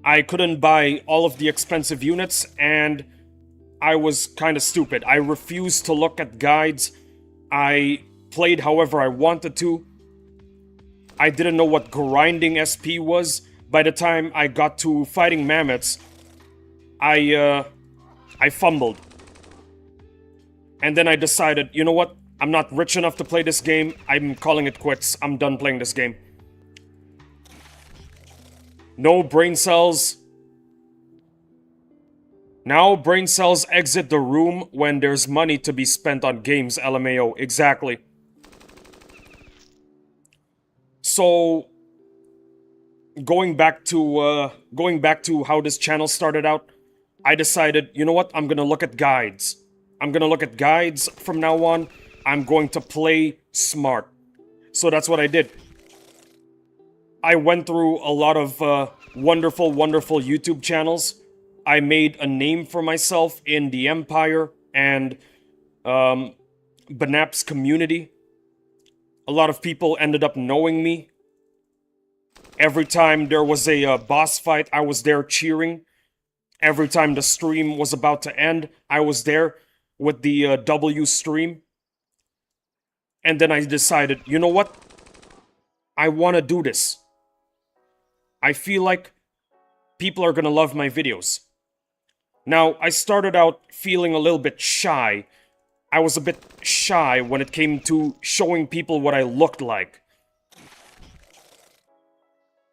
I couldn't buy all of the expensive units, and I was kinda stupid. I refused to look at guides. I played however I wanted to. I didn't know what grinding SP was. By the time I got to fighting mammoths, I fumbled. And then I decided, you know what? I'm not rich enough to play this game. I'm calling it quits. I'm done playing this game. No brain cells. Now brain cells exit the room when there's money to be spent on games, LMAO. Exactly. So, going back to how this channel started out, I decided, you know what? I'm gonna look at guides. I'm gonna look at guides from now on. I'm going to play smart. So that's what I did. I went through a lot of wonderful, wonderful YouTube channels. I made a name for myself in the Empire and Banap's community. A lot of people ended up knowing me. Every time there was a boss fight, I was there cheering. Every time the stream was about to end, I was there with the W stream. And then I decided, you know what? I want to do this. I feel like people are gonna love my videos. Now, I started out feeling a little bit shy. I was a bit shy when it came to showing people what I looked like.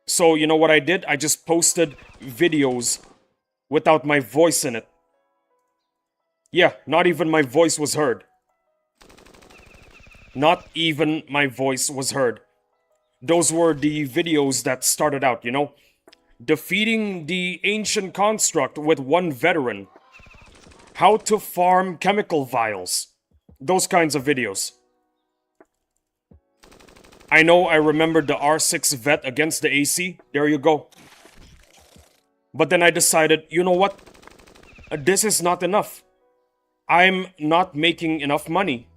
So, you know what I did? I just posted videos without my voice in it. Yeah, not even my voice was heard. Not even my voice was heard. Those were the videos that started out, you know? Defeating the ancient construct with one veteran. How to farm chemical vials. Those kinds of videos. I know I remembered the R6 vet against the AC. There you go. But then I decided, you know what? This is not enough. I'm not making enough money.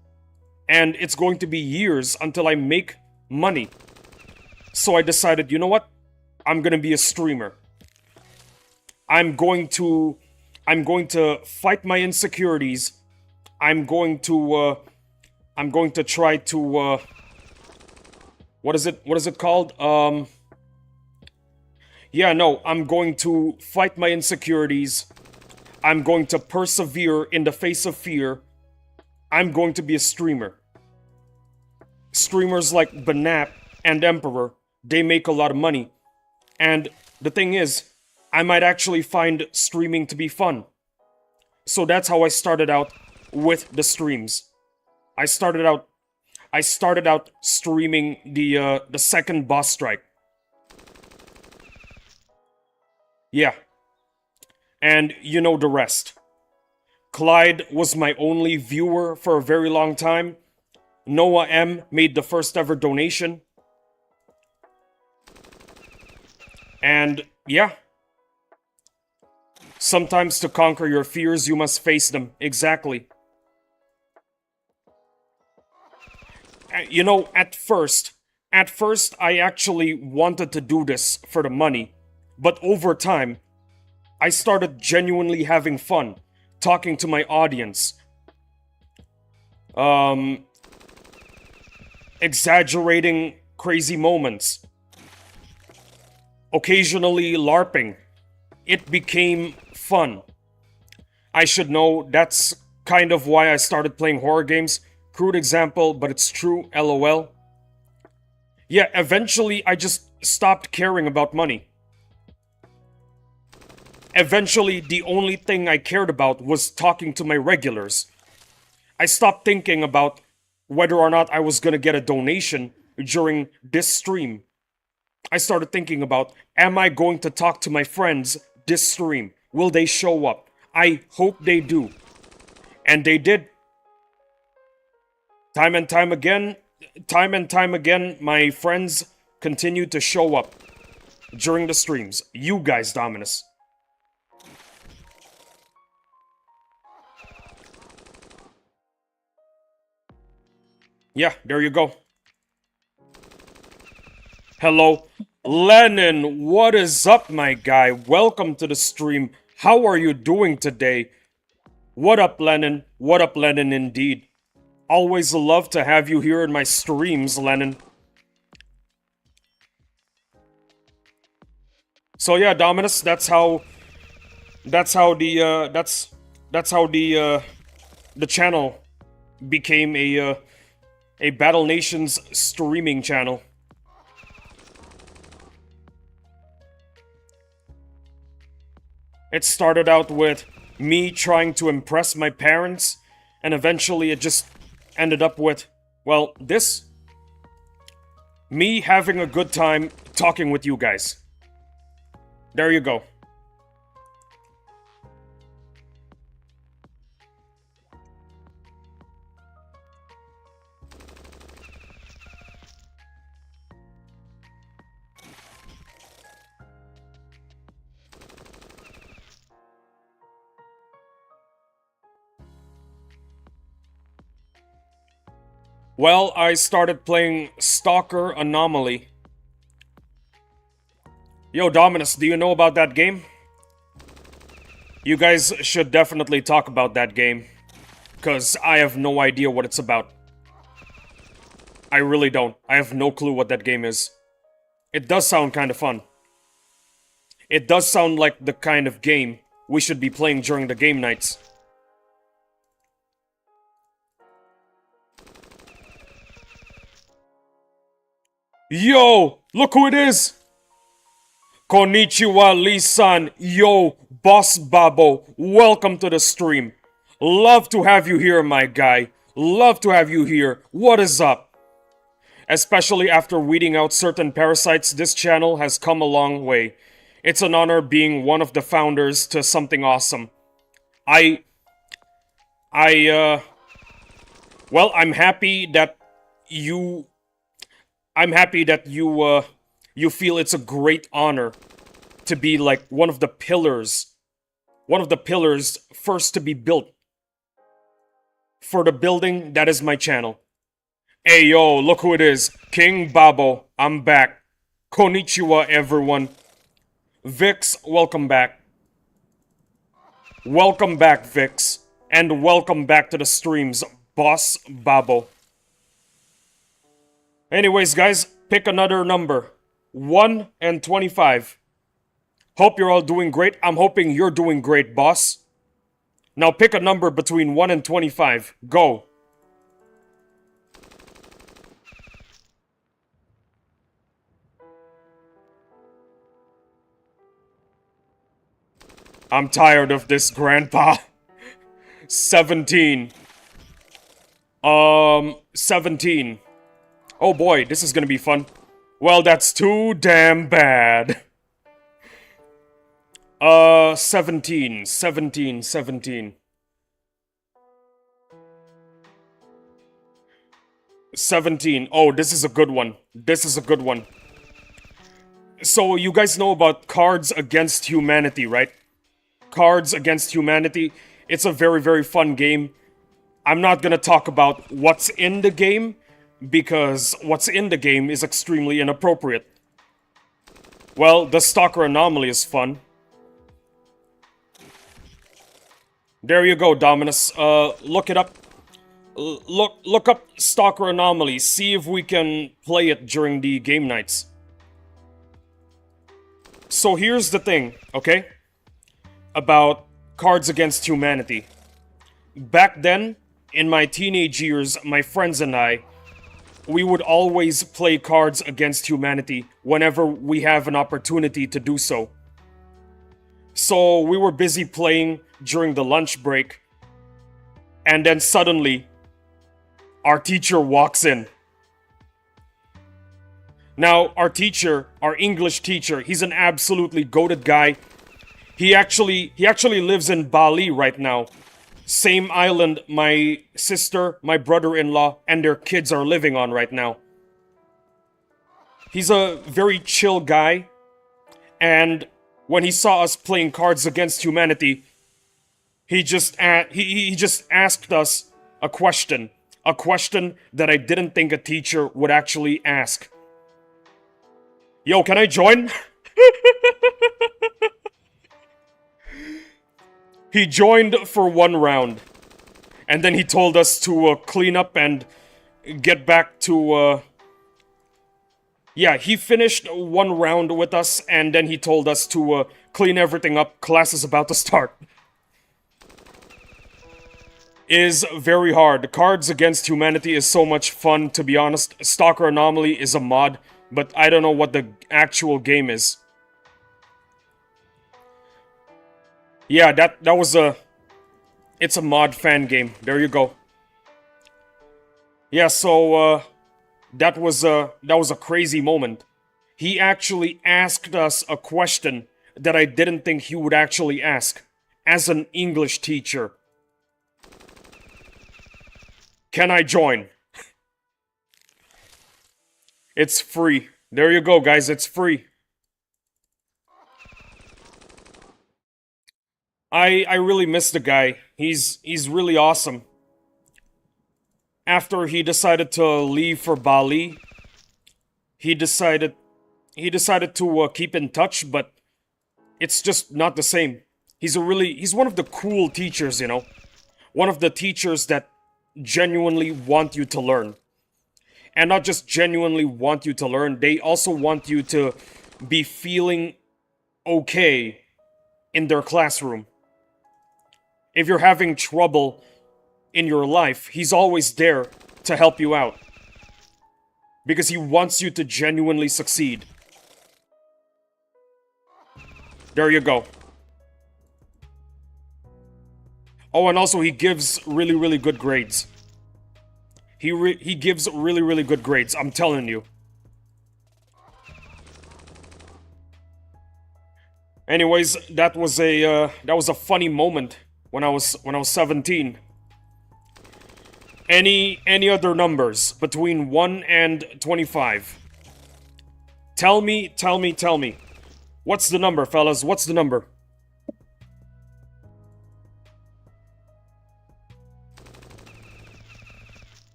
And it's going to be years until I make money. So I decided, you know what? I'm gonna be a streamer. I'm going to fight my insecurities. I'm going to try to what is it called? Yeah, no, I'm going to fight my insecurities. I'm going to persevere in the face of fear. I'm going to be a streamer. Streamers like Banap and Emperor, they make a lot of money. And the thing is, I might actually find streaming to be fun. So that's how I started out with the streams. I started out streaming the second boss strike. Yeah. And you know the rest. Clyde was my only viewer for a very long time. Noah M made the first ever donation. And yeah. Sometimes to conquer your fears, you must face them. Exactly. You know, at first, I actually wanted to do this for the money. But over time, I started genuinely having fun, talking to my audience. Exaggerating crazy moments. Occasionally LARPing. It became fun. I should know that's kind of why I started playing horror games. Crude example, but it's true, lol. Yeah, eventually I just stopped caring about money. Eventually, the only thing I cared about was talking to my regulars. I stopped thinking about whether or not I was gonna get a donation during this stream. I started thinking about, am I going to talk to my friends this stream? Will they show up? I hope they do. And they did. Time and time again, my friends continued to show up during the streams. You guys, Dominus. Yeah, there you go. Hello. Lennon, what is up, my guy? Welcome to the stream. How are you doing today? What up, Lennon? What up, Lennon, indeed. Always love to have you here in my streams, Lennon. So yeah, Dominus, that's how the channel became a Battle Nations streaming channel. It started out with me trying to impress my parents, and eventually it just ended up with, well, this. Me having a good time talking with you guys. There you go. Well, I started playing Stalker Anomaly. Yo, Dominus, do you know about that game? You guys should definitely talk about that game. Because I have no idea what it's about. I really don't. I have no clue what that game is. It does sound kind of fun. It does sound like the kind of game we should be playing during the game nights. Yo! Look who it is! Konnichiwa, Lee-san. Yo, Boss Babo. Welcome to the stream. Love to have you here, my guy. Love to have you here. What is up? Especially after weeding out certain parasites, this channel has come a long way. It's an honor being one of the founders to something awesome. Well, I'm happy that you you feel it's a great honor to be like one of the pillars first to be built for the building that is my channel. Hey yo, look who it is. King Babo, I'm back. Konnichiwa, everyone. Vix, welcome back. Welcome back, Vix. And welcome back to the streams, Boss Babo. Anyways, guys, pick another number. 1 and 25. Hope you're all doing great. I'm hoping you're doing great, boss. Now pick a number between 1 and 25. Go. I'm tired of this, Grandpa. 17. 17. Oh boy, this is gonna be fun. Well, that's too damn bad. 17. 17. 17. 17. Oh, this is a good one. This is a good one. So, you guys know about Cards Against Humanity, right? Cards Against Humanity. It's a very, very fun game. I'm not gonna talk about what's in the game, because what's in the game is extremely inappropriate. Well, the Stalker Anomaly is fun. There you go, Dominus. Look it up. Look up Stalker Anomaly. See if we can play it during the game nights. So here's the thing, okay? About Cards Against Humanity. Back then, in my teenage years, my friends and I, we would always play Cards Against Humanity whenever we have an opportunity to do so. So we were busy playing during the lunch break, and then suddenly, our teacher walks in. Now, our teacher, our English teacher, he's an absolutely goated guy. He actually lives in Bali right now. Same island my sister, my brother-in-law, and their kids are living on right now. He's a very chill guy, and when he saw us playing Cards Against Humanity, he just asked us a question that I didn't think a teacher would actually ask. Yo, can I join? He joined for one round, and then he told us to clean up and get back to, yeah, he finished one round with us, and then he told us to clean everything up. Class is about to start. Is very hard. Cards Against Humanity is so much fun, to be honest. Stalker Anomaly is a mod, but I don't know what the actual game is. Yeah, that was a... It's a mod fan game. There you go. Yeah, so, that was a crazy moment. He actually asked us a question that I didn't think he would actually ask, as an English teacher. Can I join? It's free. There you go, guys, it's free. I really miss the guy. He's really awesome. After he decided to leave for Bali, he decided to keep in touch, but it's just not the same. He's one of the cool teachers, you know? One of the teachers that genuinely want you to learn. And not just genuinely want you to learn, they also want you to be feeling okay in their classroom. If you're having trouble in your life, he's always there to help you out. Because he wants you to genuinely succeed. There you go. Oh, and also he gives really, really good grades. He gives really, really good grades, I'm telling you. Anyways, that was a funny moment when I was 17. Any other numbers between 1 and 25? Tell me. What's the number, fellas? What's the number?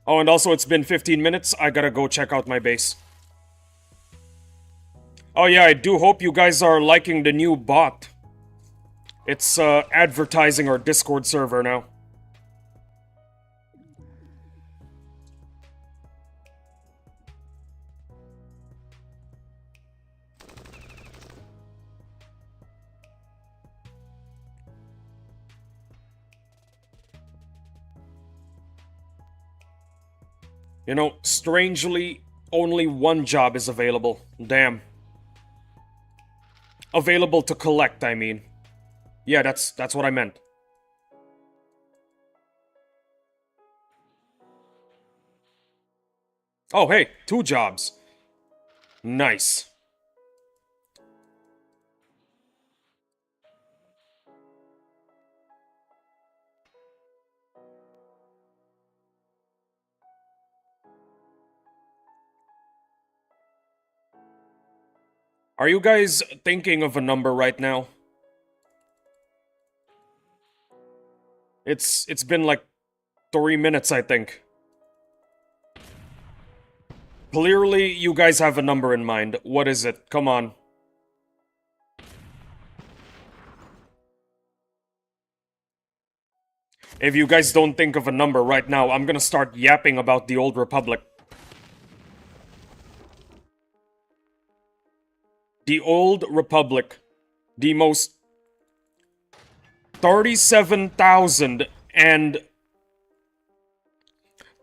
Oh, and also it's been 15 minutes. I gotta go check out my base. Oh yeah, I do hope you guys are liking the new bot. It's advertising our Discord server now. You know, strangely, only one job is available. Damn. Available to collect, I mean. Yeah, that's what I meant. Oh, hey, 2 jobs. Nice. Are you guys thinking of a number right now? It's been like 3 minutes, I think. Clearly, you guys have a number in mind. What is it? Come on. If you guys don't think of a number right now, I'm gonna start yapping about the Old Republic. The Old Republic. The most 37,000 and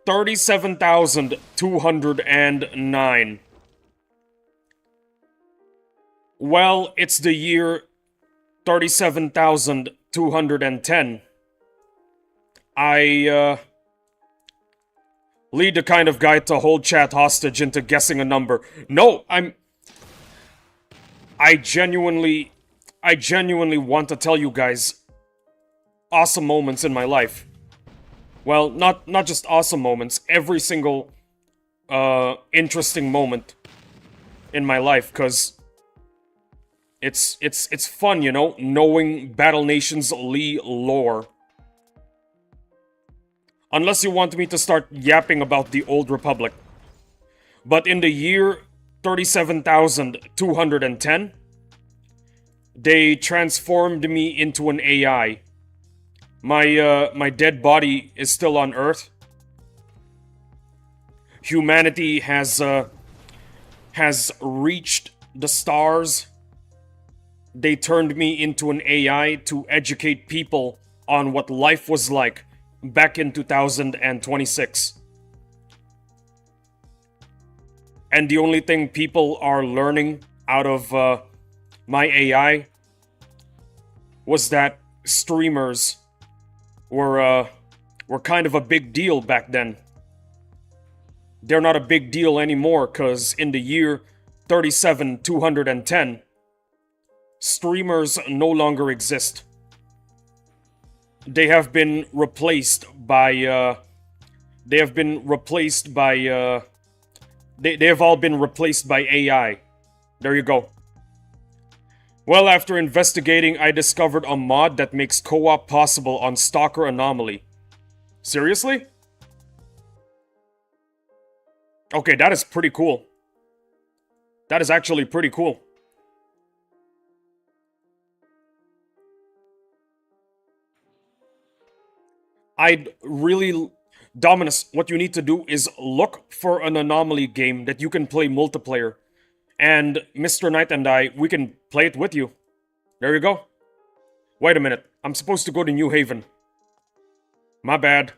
37,209. Well, it's the year 37,210. I lead the kind of guy to hold chat hostage into guessing a number. No, I genuinely want to tell you guys awesome moments in my life. Well, not just awesome moments, every single interesting moment in my life, cuz it's fun, you know, knowing Battle Nation's Lee lore. Unless you want me to start yapping about the Old Republic. But in the year 37,210, they transformed me into an AI. My dead body is still on Earth. Humanity has reached the stars. They turned me into an AI to educate people on what life was like back in 2026. And the only thing people are learning out of my AI was that streamers were kind of a big deal back then. They're not a big deal anymore, cause in the year 37,210, streamers no longer exist. They have been replaced by they have all been replaced by AI. There you go. Well, after investigating, I discovered a mod that makes co-op possible on Stalker Anomaly. Seriously? Okay, that is pretty cool. That is actually pretty cool. I'd really... Dominus, what you need to do is look for an Anomaly game that you can play multiplayer. And Mr. Knight and I, we can play it with you. There you go. Wait a minute, I'm supposed to go to New Haven. My bad.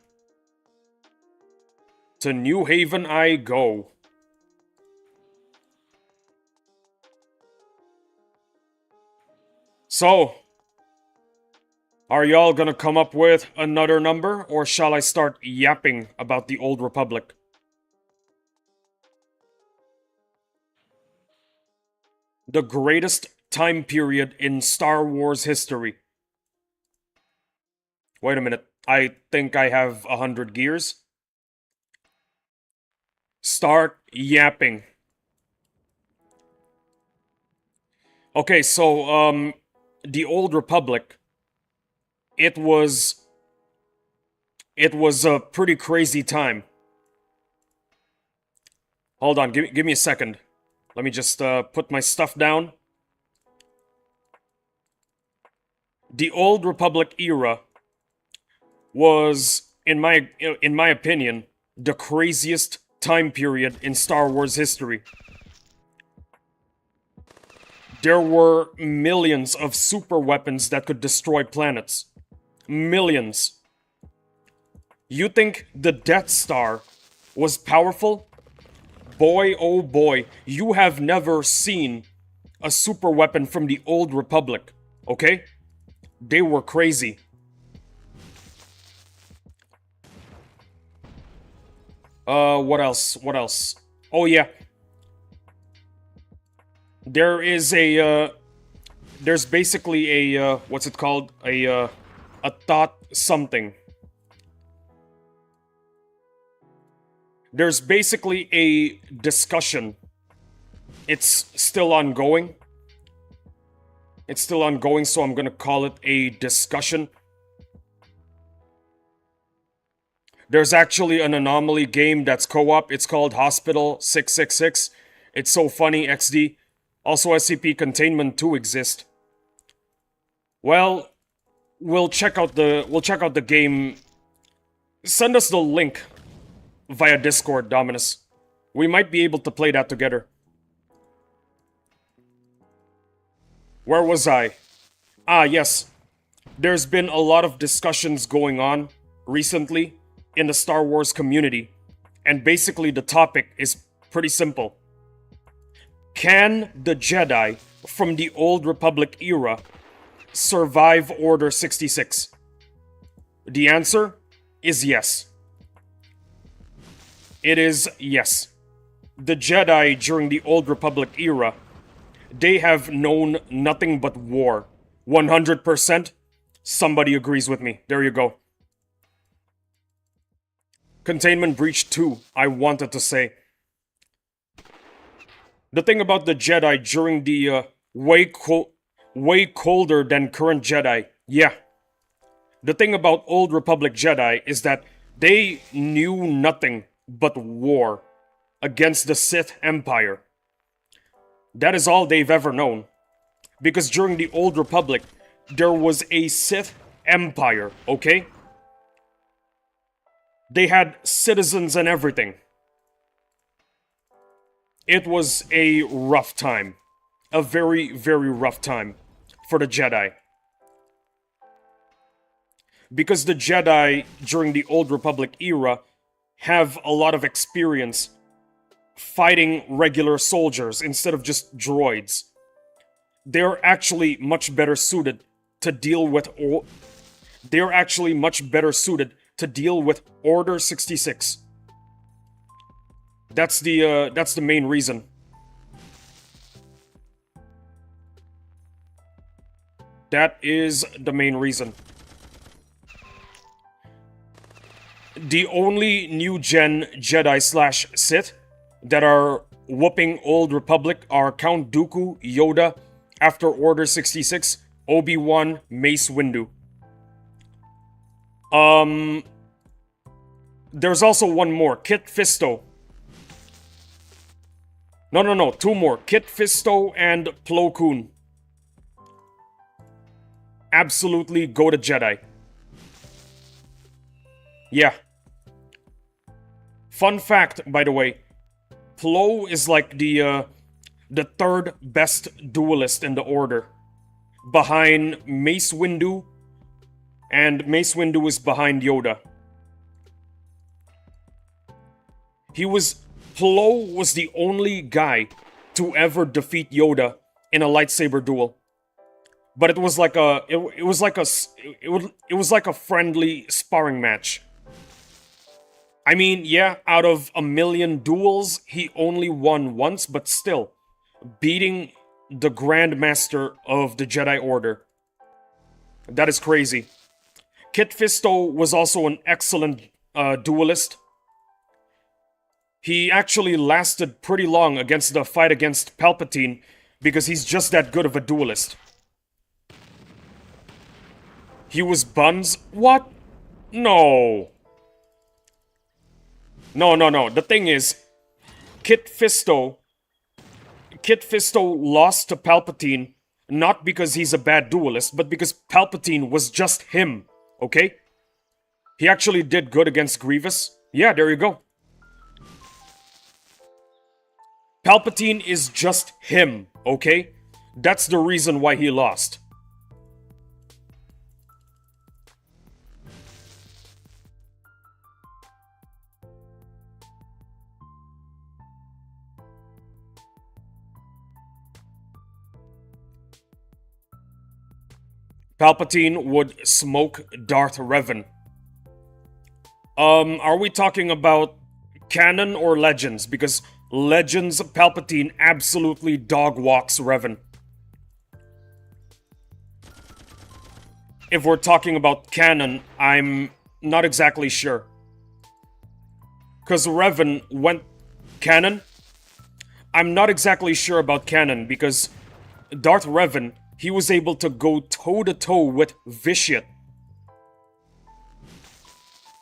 To New Haven I go. So, are y'all gonna come up with another number, or shall I start yapping about the Old Republic? The greatest time period in Star Wars history. Wait a minute, I think I have 100 gears. Start yapping. Okay, so, the Old Republic, it was a pretty crazy time. Hold on, give me a second. Let me just put my stuff down. The Old Republic era was, in my opinion, the craziest time period in Star Wars history. There were millions of super weapons that could destroy planets. Millions. You think the Death Star was powerful? Boy, oh boy, you have never seen a super weapon from the Old Republic, okay? They were crazy. What else? What else? Oh yeah. There is a there's basically a what's it called? A thought something. There's basically a discussion. It's still ongoing. It's still ongoing, so I'm gonna call it a discussion. There's actually an anomaly game that's co-op. It's called Hospital 666. It's so funny, XD. Also, SCP Containment 2 exist. Well, we'll check out the game. Send us the link via Discord, Dominus. We might be able to play that together. Where was I? Ah, yes. There's been a lot of discussions going on recently in the Star Wars community, and basically the topic is pretty simple. Can the Jedi from the Old Republic era survive Order 66? The answer is yes. It is yes. The Jedi during the Old Republic era, they have known nothing but war. 100%? Somebody agrees with me. There you go. Containment Breach 2, I wanted to say. The thing about the Jedi during the way colder than current Jedi, yeah. The thing about Old Republic Jedi is that they knew nothing but war against the Sith Empire. That is all they've ever known. Because during the Old Republic, there was a Sith Empire, okay? They had citizens and everything. It was a rough time. A very, very rough time for the Jedi. Because the Jedi during the Old Republic era have a lot of experience fighting regular soldiers instead of just droids. They're actually much better suited to deal with Order 66. That's the main reason. That is the main reason. The only new gen Jedi / Sith that are whooping Old Republic are Count Dooku, Yoda, after Order 66, Obi-Wan, Mace Windu. There's also one more, Kit Fisto. No, two more, Kit Fisto and Plo Koon. Absolutely go to Jedi. Yeah. Fun fact, by the way, Plo is like the third best duelist in the Order, behind Mace Windu, and Mace Windu is behind Yoda. Plo was the only guy to ever defeat Yoda in a lightsaber duel. But it was like a friendly sparring match. I mean, yeah, out of 1,000,000 duels, he only won once, but still, beating the Grand Master of the Jedi Order. That is crazy. Kit Fisto was also an excellent duelist. He actually lasted pretty long against the fight against Palpatine because he's just that good of a duelist. He was Buns? What? No. No. The thing is, Kit Fisto lost to Palpatine not because he's a bad duelist, but because Palpatine was just him, okay? He actually did good against Grievous. Yeah, there you go. Palpatine is just him, okay? That's the reason why he lost. Palpatine would smoke Darth Revan. Are we talking about canon or legends? Because Legends Palpatine absolutely dog walks Revan. If we're talking about canon, I'm not exactly sure. Because Revan went canon? I'm not exactly sure about canon because Darth Revan, he was able to go toe-to-toe with Vitiate.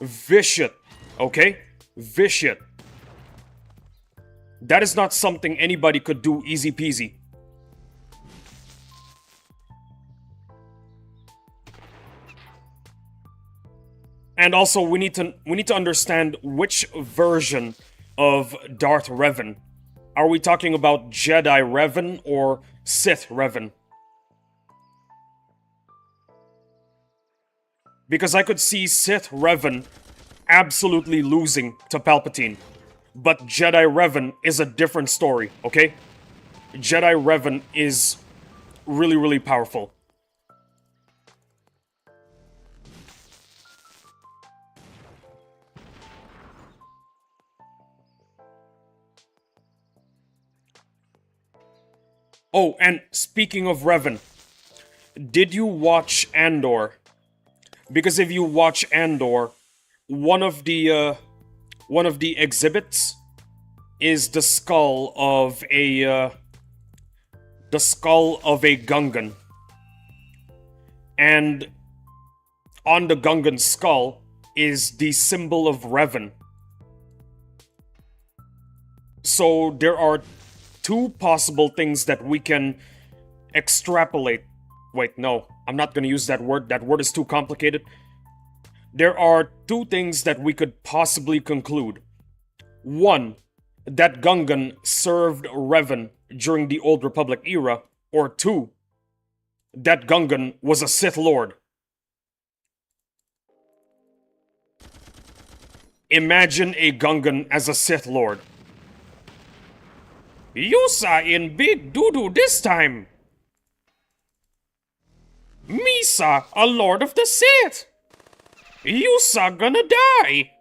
Vitiate, okay? Vitiate. That is not something anybody could do easy peasy. And also, we need to understand which version of Darth Revan. Are we talking about Jedi Revan or Sith Revan? Because I could see Sith Revan absolutely losing to Palpatine. But Jedi Revan is a different story, okay? Jedi Revan is really, really powerful. Oh, and speaking of Revan, did you watch Andor? Because if you watch Andor, one of the exhibits is the skull of a Gungan, and on the Gungan skull is the symbol of Revan. So there are two possible things that we can extrapolate. Wait, no, I'm not gonna use that word. That word is too complicated. There are two things that we could possibly conclude. One, that Gungan served Revan during the Old Republic era. Or two, that Gungan was a Sith Lord. Imagine a Gungan as a Sith Lord. You saw in big doo-doo this time. Misa, a Lord of the Sith. You saw gonna die.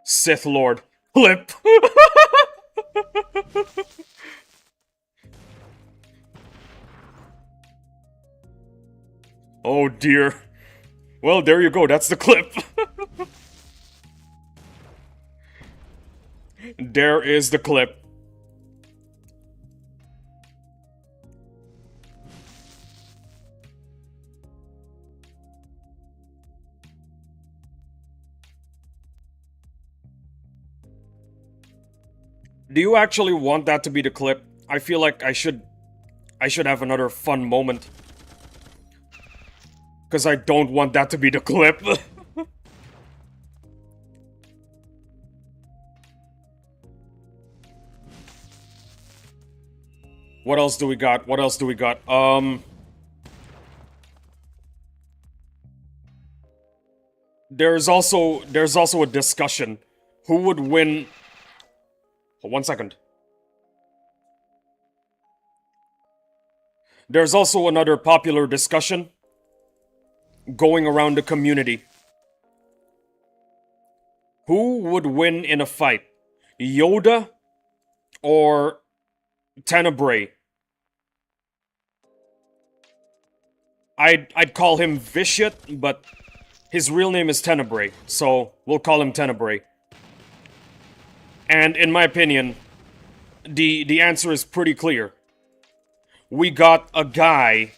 Sith Lord. Flip. Oh dear. Well, there you go. That's the clip. There is the clip. Do you actually want that to be the clip? I feel like I should have another fun moment. Because I don't want that to be the clip. What else do we got? What else do we got? There's also a discussion. Who would win? Oh, 1 second. There's also another popular discussion going around the community. Who would win in a fight? Yoda or Tenebrae? I'd call him Vitiate, but his real name is Tenebrae, so we'll call him Tenebrae. And in my opinion, the answer is pretty clear. We got a guy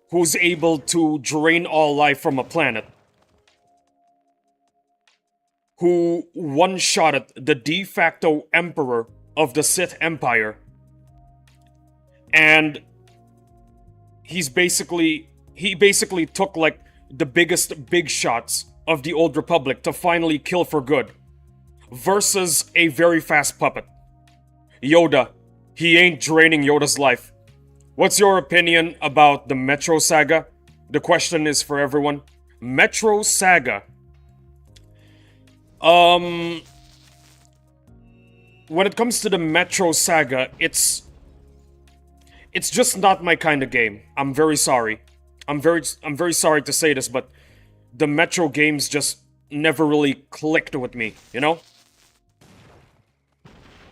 who's able to drain all life from a planet, who one-shotted the de facto emperor of the Sith Empire, and he basically took like the biggest big shots of the Old Republic to finally kill for good, versus a very fast puppet. Yoda, he ain't draining Yoda's life. What's your opinion about the Metro Saga? The question is for everyone. Metro Saga. When it comes to the Metro Saga, it's just not my kind of game. I'm very sorry. I'm very sorry to say this, but the Metro games just never really clicked with me, you know?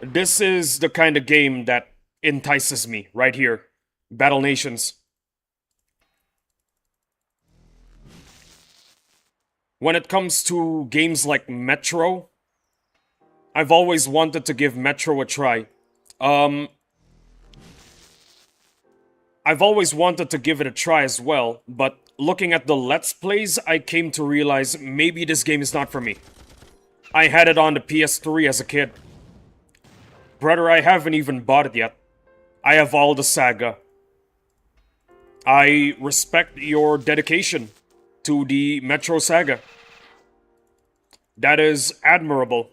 This is the kind of game that entices me right here. Battle Nations. When it comes to games like Metro, I've always wanted to give Metro a try. I've always wanted to give it a try as well, but looking at the Let's Plays, I came to realize maybe this game is not for me. I had it on the PS3 as a kid. Brother, I haven't even bought it yet. I have all the saga. I respect your dedication to the Metro saga. That is admirable.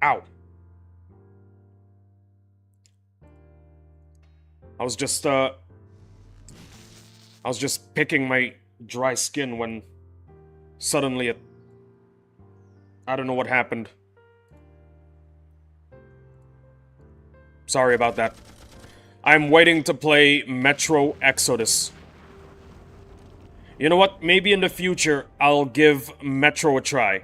Ow. I was just picking my dry skin when suddenly I don't know what happened. Sorry about that. I'm waiting to play Metro Exodus. You know what? Maybe in the future, I'll give Metro a try.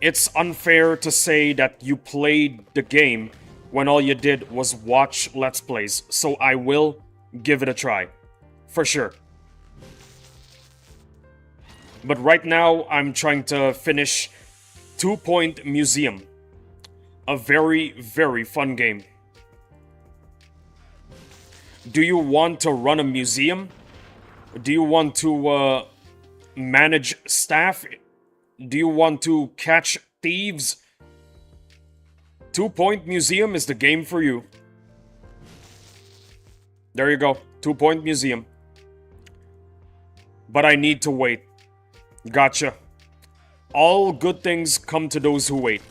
It's unfair to say that you played the game when all you did was watch Let's Plays, so I will give it a try. For sure. But right now, I'm trying to finish 2 Point Museum. A very, very fun game. Do you want to run a museum? Do you want to manage staff? Do you want to catch thieves? 2 Point Museum is the game for you. There you go. 2 Point Museum. But I need to wait. Gotcha. All good things come to those who wait.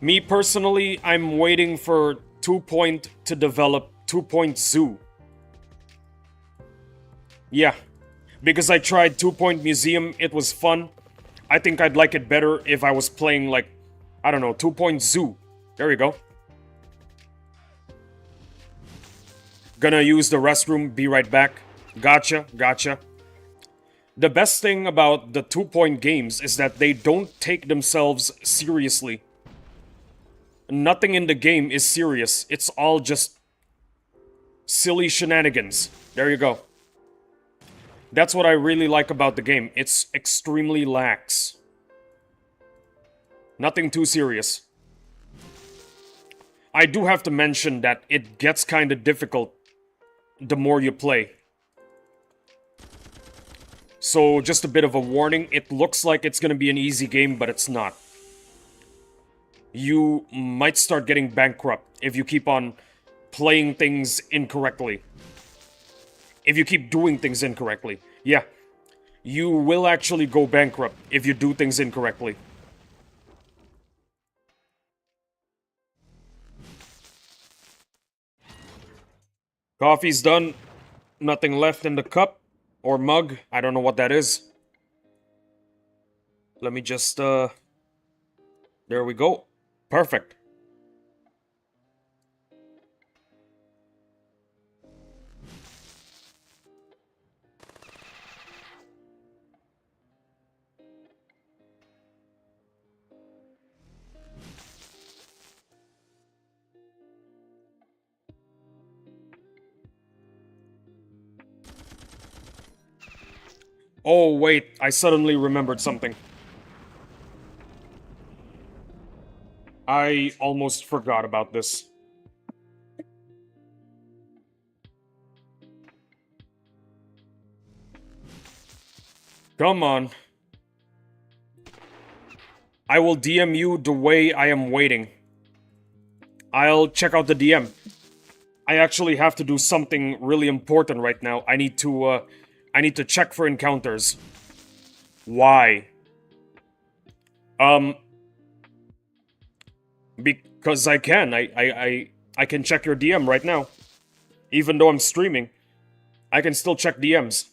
Me personally, I'm waiting for 2 Point to develop 2 Point Zoo. Yeah, because I tried 2 Point Museum, it was fun. I think I'd like it better if I was playing like, I don't know, 2 Point Zoo. There you go. Gonna use the restroom, be right back. Gotcha, gotcha. The best thing about the 2 Point games is that they don't take themselves seriously. Nothing in the game is serious. It's all just silly shenanigans. There you go. That's what I really like about the game. It's extremely lax. Nothing too serious. I do have to mention that it gets kind of difficult the more you play. So, just a bit of a warning. It looks like it's gonna be an easy game, but it's not. You might start getting bankrupt if you keep on playing things incorrectly. If you keep doing things incorrectly. Yeah. You will actually go bankrupt if you do things incorrectly. Coffee's done. Nothing left in the cup or mug. I don't know what that is. Let me just, there we go. Perfect. Oh, wait. I suddenly remembered something. I almost forgot about this. Come on. I will DM you the way I am waiting. I'll check out the DM. I actually have to do something really important right now. I need to check for encounters. Why? Because I can. I can check your DM right now. Even though I'm streaming, I can still check DMs.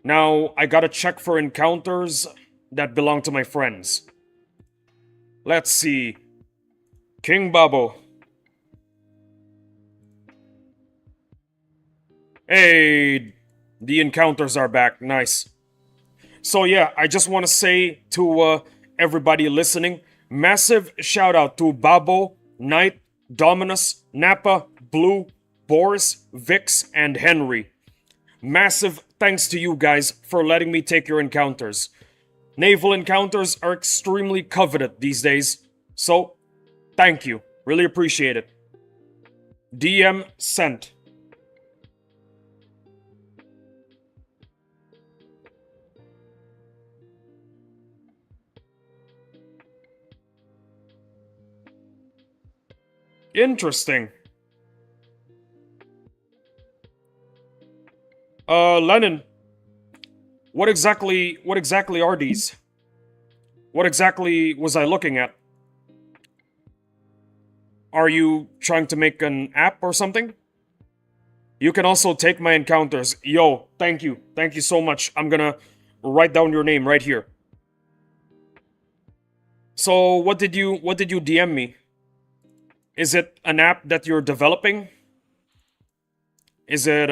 Now, I gotta check for encounters that belong to my friends. Let's see. King Babo. Hey, the encounters are back. Nice. So yeah, I just want to say to everybody listening, massive shout out to Babo, Knight, Dominus, Nappa, Blue, Boris, Vix, and Henry. Massive thanks to you guys for letting me take your encounters. Naval encounters are extremely coveted these days, so thank you. Really appreciate it. DM sent. Interesting. Lennon, what exactly are these? What exactly was I looking at? Are you trying to make an app or something? You can also take my encounters. Yo, thank you. Thank you so much. I'm gonna write down your name right here. So, what did you DM me? Is it an app that you're developing? Is it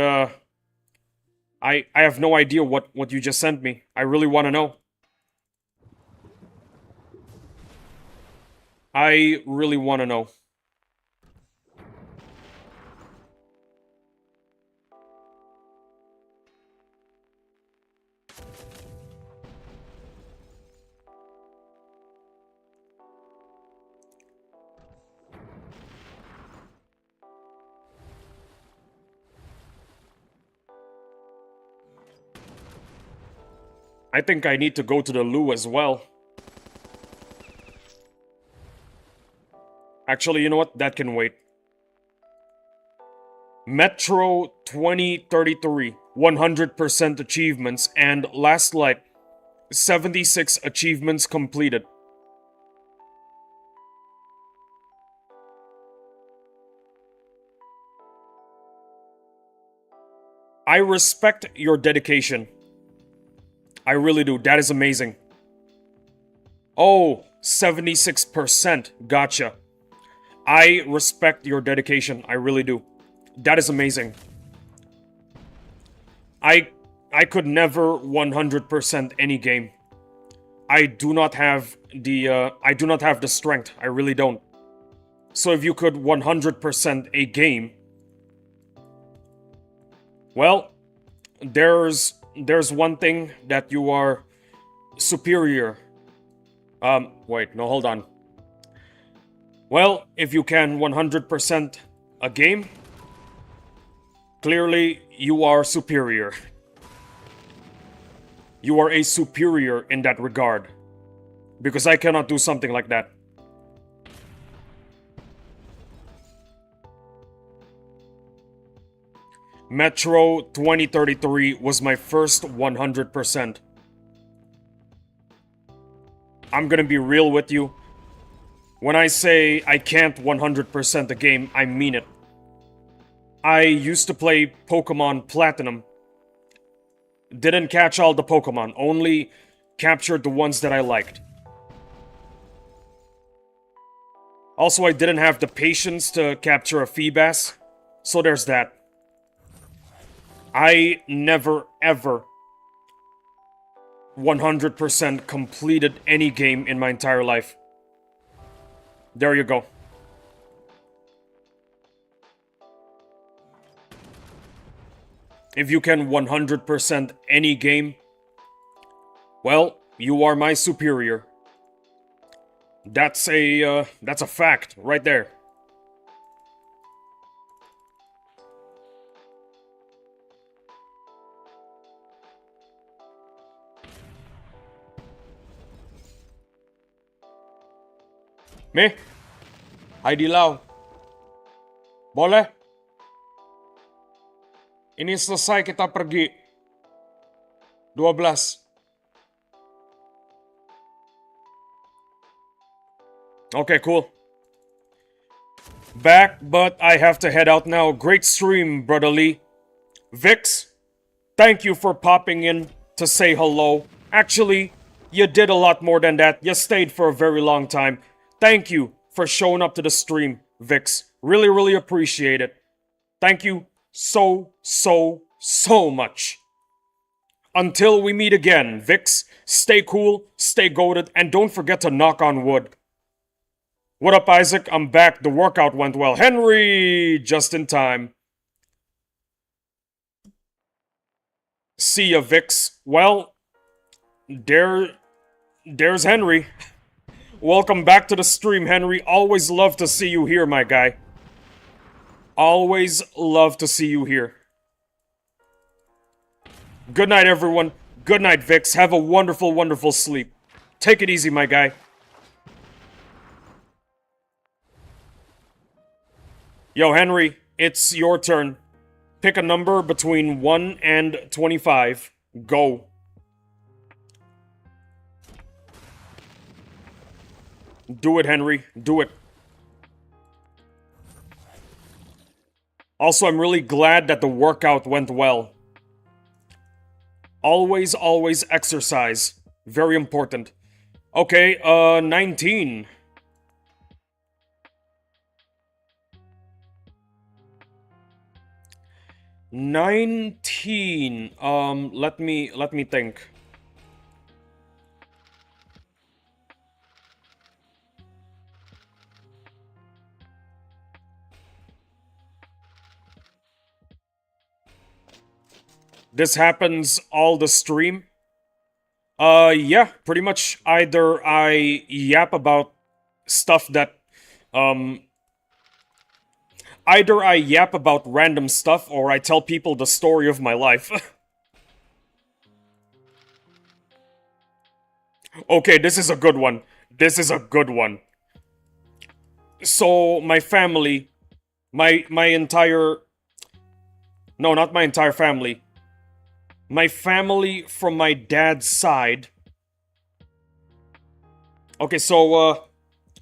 I have no idea what you just sent me. I really want to know. I really want to know. I think I need to go to the loo as well. Actually, you know what? That can wait. Metro 2033, 100% achievements, and Last Light, 76 achievements completed. I respect your dedication. I really do. That is amazing. Oh, 76%. Gotcha. I respect your dedication. I really do. That is amazing. I could never 100% any game. I do not have the strength. I really don't. So if you could 100% a game, well, there's one thing that you are superior. Wait, no, hold on. Well, if you can 100% a game, clearly you are superior. You are a superior in that regard. Because I cannot do something like that. Metro 2033 was my first 100%. I'm gonna be real with you. When I say I can't 100% a game, I mean it. I used to play Pokemon Platinum. Didn't catch all the Pokemon, only captured the ones that I liked. Also, I didn't have the patience to capture a Feebas, so there's that. I never ever 100% completed any game in my entire life. There you go. If you can 100% any game, well, you are my superior. That's a fact right there. Me? Heidi Lau. Boleh? Ini selesai kita pergi. 12. Okay, cool. Back, but I have to head out now. Great stream, Brother Lee. Vix, thank you for popping in to say hello. Actually, you did a lot more than that. You stayed for a very long time. Thank you for showing up to the stream, Vix. Really, really appreciate it. Thank you so much. Until we meet again, Vix, stay cool, stay goated, and don't forget to knock on wood. What up, Isaac? I'm back. The workout went well. Henry! Just in time. See ya, Vix. Well, there's Henry. Welcome back to the stream, Henry. Always love to see you here, my guy. Always love to see you here. Good night, everyone. Good night, Vix. Have a wonderful, wonderful sleep. Take it easy, my guy. Yo, Henry, it's your turn. Pick a number between 1 and 25. Go. Do it, Henry. Do it. Also, I'm really glad that the workout went well. Always, always exercise. Very important. Okay, 19. Let me think. This happens all the stream? Yeah, pretty much either I yap about stuff that, either I yap about random stuff or I tell people the story of my life. Okay, this is a good one. This is a good one. So, my family, my entire... No, not my entire family. My family from my dad's side... Okay, so,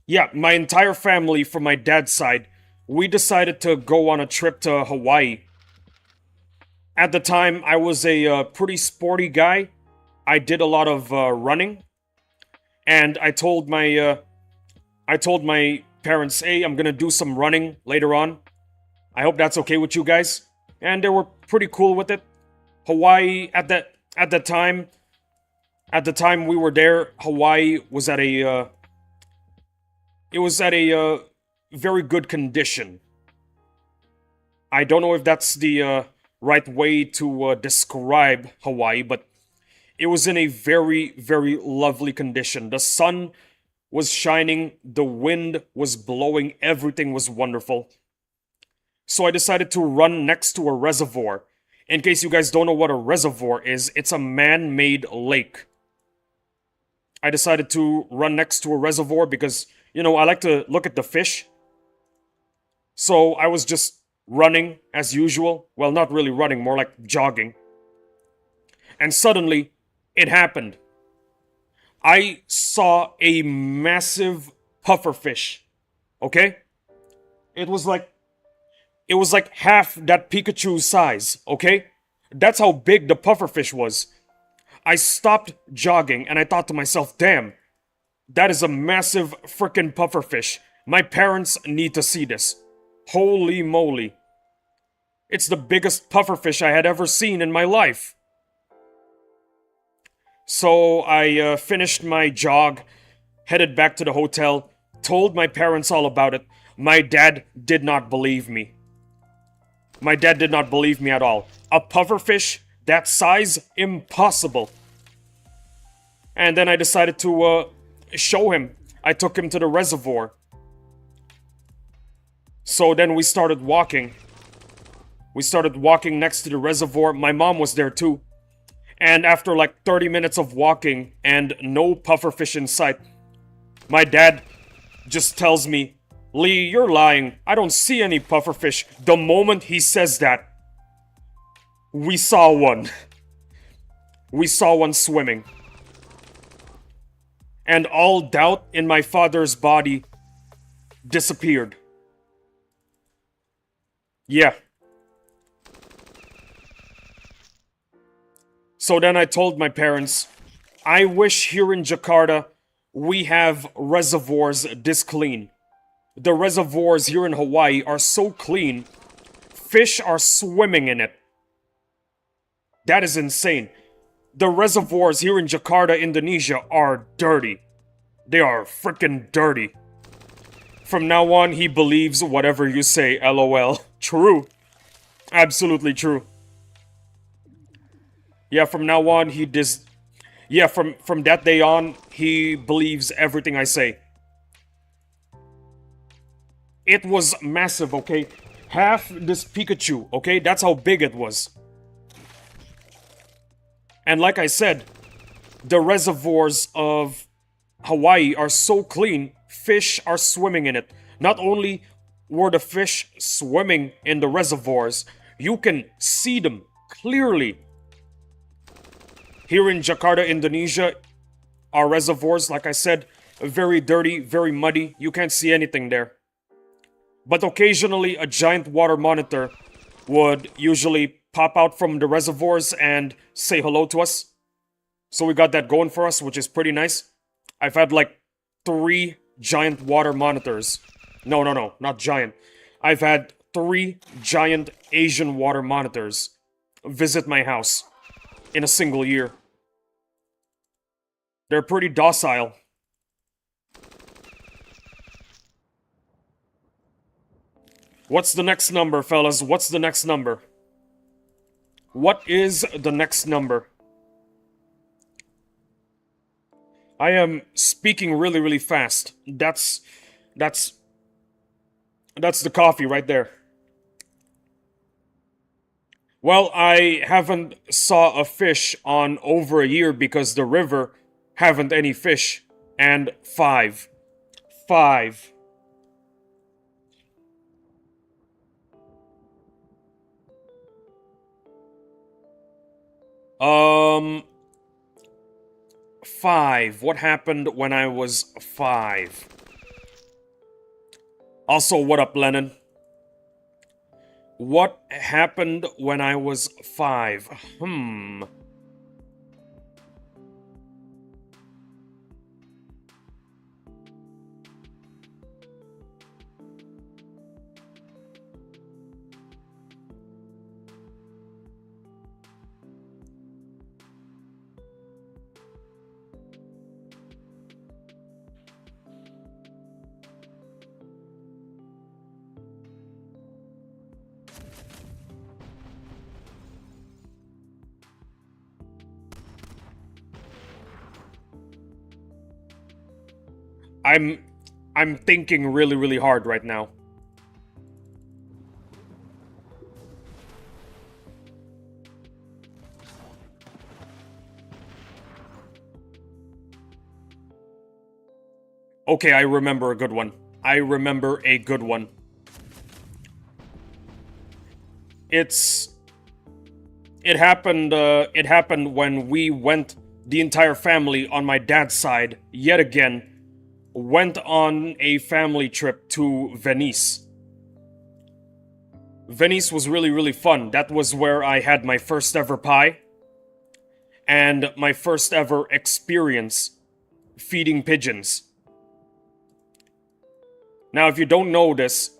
yeah, my entire family from my dad's side, we decided to go on a trip to Hawaii. At the time, I was a pretty sporty guy. I did a lot of running. And I told my parents, hey, I'm gonna do some running later on. I hope that's okay with you guys. And they were pretty cool with it. Hawaii, at the time we were there, Hawaii was at a, it was at a very good condition. I don't know if that's the right way to describe Hawaii, but it was in a very, very lovely condition. The sun was shining, the wind was blowing, everything was wonderful. So I decided to run next to a reservoir. In case you guys don't know what a reservoir is, it's a man-made lake. I decided to run next to a reservoir because, you know, I like to look at the fish. So I was just running as usual. Well, not really running, more like jogging. And suddenly, it happened. I saw a massive pufferfish. Okay? It was like half that Pikachu size, okay? That's how big the pufferfish was. I stopped jogging and I thought to myself, damn, that is a massive frickin' pufferfish. My parents need to see this. Holy moly. It's the biggest pufferfish I had ever seen in my life. So I finished my jog, headed back to the hotel, told my parents all about it. My dad did not believe me. My dad did not believe me at all. A pufferfish that size? Impossible. And then I decided to show him. I took him to the reservoir. So then we started walking. We started walking next to the reservoir. My mom was there too. And after like 30 minutes of walking and no pufferfish in sight, my dad just tells me, Lee, you're lying. I don't see any pufferfish. The moment he says that, we saw one. We saw one swimming. And all doubt in my father's body disappeared. Yeah. So then I told my parents, I wish here in Jakarta we have reservoirs this clean. The reservoirs here in Hawaii are so clean, fish are swimming in it. That is insane. The reservoirs here in Jakarta, Indonesia are dirty. They are freaking dirty. From now on, he believes whatever you say, lol. True. Absolutely true. Yeah, from now on, Yeah, from that day on, he believes everything I say. It was massive, okay? Half this Pikachu, okay? That's how big it was. And like I said, the reservoirs of Hawaii are so clean, fish are swimming in it. Not only were the fish swimming in the reservoirs, you can see them clearly. Here in Jakarta, Indonesia, our reservoirs, like I said, very dirty, very muddy. You can't see anything there. But occasionally, a giant water monitor would usually pop out from the reservoirs and say hello to us. So we got that going for us, which is pretty nice. I've had like 3 giant water monitors. No, not giant. I've had 3 giant Asian water monitors visit my house in a single year. They're pretty docile. What's the next number, fellas? What's the next number? What is the next number? I am speaking really, really fast. That's the coffee right there. Well, I haven't saw a fish on over a year because the river haven't any fish. And 5. 5. Um... 5. What happened when I was 5? Also, what up, Lennon? What happened when I was 5? I'm thinking really, really hard right now. Okay, I remember a good one. I remember a good one. It happened when we went, the entire family on my dad's side, yet again, went on a family trip to Venice. Venice was really, really fun. That was where I had my first ever pie and my first ever experience feeding pigeons. Now, if you don't know this,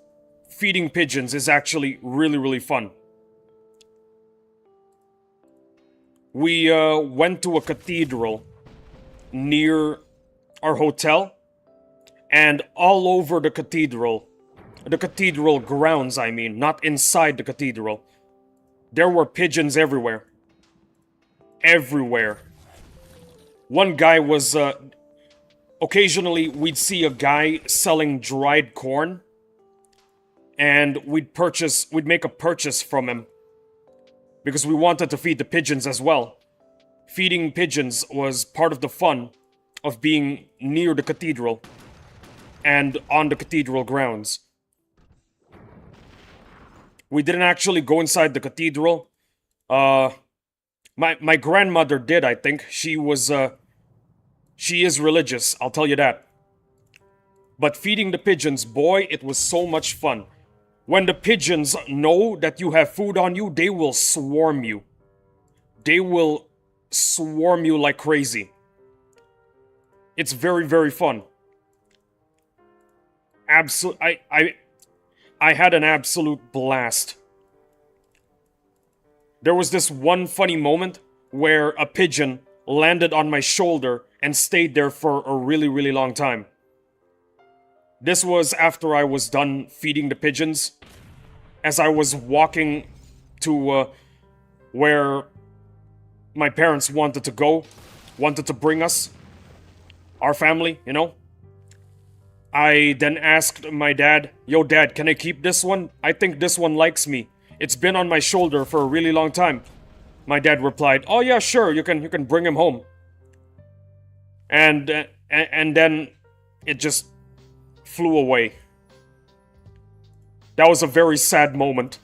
feeding pigeons is actually really, really fun. We went to a cathedral near our hotel, and all over the cathedral grounds, I mean, not inside the cathedral, there were pigeons everywhere. Everywhere. One guy was, occasionally we'd see a guy selling dried corn, and we'd make a purchase from him, because we wanted to feed the pigeons as well. Feeding pigeons was part of the fun of being near the cathedral and on the cathedral grounds. We didn't actually go inside the cathedral. My grandmother did, I think. She is religious, I'll tell you that. But feeding the pigeons, boy, it was so much fun. When the pigeons know that you have food on you, they will swarm you. They will swarm you like crazy. It's very, very fun. I had an absolute blast. There was this one funny moment where a pigeon landed on my shoulder and stayed there for a really, really long time. This was after I was done feeding the pigeons. As I was walking to where my parents wanted to go, wanted to bring us, our family, you know. I then asked my dad, "Yo, Dad, can I keep this one? I think this one likes me. It's been on my shoulder for a really long time." My dad replied, "Oh yeah, sure, you can bring him home." And then it just flew away. That was a very sad moment.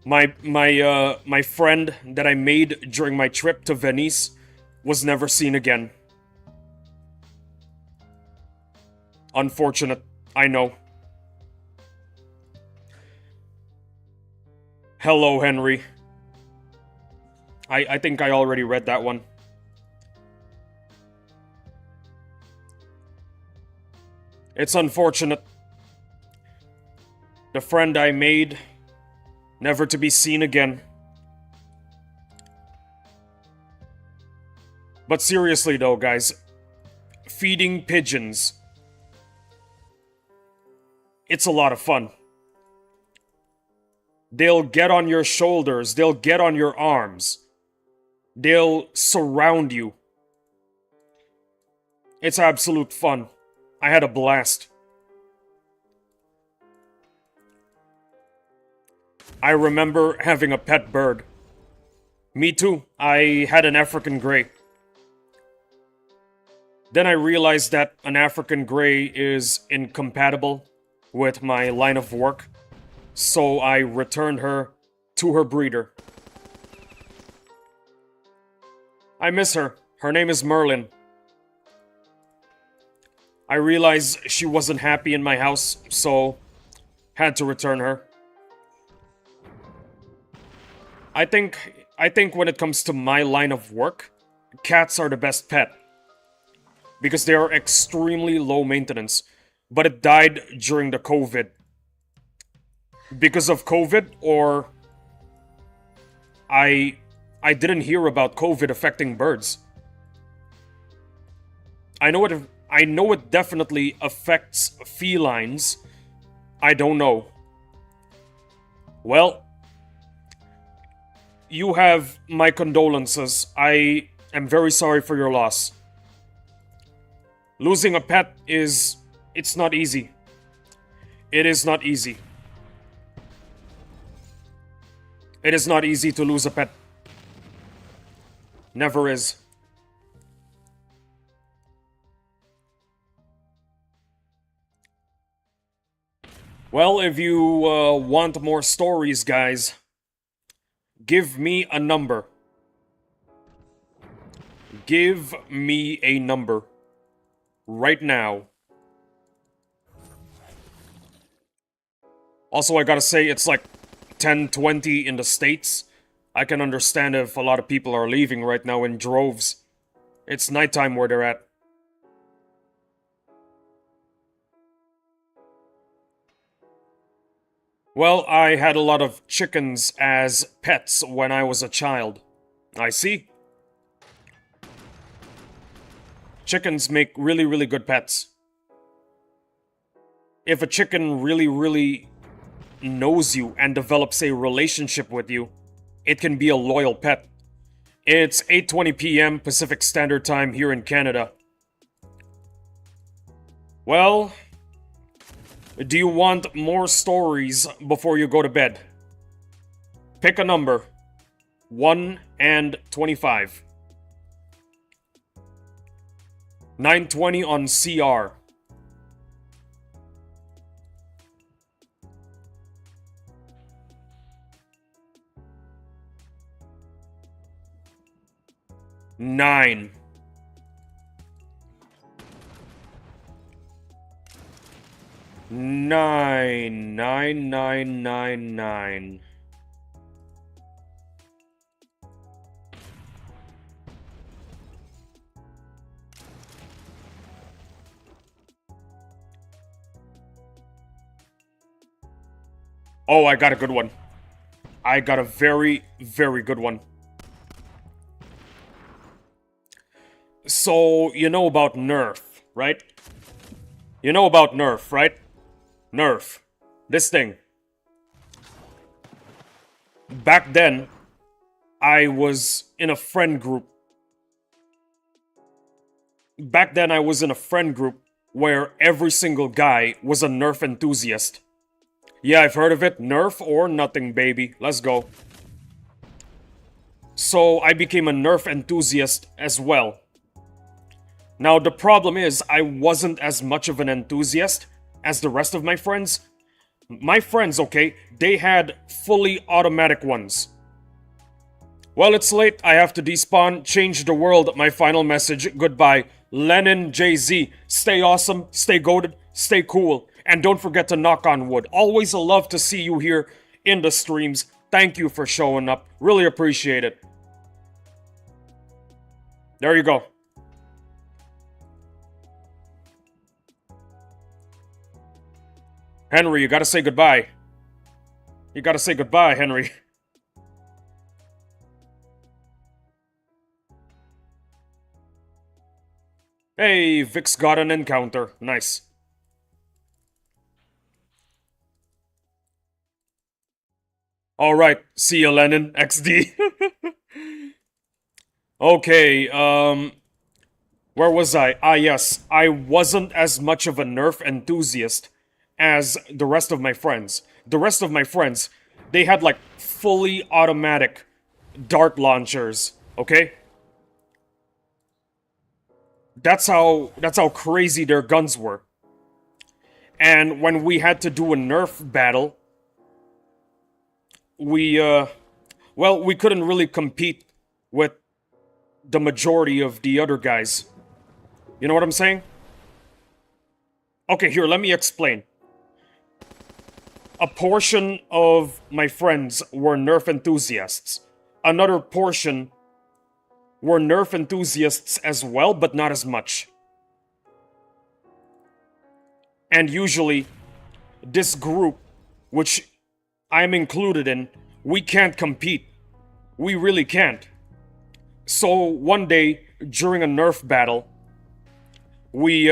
My friend that I made during my trip to Venice was never seen again. Unfortunate, I know. Hello, Henry. I think I already read that one. It's unfortunate. The friend I made, never to be seen again. But seriously though, guys, feeding pigeons, it's a lot of fun. They'll get on your shoulders, they'll get on your arms, they'll surround you. It's absolute fun. I had a blast. I remember having a pet bird. Me too. I had an African grey. Then I realized that an African grey is incompatible with my line of work, so I returned her to her breeder. I miss her. Her name is Merlin. I realized she wasn't happy in my house, so had to return her. I think when it comes to my line of work, cats are the best pet. Because they are extremely low maintenance. But it died during the COVID. Because of COVID, or I didn't hear about COVID affecting birds. I know it definitely affects felines. I don't know. Well, you have my condolences. I am very sorry for your loss. Losing a pet it's not easy. It is not easy. It is not easy to lose a pet. Never is. Well, if you want more stories, guys, give me a number. Give me a number. Right now. Also, I gotta say, it's like 10:20 in the States. I can understand if a lot of people are leaving right now in droves. It's nighttime where they're at. Well, I had a lot of chickens as pets when I was a child. I see. Chickens make really, really good pets. If a chicken really, really knows you and develops a relationship with you, it can be a loyal pet. It's 8:20 p.m. Pacific Standard Time here in Canada. Well, do you want more stories before you go to bed? Pick a number. 1 and 25. 920 on CR. Nine. Nine. 99999. Oh, I got a good one. I got a very, very good one. So, you know about Nerf, right? You know about Nerf, right? Nerf. This thing. Back then, I was in a friend group. Back then, I was in a friend group where every single guy was a Nerf enthusiast. Yeah, I've heard of it. Nerf or nothing, baby. Let's go. So, I became a Nerf enthusiast as well. Now, the problem is, I wasn't as much of an enthusiast as the rest of my friends. My friends, okay, they had fully automatic ones. Well, it's late. I have to despawn. Change the world. My final message. Goodbye. Lennon Jay-Z. Stay awesome. Stay goated. Stay cool. And don't forget to knock on wood. Always a love to see you here in the streams. Thank you for showing up. Really appreciate it. There you go. Henry, you gotta say goodbye. You gotta say goodbye, Henry. Hey, Vix got an encounter. Nice. Alright, see you, Lennon. XD. Okay, where was I? Ah, yes. I wasn't as much of a Nerf enthusiast as the rest of my friends. The rest of my friends, they had like fully automatic dart launchers, okay? That's how crazy their guns were. And when we had to do a Nerf battle, we well, we couldn't really compete with the majority of the other guys. You know what I'm saying? Okay, here, let me explain. A portion of my friends were Nerf enthusiasts. Another portion were Nerf enthusiasts as well, but not as much. And usually, this group, which I'm included in, we can't compete. We really can't. So one day, during a Nerf battle, we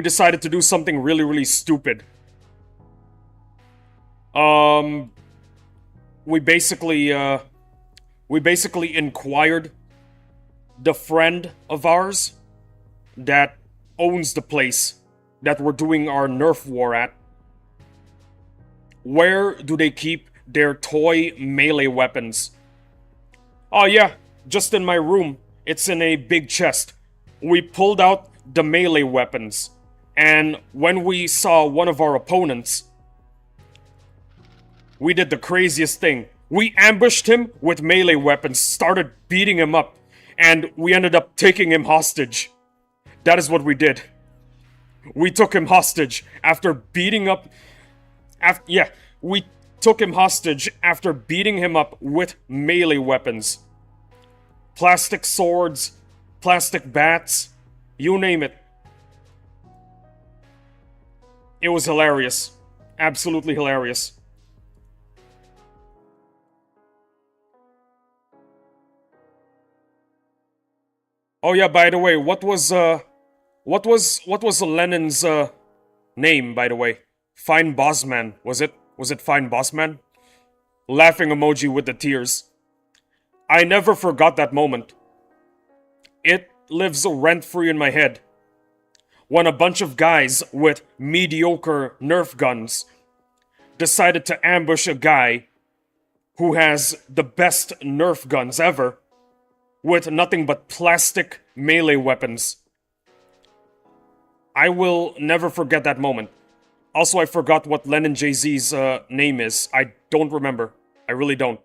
decided to do something really, really stupid. We basically inquired the friend of ours that owns the place that we're doing our Nerf war at. Where do they keep their toy melee weapons? Oh yeah, just in my room. It's in a big chest. We pulled out the melee weapons, and when we saw one of our opponents, we did the craziest thing. We ambushed him with melee weapons, started beating him up, and we ended up taking him hostage. That is what we did. We took him hostage after beating up... we took him hostage after beating him up with melee weapons. Plastic swords, plastic bats, you name it. It was hilarious. Absolutely hilarious. Oh yeah, by the way, what was Lennon's name, by the way? Fine Bossman, was it? Was it Fine Bossman? Laughing emoji with the tears. I never forgot that moment. It lives rent-free in my head. When a bunch of guys with mediocre Nerf guns decided to ambush a guy who has the best Nerf guns ever with nothing but plastic melee weapons. I will never forget that moment. Also, I forgot what Lennon Jay-Z's name is. I don't remember. I really don't.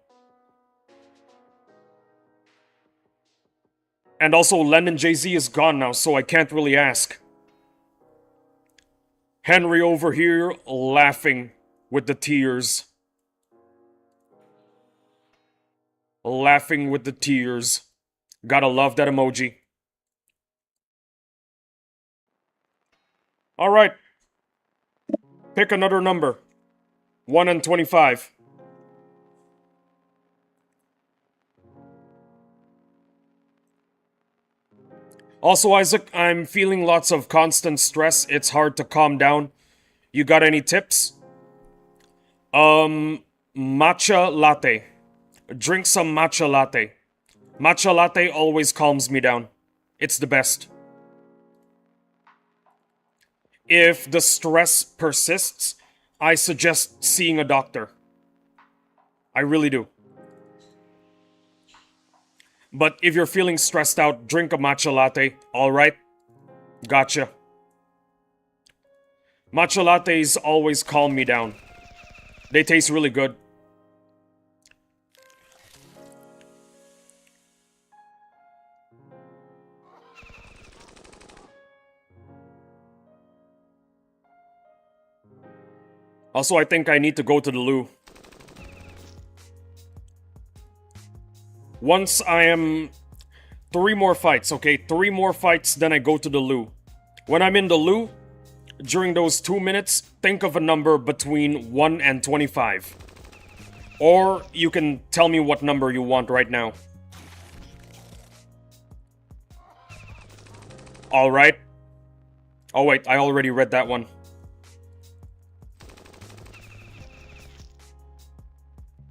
And also, Lennon Jay-Z is gone now, so I can't really ask. Henry over here, laughing with the tears. Laughing with the tears. Gotta love that emoji. Alright. Pick another number. 1 and 25. Also, Isaac, I'm feeling lots of constant stress. It's hard to calm down. You got any tips? Matcha latte. Drink some matcha latte. Matcha latte always calms me down. It's the best. If the stress persists, I suggest seeing a doctor. I really do. But if you're feeling stressed out, drink a matcha latte. Alright? Gotcha. Matcha lattes always calm me down. They taste really good. Also, I think I need to go to the loo. Once I am... 3 more fights, okay? 3 more fights, then I go to the loo. When I'm in the loo, during those 2 minutes, think of a number between 1 and 25. Or you can tell me what number you want right now. Alright. Oh wait, I already read that one.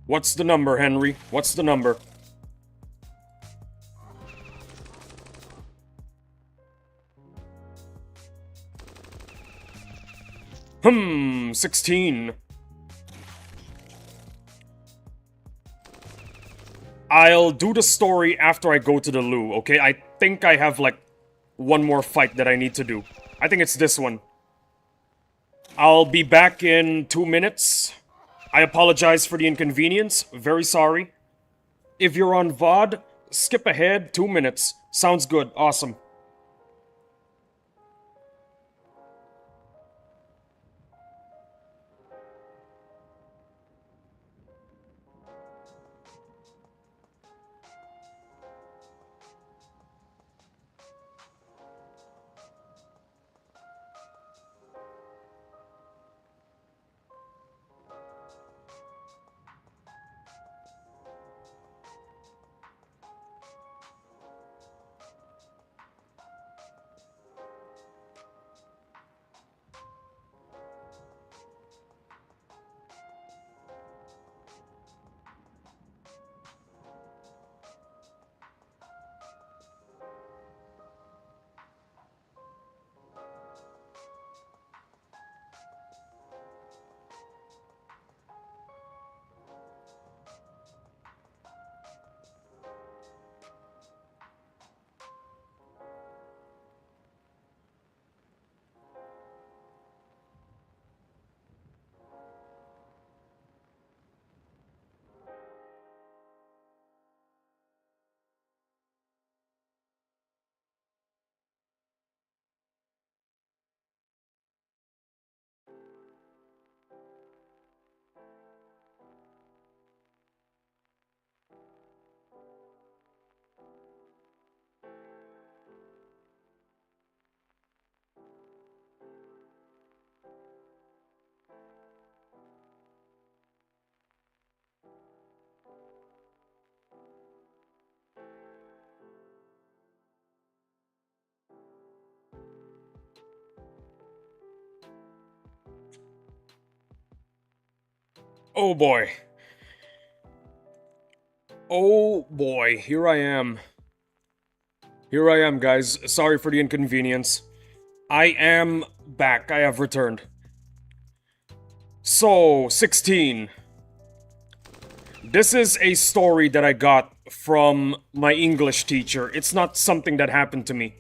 What's the number, Henry? What's the number? Hmm, 16. I'll do the story after I go to the loo, okay? I think I have, like, 1 more fight that I need to do. I think it's this one. I'll be back in 2 minutes. I apologize for the inconvenience. Very sorry. If you're on VOD, skip ahead 2 minutes. Sounds good. Awesome. Oh boy. Oh boy, here I am. Here I am, guys. Sorry for the inconvenience. I am back. I have returned. So, 16. This is a story that I got from my English teacher. It's not something that happened to me.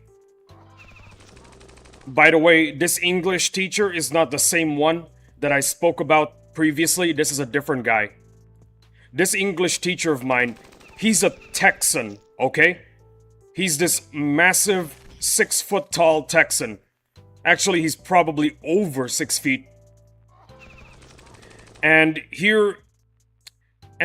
By the way, this English teacher is not the same one that I spoke about previously. This is a different guy. This English teacher of mine, he's a Texan, okay? He's this massive 6-foot tall Texan. Actually, he's probably over 6 feet. And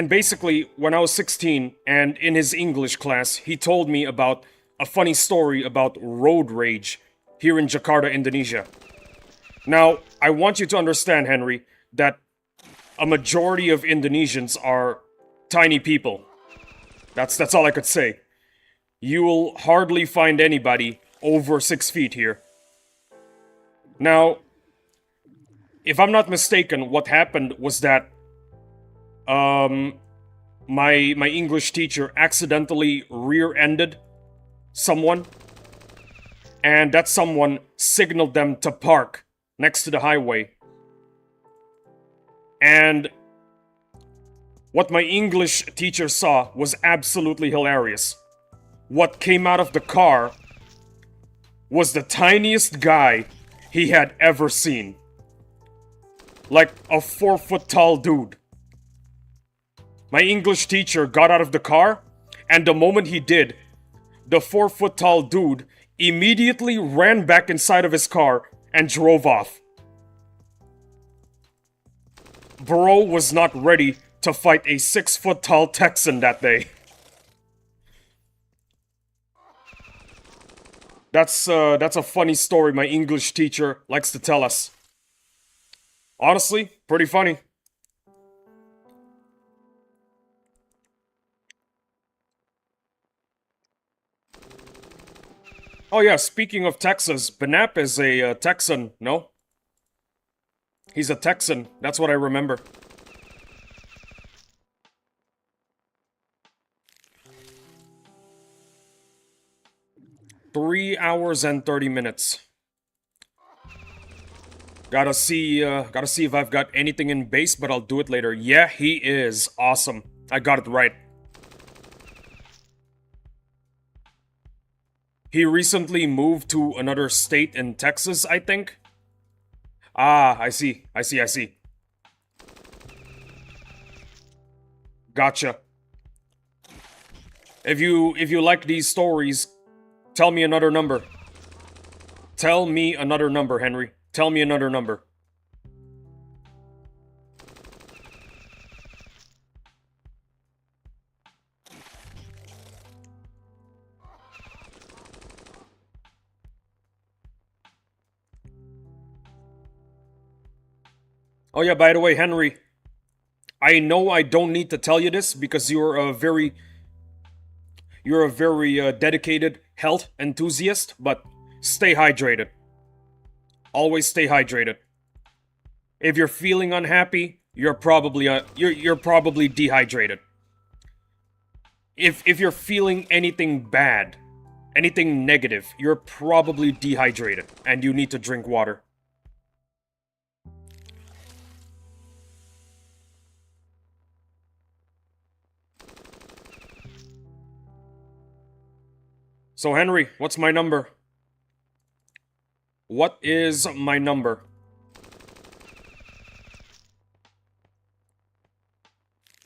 basically, when I was 16 and in his English class, he told me about a funny story about road rage here in Jakarta, Indonesia. Now, I want you to understand, Henry, that a majority of Indonesians are tiny people. That's all I could say. You will hardly find anybody over 6 feet here. Now, if I'm not mistaken, what happened was that my English teacher accidentally rear-ended someone, and that someone signaled them to park next to the highway. And what my English teacher saw was absolutely hilarious. What came out of the car was the tiniest guy he had ever seen. Like a 4-foot-tall dude. My English teacher got out of the car, and the moment he did, the 4-foot-tall dude immediately ran back inside of his car and drove off. Bro was not ready to fight a 6-foot-tall Texan that day. That's a funny story my English teacher likes to tell us. Honestly, pretty funny. Oh yeah, speaking of Texas, Benap is a Texan, no? He's a Texan, that's what I remember. Three hours and 30 minutes. Gotta see if I've got anything in base, but I'll do it later. Yeah, he is. Awesome. I got it right. He recently moved to another state in Texas, I think. Ah, I see. I see. Gotcha. If you like these stories, tell me another number. Tell me another number, Henry. Tell me another number. Oh yeah, by the way, Henry, I know I don't need to tell you this because you're a very dedicated health enthusiast, but stay hydrated. Always stay hydrated. If you're feeling unhappy, you're probably dehydrated. If you're feeling anything bad, anything negative, you're probably dehydrated and you need to drink water. So Henry, what's my number? What is my number?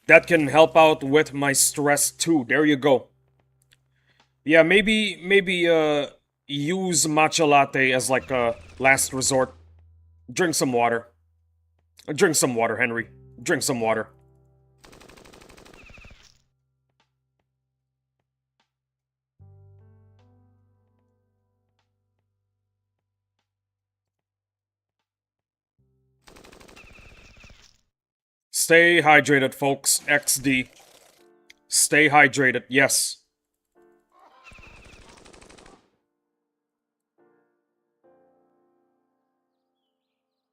That can help out with my stress too. There you go. Yeah, maybe use matcha latte as like a last resort. Drink some water. Drink some water, Henry. Drink some water. Stay hydrated, folks. XD. Stay hydrated, yes.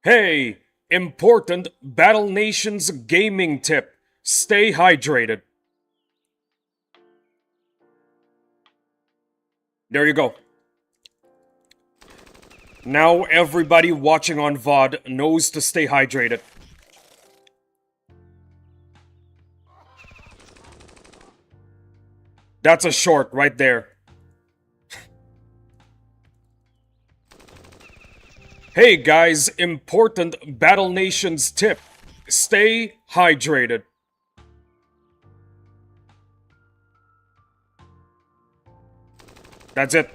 Hey! Important Battle Nations gaming tip. Stay hydrated. There you go. Now everybody watching on VOD knows to stay hydrated. That's a short right there. Hey guys, important Battle Nations tip. Stay hydrated. That's it.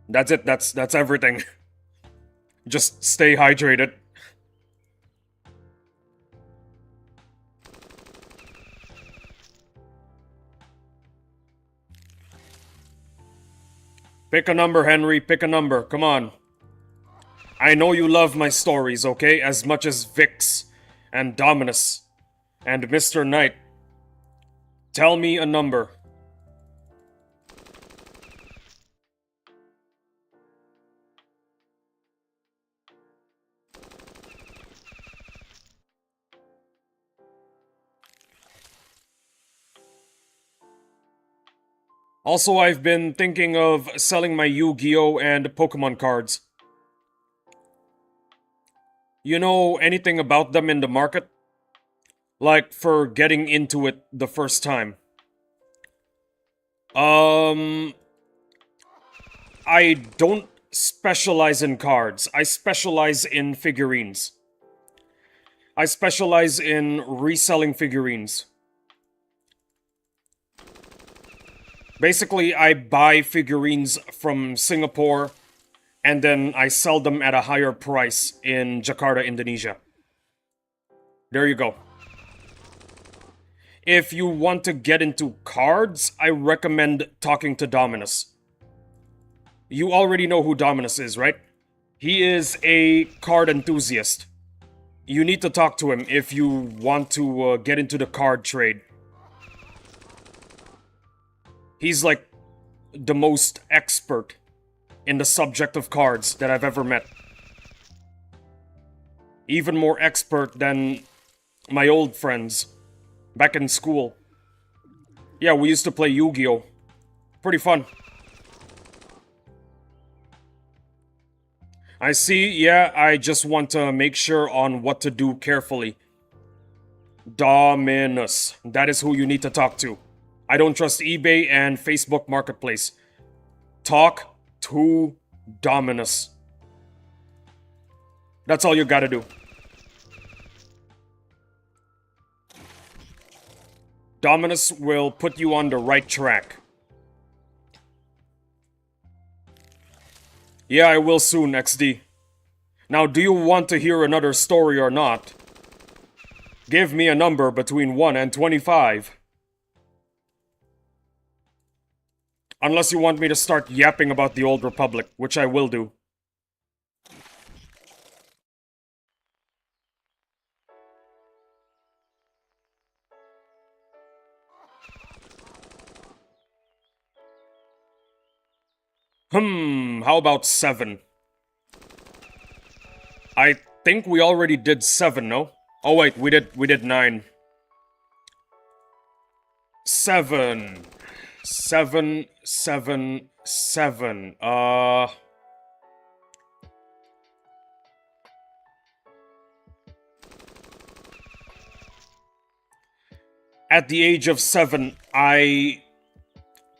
That's it, that's everything. Just stay hydrated. Pick a number, Henry. Pick a number. Come on. I know you love my stories, okay? As much as Vix and Dominus and Mr. Knight. Tell me a number. Also, I've been thinking of selling my Yu-Gi-Oh! And Pokemon cards. You know anything about them in the market? Like, for getting into it the first time. I don't specialize in cards. I specialize in figurines. I specialize in reselling figurines. Basically, I buy figurines from Singapore and then I sell them at a higher price in Jakarta, Indonesia. There you go. If you want to get into cards, I recommend talking to Dominus. You already know who Dominus is, right? He is a card enthusiast. You need to talk to him if you want to get into the card trade. He's like the most expert in the subject of cards that I've ever met. Even more expert than my old friends back in school. Yeah, we used to play Yu-Gi-Oh! Pretty fun. I see, yeah, I just want to make sure on what to do carefully. Dominus. That is who you need to talk to. I don't trust eBay and Facebook Marketplace. Talk to Dominus. That's all you gotta do. Dominus will put you on the right track. Yeah, I will soon, XD. Now, do you want to hear another story or not? Give me a number between 1 and 25. Unless you want me to start yapping about the Old Republic, which I will do. How about 7? I think we already did 7, no? Oh wait, we did 9. 7. 7, 7, 7. At the age of 7, I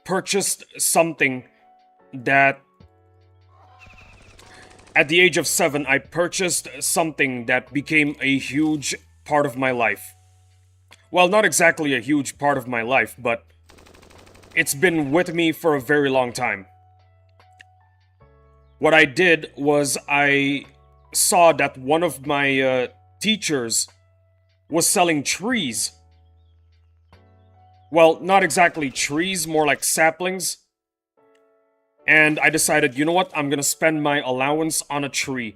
purchased something that... At the age of 7, I purchased something that became a huge part of my life. Well, not exactly a huge part of my life, but it's been with me for a very long time. What I did was I saw that one of my teachers was selling trees. Well, not exactly trees, more like saplings. And I decided, you know what? I'm gonna spend my allowance on a tree.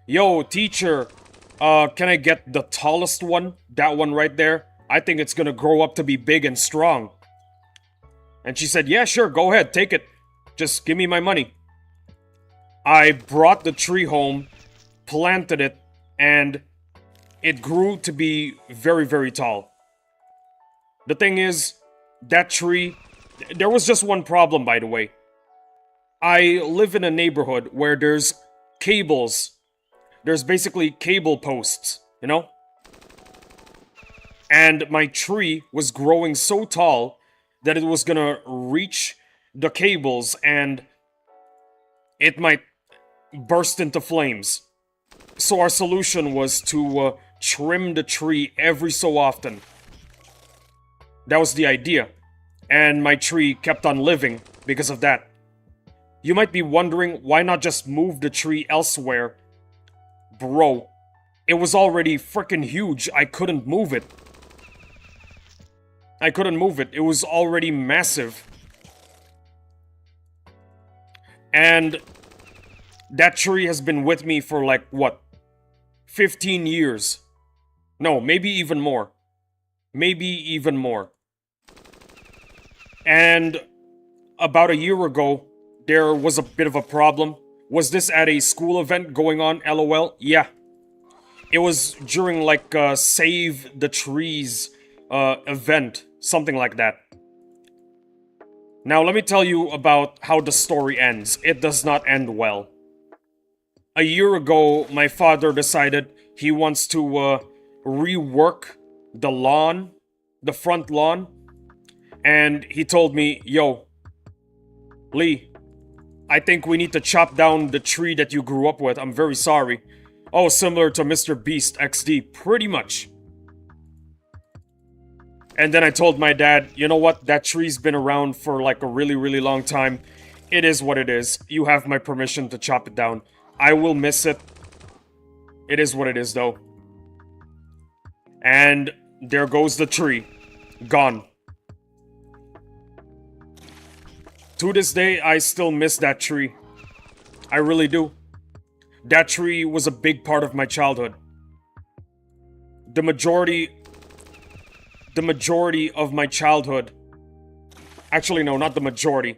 Yo, teacher, can I get the tallest one? That one right there? I think it's gonna grow up to be big and strong. And she said, yeah, sure, go ahead, take it. Just give me my money. I brought the tree home, planted it, and it grew to be very, very tall. The thing is, that tree... There was just one problem, by the way. I live in a neighborhood where there's cables. There's basically cable posts, you know? And my tree was growing so tall that it was gonna reach the cables and it might burst into flames. So our solution was to trim the tree every so often. That was the idea. And my tree kept on living because of that. You might be wondering, why not just move the tree elsewhere? Bro, it was already freaking huge. I couldn't move it. I couldn't move it. It was already massive. And that tree has been with me for like, what? 15 years. No, maybe even more. Maybe even more. And about a year ago, there was a bit of a problem. Was this at a school event going on, LOL? Yeah. It was during like a Save the Trees event, something like that. Now let me tell you about how the story ends. It does not end well. A year ago, my father decided he wants to rework the lawn, the front lawn, and he told me, "Yo, Lee, I think we need to chop down the tree that you grew up with. I'm very sorry." Oh, similar to Mr. Beast XD, pretty much. And then I told my dad, "You know what? That tree's been around for like a really, really long time. It is what it is. You have my permission to chop it down. I will miss it. It is what it is, though." And there goes the tree. Gone. To this day, I still miss that tree. I really do. That tree was a big part of my childhood. The majority of my childhood. Actually, no, not the majority.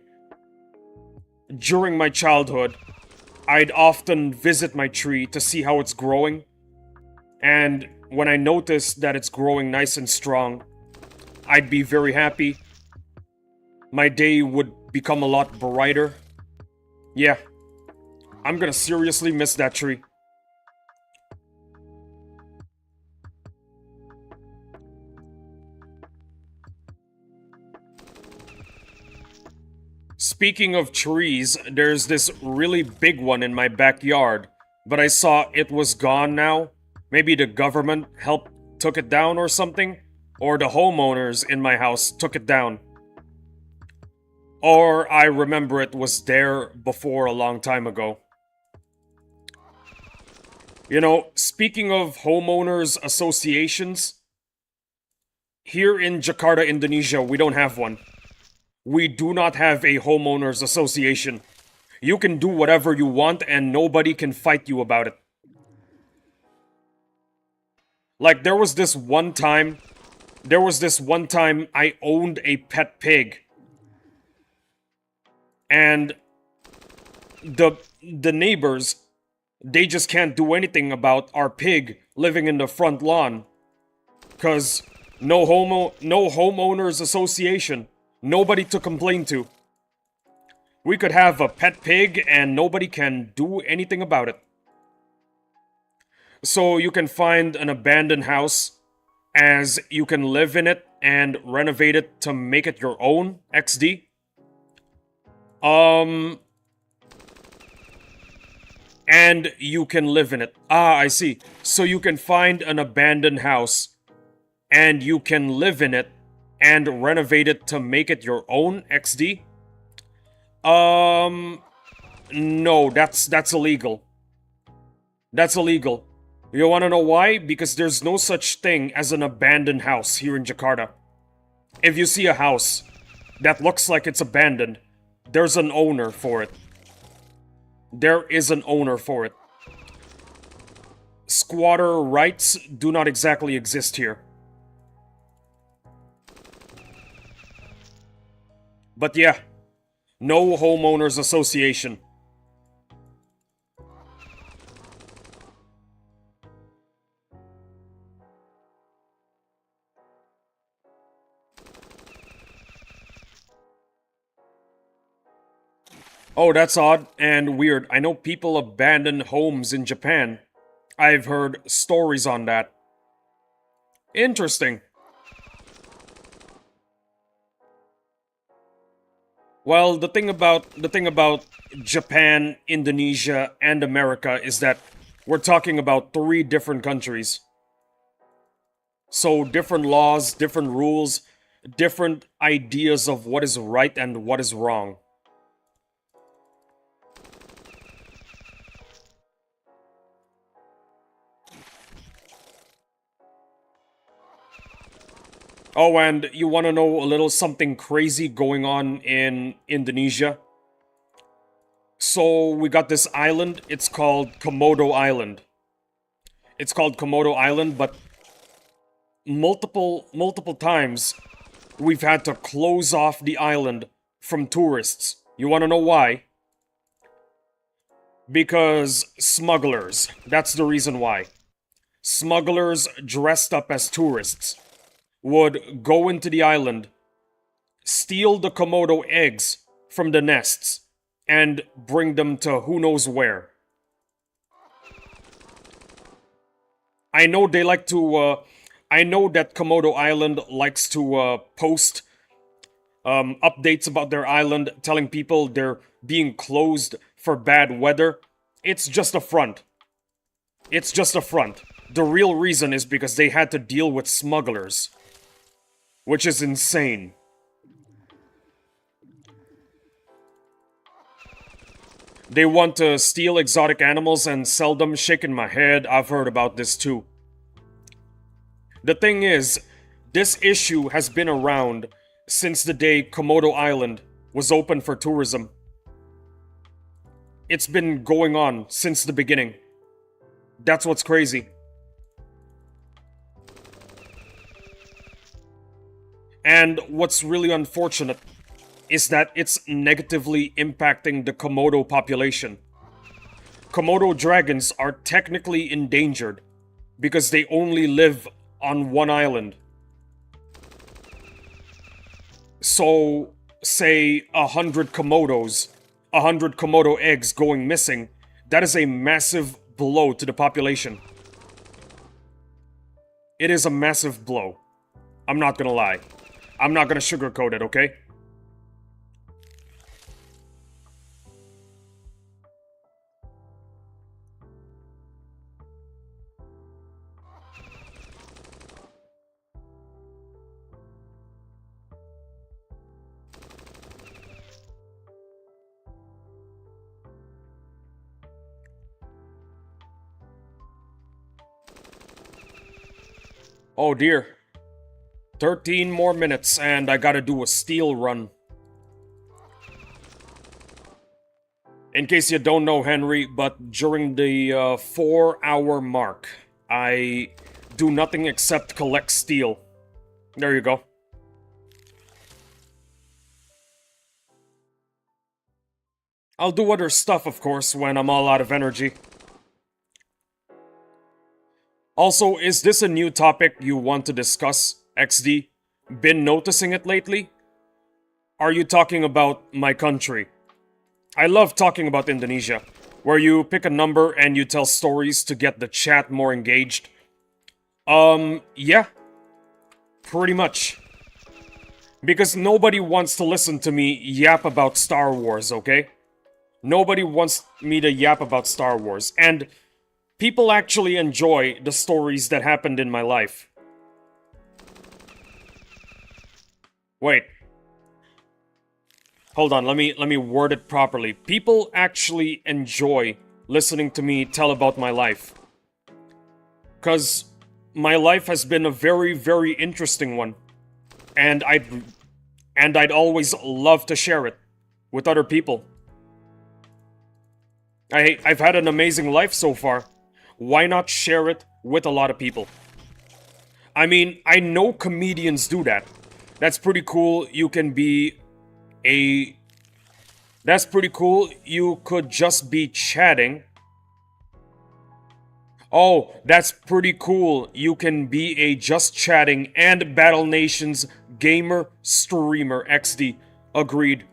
During my childhood, I'd often visit my tree to see how it's growing. And when I noticed that it's growing nice and strong, I'd be very happy. My day would become a lot brighter. Yeah, I'm gonna seriously miss that tree. Speaking of trees, there's this really big one in my backyard, but I saw it was gone now. Maybe the government took it down or something, or the homeowners in my house took it down. Or I remember it was there before a long time ago. You know, speaking of homeowners associations, here in Jakarta, Indonesia, we don't have one. We do not have a homeowners association. You can do whatever you want and nobody can fight you about it. Like, there was this one time I owned a pet pig. And the neighbors, they just can't do anything about our pig living in the front lawn. 'Cause no homeowners association. Nobody to complain to. We could have a pet pig and nobody can do anything about it. So you can find an abandoned house, as you can live in it and renovate it to make it your own, XD. And you can live in it. Ah, I see. So you can find an abandoned house, and you can live in it and renovate it to make it your own, XD? No, that's illegal. That's illegal. You wanna know why? Because there's no such thing as an abandoned house here in Jakarta. If you see a house that looks like it's abandoned, there's an owner for it. There is an owner for it. Squatter rights do not exactly exist here. But yeah, no homeowners association. Oh, that's odd and weird. I know people abandon homes in Japan. I've heard stories on that. Interesting. Well, the thing about Japan, Indonesia, and America is that we're talking about three different countries. So different laws, different rules, different ideas of what is right and what is wrong. Oh, and you want to know a little something crazy going on in Indonesia? So we got this island, it's called Komodo Island. It's called Komodo Island, but multiple times we've had to close off the island from tourists. You wanna know why? Because smugglers. That's the reason why. Smugglers dressed up as tourists would go into the island, steal the Komodo eggs from the nests, and bring them to who knows where. I know they like to, I know that Komodo Island likes to post updates about their island, telling people they're being closed for bad weather. It's just a front. It's just a front. The real reason is because they had to deal with smugglers. Which is insane. They want to steal exotic animals and sell them. Shaking my head, I've heard about this too. The thing is, this issue has been around since the day Komodo Island was open for tourism. It's been going on since the beginning. That's what's crazy. And what's really unfortunate is that it's negatively impacting the Komodo population. Komodo dragons are technically endangered because they only live on one island. So, say 100 Komodos, 100 Komodo eggs going missing, that is a massive blow to the population. It is a massive blow. I'm not gonna lie. I'm not gonna sugarcoat it, okay? Oh dear. 13 more minutes and I gotta do a steel run. In case you don't know, Henry, but during the 4-hour mark, I do nothing except collect steel. There you go. I'll do other stuff, of course, when I'm all out of energy. Also, is this a new topic you want to discuss, XD? Been noticing it lately? Are you talking about my country? I love talking about Indonesia, where you pick a number and you tell stories to get the chat more engaged. Yeah. Pretty much. Because nobody wants to listen to me yap about Star Wars, okay? Nobody wants me to yap about Star Wars, and people actually enjoy the stories that happened in my life. Wait. Hold on, let me word it properly. People actually enjoy listening to me tell about my life. 'Cause my life has been a very, very interesting one. And I'd always love to share it with other people. I've had an amazing life so far. Why not share it with a lot of people? I mean, I know comedians do that. That's pretty cool. You can be a... That's pretty cool. You could just be chatting. Oh, that's pretty cool. You can be a just chatting and Battle Nations gamer streamer XD. Agreed.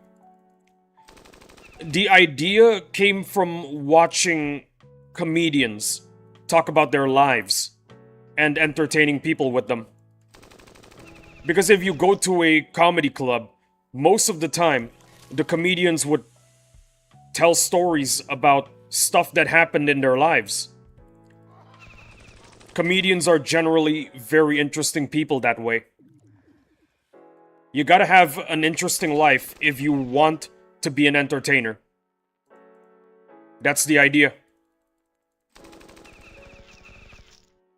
The idea came from watching comedians talk about their lives and entertaining people with them. Because if you go to a comedy club, most of the time, the comedians would tell stories about stuff that happened in their lives. Comedians are generally very interesting people that way. You gotta have an interesting life if you want to be an entertainer. That's the idea.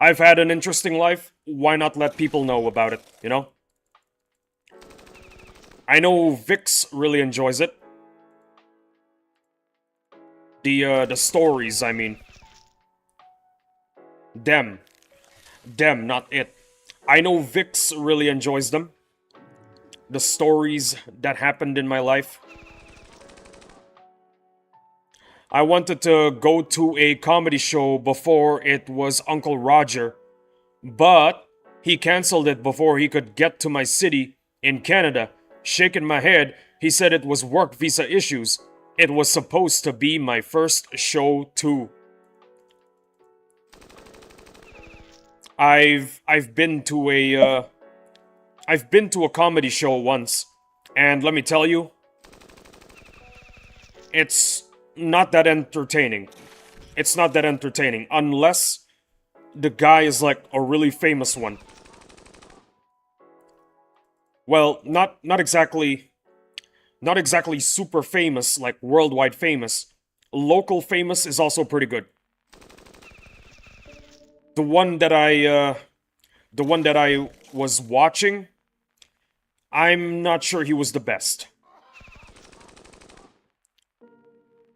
I've had an interesting life, why not let people know about it, you know? I know Vix really enjoys it. The stories, I mean. Them. Them, not it. I know Vix really enjoys them. the stories that happened in my life. I wanted to go to a comedy show before it was Uncle Roger, but he canceled it before he could get to my city in Canada. Shaking my head, he said it was work visa issues. It was supposed to be my first show too. I've been to a comedy show once, and let me tell you, it's not that entertaining. It's not that entertaining unless the guy is like a really famous one. Well, not exactly super famous, like worldwide famous. Local famous is also pretty good. The one that I was watching, I'm not sure he was the best.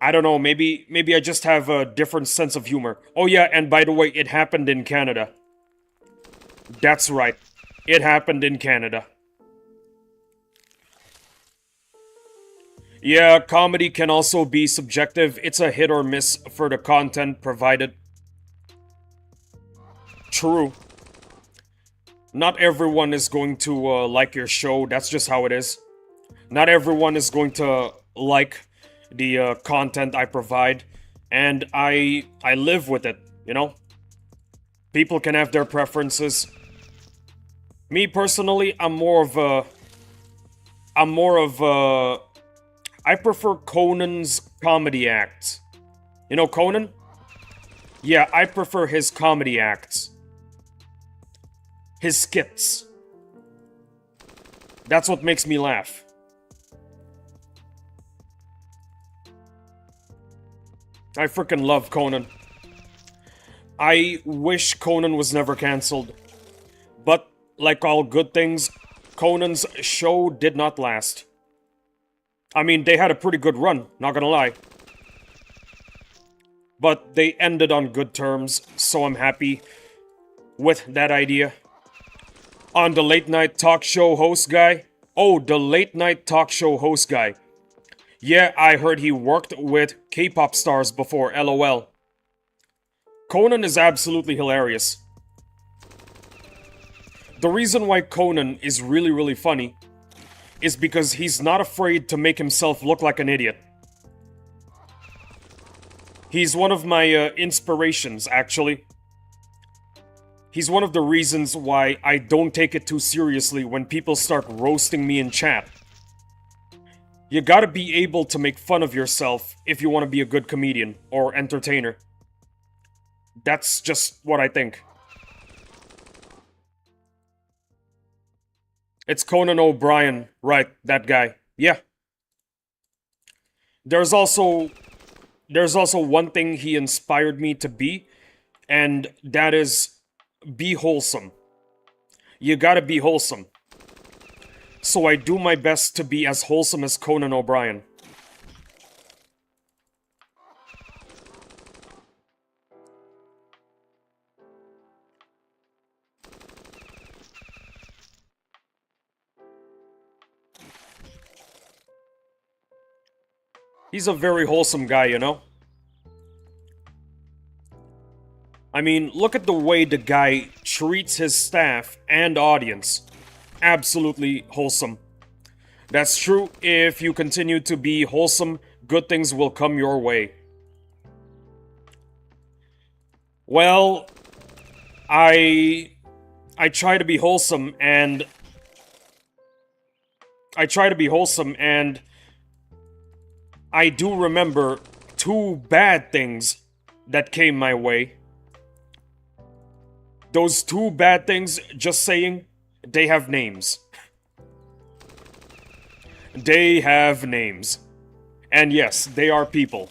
I don't know, maybe I just have a different sense of humor. Oh yeah, and by the way, it happened in Canada. That's right. It happened in Canada. Yeah, comedy can also be subjective. It's a hit or miss for the content provided. True. Not everyone is going to like your show. That's just how it is. Not everyone is going to like the content I provide, and I live with it. You know, people can have their preferences. Me personally, I'm more of a. I prefer Conan's comedy acts. You know Conan? Yeah, I prefer his comedy acts. His skits. That's what makes me laugh. I freaking love Conan. I wish Conan was never cancelled. But, like all good things, Conan's show did not last. I mean, they had a pretty good run, not gonna lie. But they ended on good terms, so I'm happy with that idea. On the late night talk show host guy? Oh, the late night talk show host guy. Yeah, I heard he worked with K-pop stars before, LOL. Conan is absolutely hilarious. The reason why Conan is really, really funny is because he's not afraid to make himself look like an idiot. He's one of my inspirations, actually. He's one of the reasons why I don't take it too seriously when people start roasting me in chat. You gotta be able to make fun of yourself if you want to be a good comedian or entertainer. That's just what I think. It's Conan O'Brien, right, that guy. Yeah. There's also one thing he inspired me to be, and that is be wholesome. You gotta be wholesome. So I do my best to be as wholesome as Conan O'Brien. He's a very wholesome guy, you know? I mean, look at the way the guy treats his staff and audience. Absolutely wholesome. That's true. If you continue to be wholesome, good things will come your way. Well, I try to be wholesome and I try to be wholesome and I do remember two bad things that came my way. Those two bad things, just saying, they have names. They have names. And yes, they are people.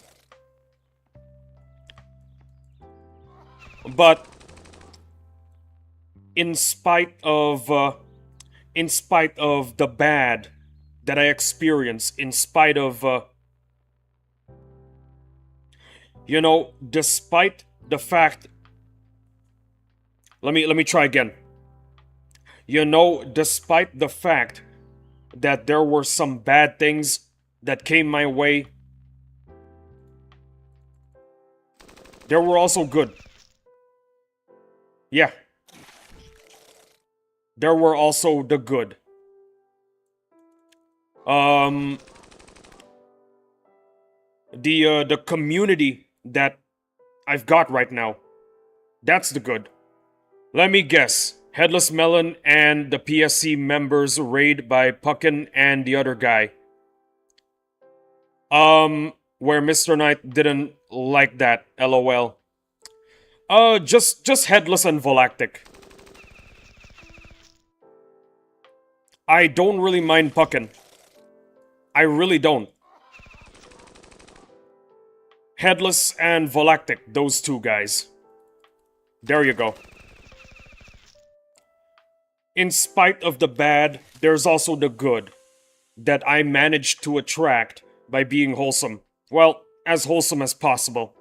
But in spite of the bad that I experience, in spite of despite the fact. Let me try again. Despite the fact that there were some bad things that came my way, there were also good. Yeah. There were also the good. Um, the community that I've got right now, that's the good. Let me guess. Headless Melon and the PSC members raid by Puckin and the other guy. Where Mr. Knight didn't like that, lol. Just Headless and Volactic. I don't really mind Puckin. I really don't. Headless and Volactic, those two guys. There you go. In spite of the bad, there's also the good that I managed to attract by being wholesome. Well, as wholesome as possible.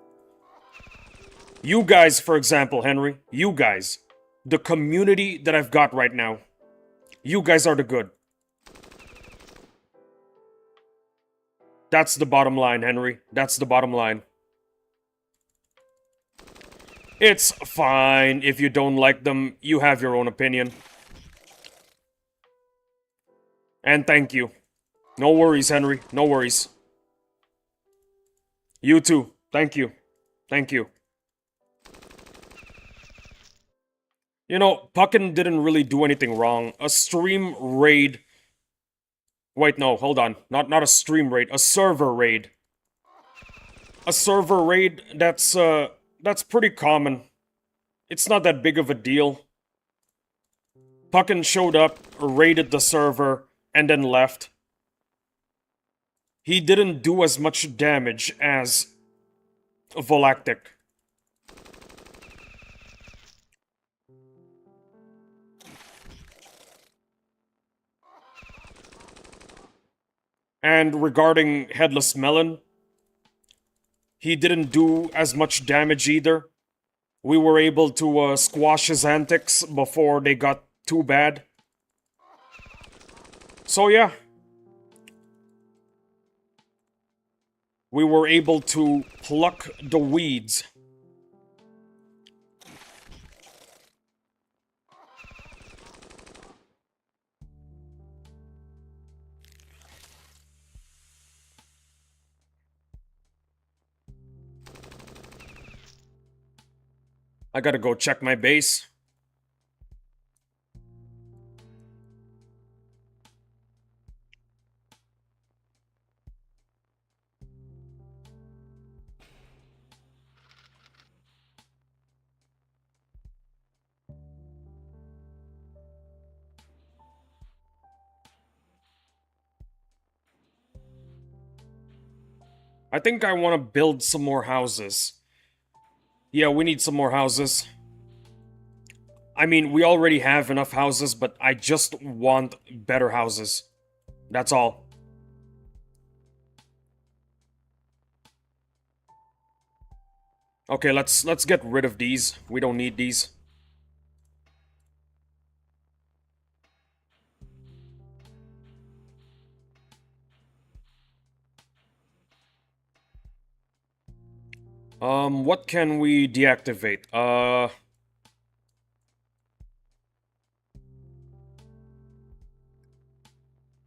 You guys, for example, Henry, you guys, the community that I've got right now, you guys are the good. That's the bottom line, Henry. That's the bottom line. It's fine if you don't like them, you have your own opinion. And thank you. No worries, Henry. No worries. You too. Thank you. Thank you. You know, Puckin didn't really do anything wrong. A stream raid... Wait, no, hold on. Not a stream raid. A server raid. A server raid, that's pretty common. It's not that big of a deal. Puckin showed up, raided the server, and then left. He didn't do as much damage as Volactic. And regarding Headless Melon, he didn't do as much damage either. We were able to squash his antics before they got too bad. So yeah. We were able to pluck the weeds. I gotta go check my base. I think I want to build some more houses. Yeah, we need some more houses. I mean, we already have enough houses, but I just want better houses. That's all. Okay, let's get rid of these. We don't need these. What can we deactivate?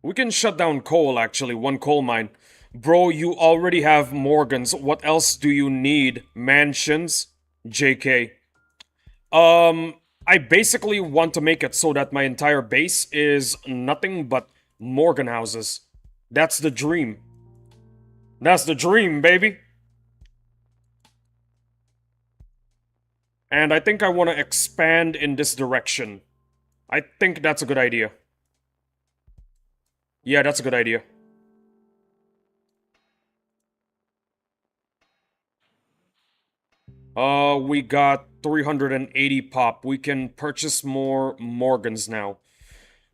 We can shut down coal, actually. One coal mine. Bro, you already have Morgans. What else do you need? Mansions? JK. I basically want to make it so that my entire base is nothing but Morgan houses. That's the dream. That's the dream, baby! And I think I want to expand in this direction. I think that's a good idea. Yeah, that's a good idea. We got 380 pop. We can purchase more Morgans now.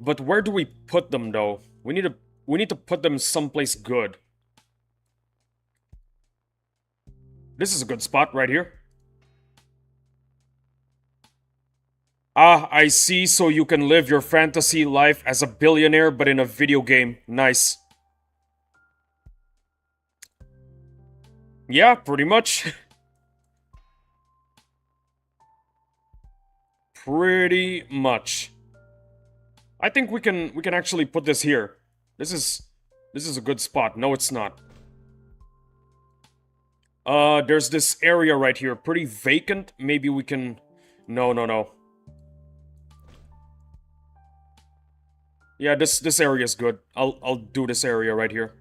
But where do we put them, though? We need to put them someplace good. This is a good spot right here. Ah, I see, so you can live your fantasy life as a billionaire but in a video game. Nice. Yeah, pretty much. Pretty much. I think we can actually put this here. This is a good spot. No, it's not. There's this area right here, pretty vacant. Maybe we can. No, no, no. Yeah, this area is good. I'll do this area right here.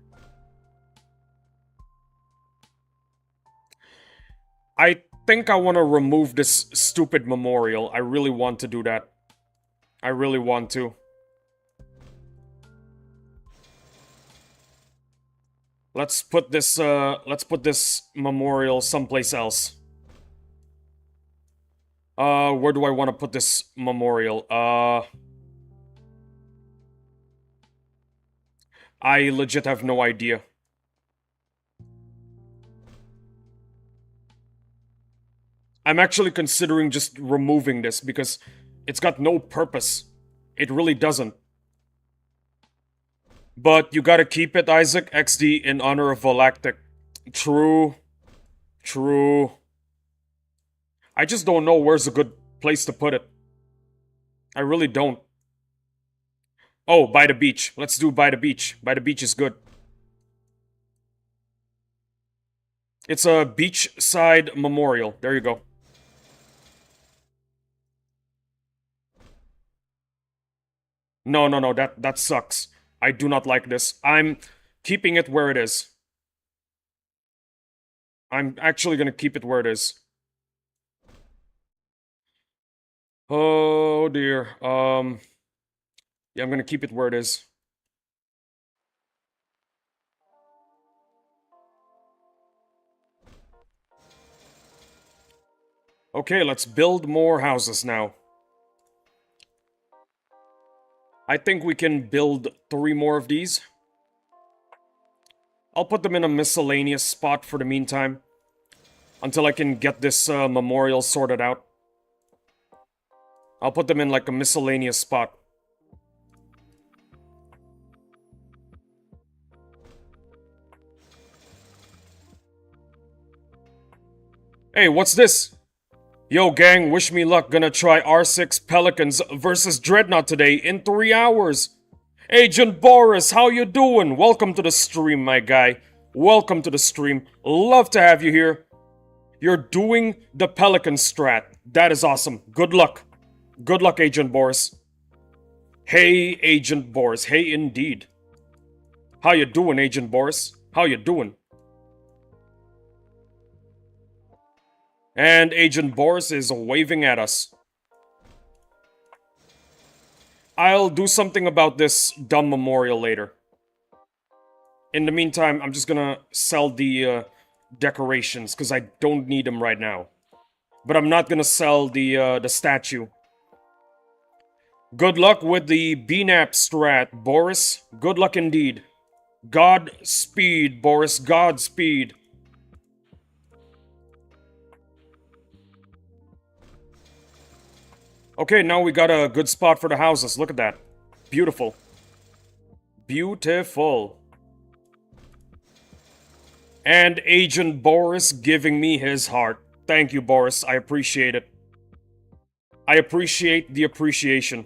I think I want to remove this stupid memorial. I really want to do that. I really want to. Let's put this memorial someplace else. Where do I want to put this memorial? I legit have no idea. I'm actually considering just removing this because it's got no purpose. It really doesn't. But you gotta keep it, Isaac. XD in honor of Galactic. True. True. I just don't know where's a good place to put it. I really don't. Oh, by the beach. Let's do by the beach. By the beach is good. It's a beachside memorial. There you go. No, no, no. That sucks. I do not like this. I'm keeping it where it is. I'm actually gonna keep it where it is. Oh dear. Yeah, I'm gonna keep it where it is. Okay, let's build more houses now. I think we can build 3 more of these. I'll put them in a miscellaneous spot for the meantime. Until I can get this memorial sorted out. I'll put them in like a miscellaneous spot. Hey, what's this? Yo, gang, wish me luck. Gonna try R6 Pelicans versus Dreadnought today in 3 hours. Agent Boris, how you doing? Welcome to the stream, my guy. Welcome to the stream. Love to have you here. You're doing the Pelican strat. That is awesome. Good luck. Good luck, Agent Boris. Hey, Agent Boris. Hey, indeed. How you doing, Agent Boris? How you doing? And Agent Boris is waving at us. I'll do something about this dumb memorial later. In the meantime, I'm just gonna sell the decorations, because I don't need them right now. But I'm not gonna sell the statue. Good luck with the BNAP strat, Boris. Good luck indeed. Godspeed, Boris. Godspeed. Okay, now we got a good spot for the houses. Look at that. Beautiful. Beautiful. And Agent Boris giving me his heart. Thank you, Boris. I appreciate it. I appreciate the appreciation.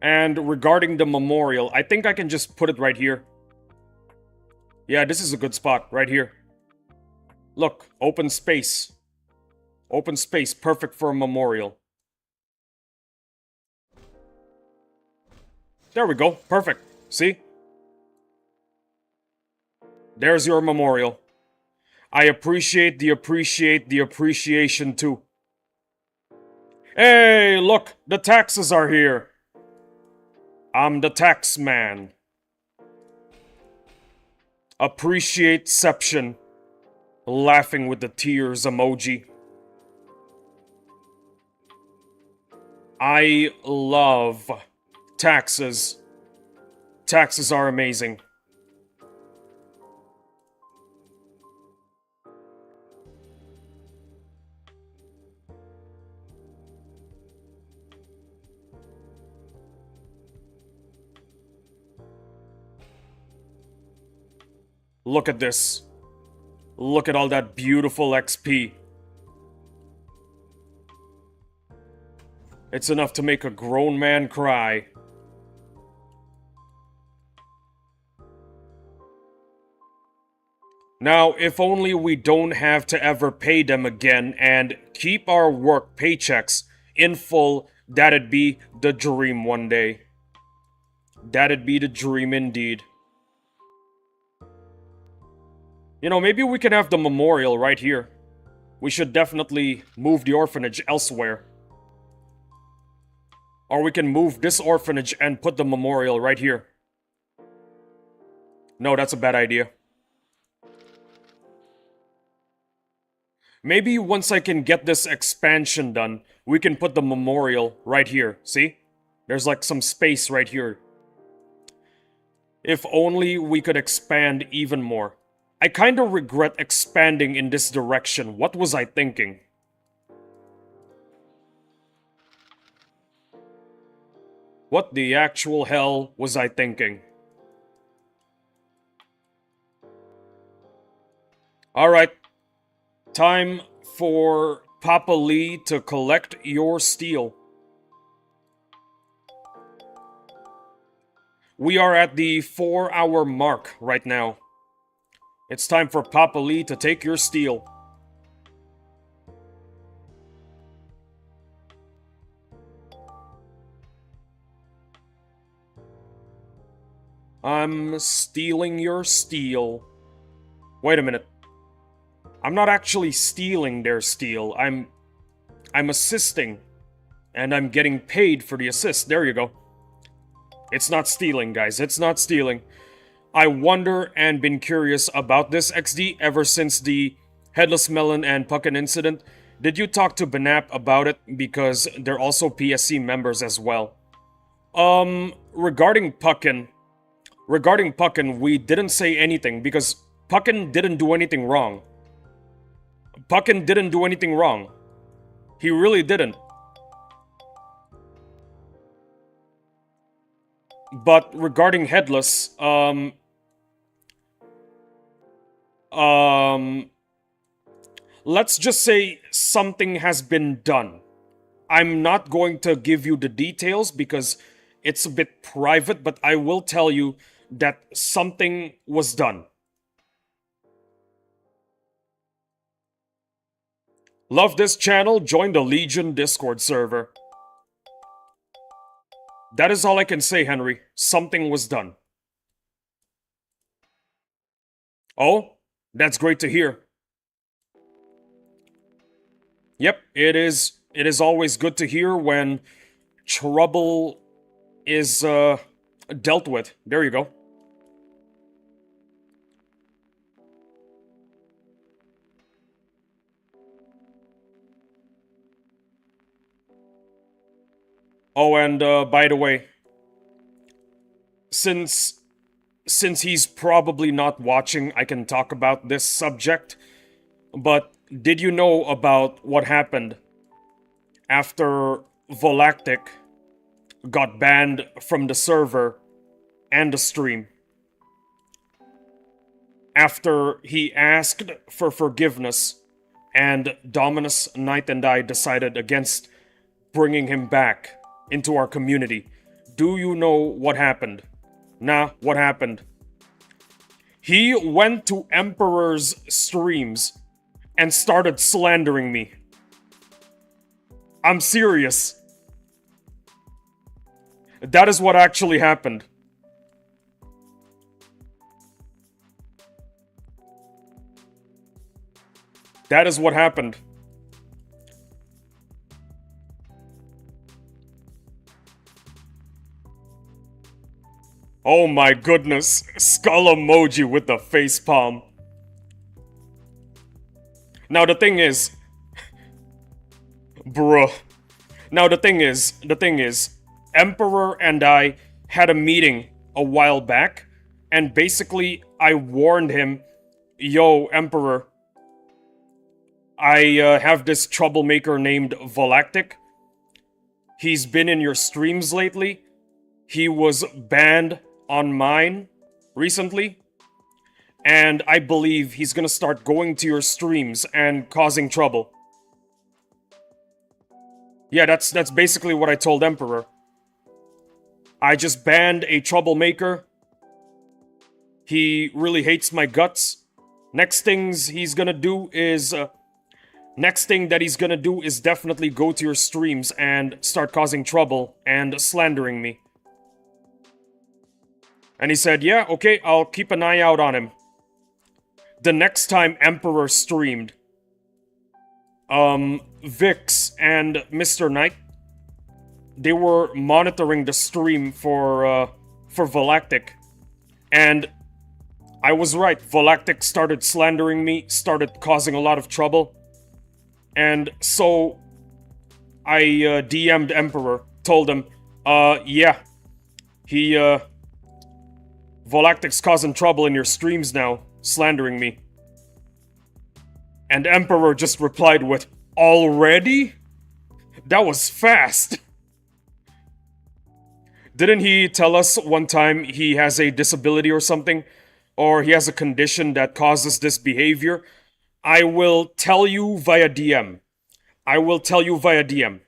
And regarding the memorial, I think I can just put it right here. Yeah, this is a good spot, right here. Look, open space. Open space, perfect for a memorial. There we go, perfect. See? There's your memorial. I appreciate the appreciation too. Hey, look, the taxes are here. I'm the tax man. Appreciateception. Laughing with the tears emoji. I love taxes. Taxes are amazing. Look at this. Look at all that beautiful XP. It's enough to make a grown man cry. Now, if only we don't have to ever pay them again and keep our work paychecks in full, that'd be the dream one day. That'd be the dream indeed. You know, maybe we can have the memorial right here. We should definitely move the orphanage elsewhere. Or we can move this orphanage and put the memorial right here. No, that's a bad idea. Maybe once I can get this expansion done, we can put the memorial right here. See? There's like some space right here. If only we could expand even more. I kinda regret expanding in this direction. What was I thinking? What the actual hell was I thinking? Alright. Time for Papa Lee to collect your steel. We are at the 4-hour mark right now. It's time for Papa Lee to take your steel. I'm stealing your steel. Wait a minute. I'm not actually stealing their steel. I'm assisting. And I'm getting paid for the assist. There you go. It's not stealing, guys. It's not stealing. I wonder and been curious about this XD ever since the Headless Melon and Puckin incident. Did you talk to Banap about it? Because they're also PSC members as well. Regarding Puckin, we didn't say anything because Puckin didn't do anything wrong. Puckin didn't do anything wrong. He really didn't. But regarding Headless, let's just say something has been done. I'm not going to give you the details because it's a bit private, but I will tell you that something was done. Love this channel? Join the Legion Discord server. That is all I can say, Henry. Something was done. Oh, that's great to hear. Yep, it is always good to hear when trouble is dealt with. There you go. Oh, and by the way, since he's probably not watching, I can talk about this subject. But did you know about what happened after Volactic got banned from the server and the stream? After he asked for forgiveness and Dominus, Knight, and I decided against bringing him back into our community. Do you know what happened? Nah, what happened? He went to Emperor's streams and started slandering me. I'm serious. That is what actually happened. That is what happened. Oh my goodness, skull emoji with the face palm. Now the thing is... Bruh. Now the thing is, Emperor and I had a meeting a while back, and basically I warned him, yo, Emperor, I have this troublemaker named Volactic. He's been in your streams lately. He was banned on mine recently. And I believe he's gonna start going to your streams and causing trouble. Yeah, that's basically what I told Emperor. I just banned a troublemaker. He really hates my guts. Next thing that he's gonna do is definitely go to your streams and start causing trouble and slandering me. And he said, yeah, okay, I'll keep an eye out on him. The next time Emperor streamed, Vix and Mr. Knight, they were monitoring the stream for Volactic. And I was right. Volactic started slandering me, started causing a lot of trouble. And so I DM'd Emperor, told him, yeah, Volactic's causing trouble in your streams now, slandering me. And Emperor just replied with, already? That was fast. Didn't he tell us one time he has a disability or something? Or he has a condition that causes this behavior? I will tell you via DM. I will tell you via DM.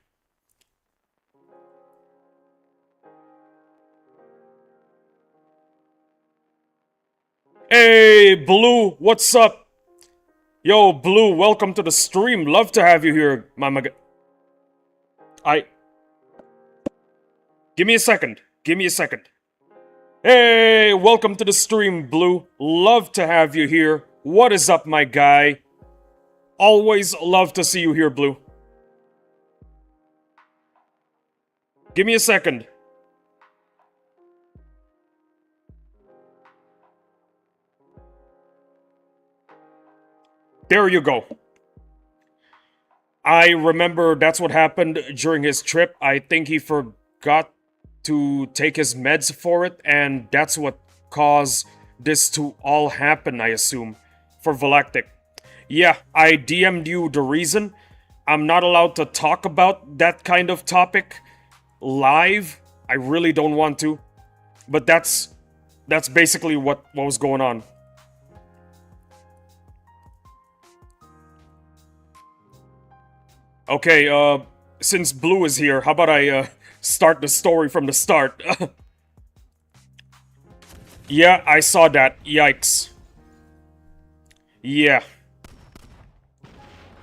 Hey, Blue, what's up? Yo, Blue, welcome to the stream. Love to have you here, mama. Give me a second. Give me a second. Hey, welcome to the stream, Blue. Love to have you here. What is up, my guy? Always love to see you here, Blue. Give me a second. There you go. I remember that's what happened during his trip. I think he forgot to take his meds for it, and that's what caused this to all happen, I assume, for Volactic. Yeah, I DM'd you the reason. I'm not allowed to talk about that kind of topic live. I really don't want to. But that's basically what was going on. Okay, since Blue is here, how about I start the story from the start? Yeah, I saw that. Yikes. Yeah.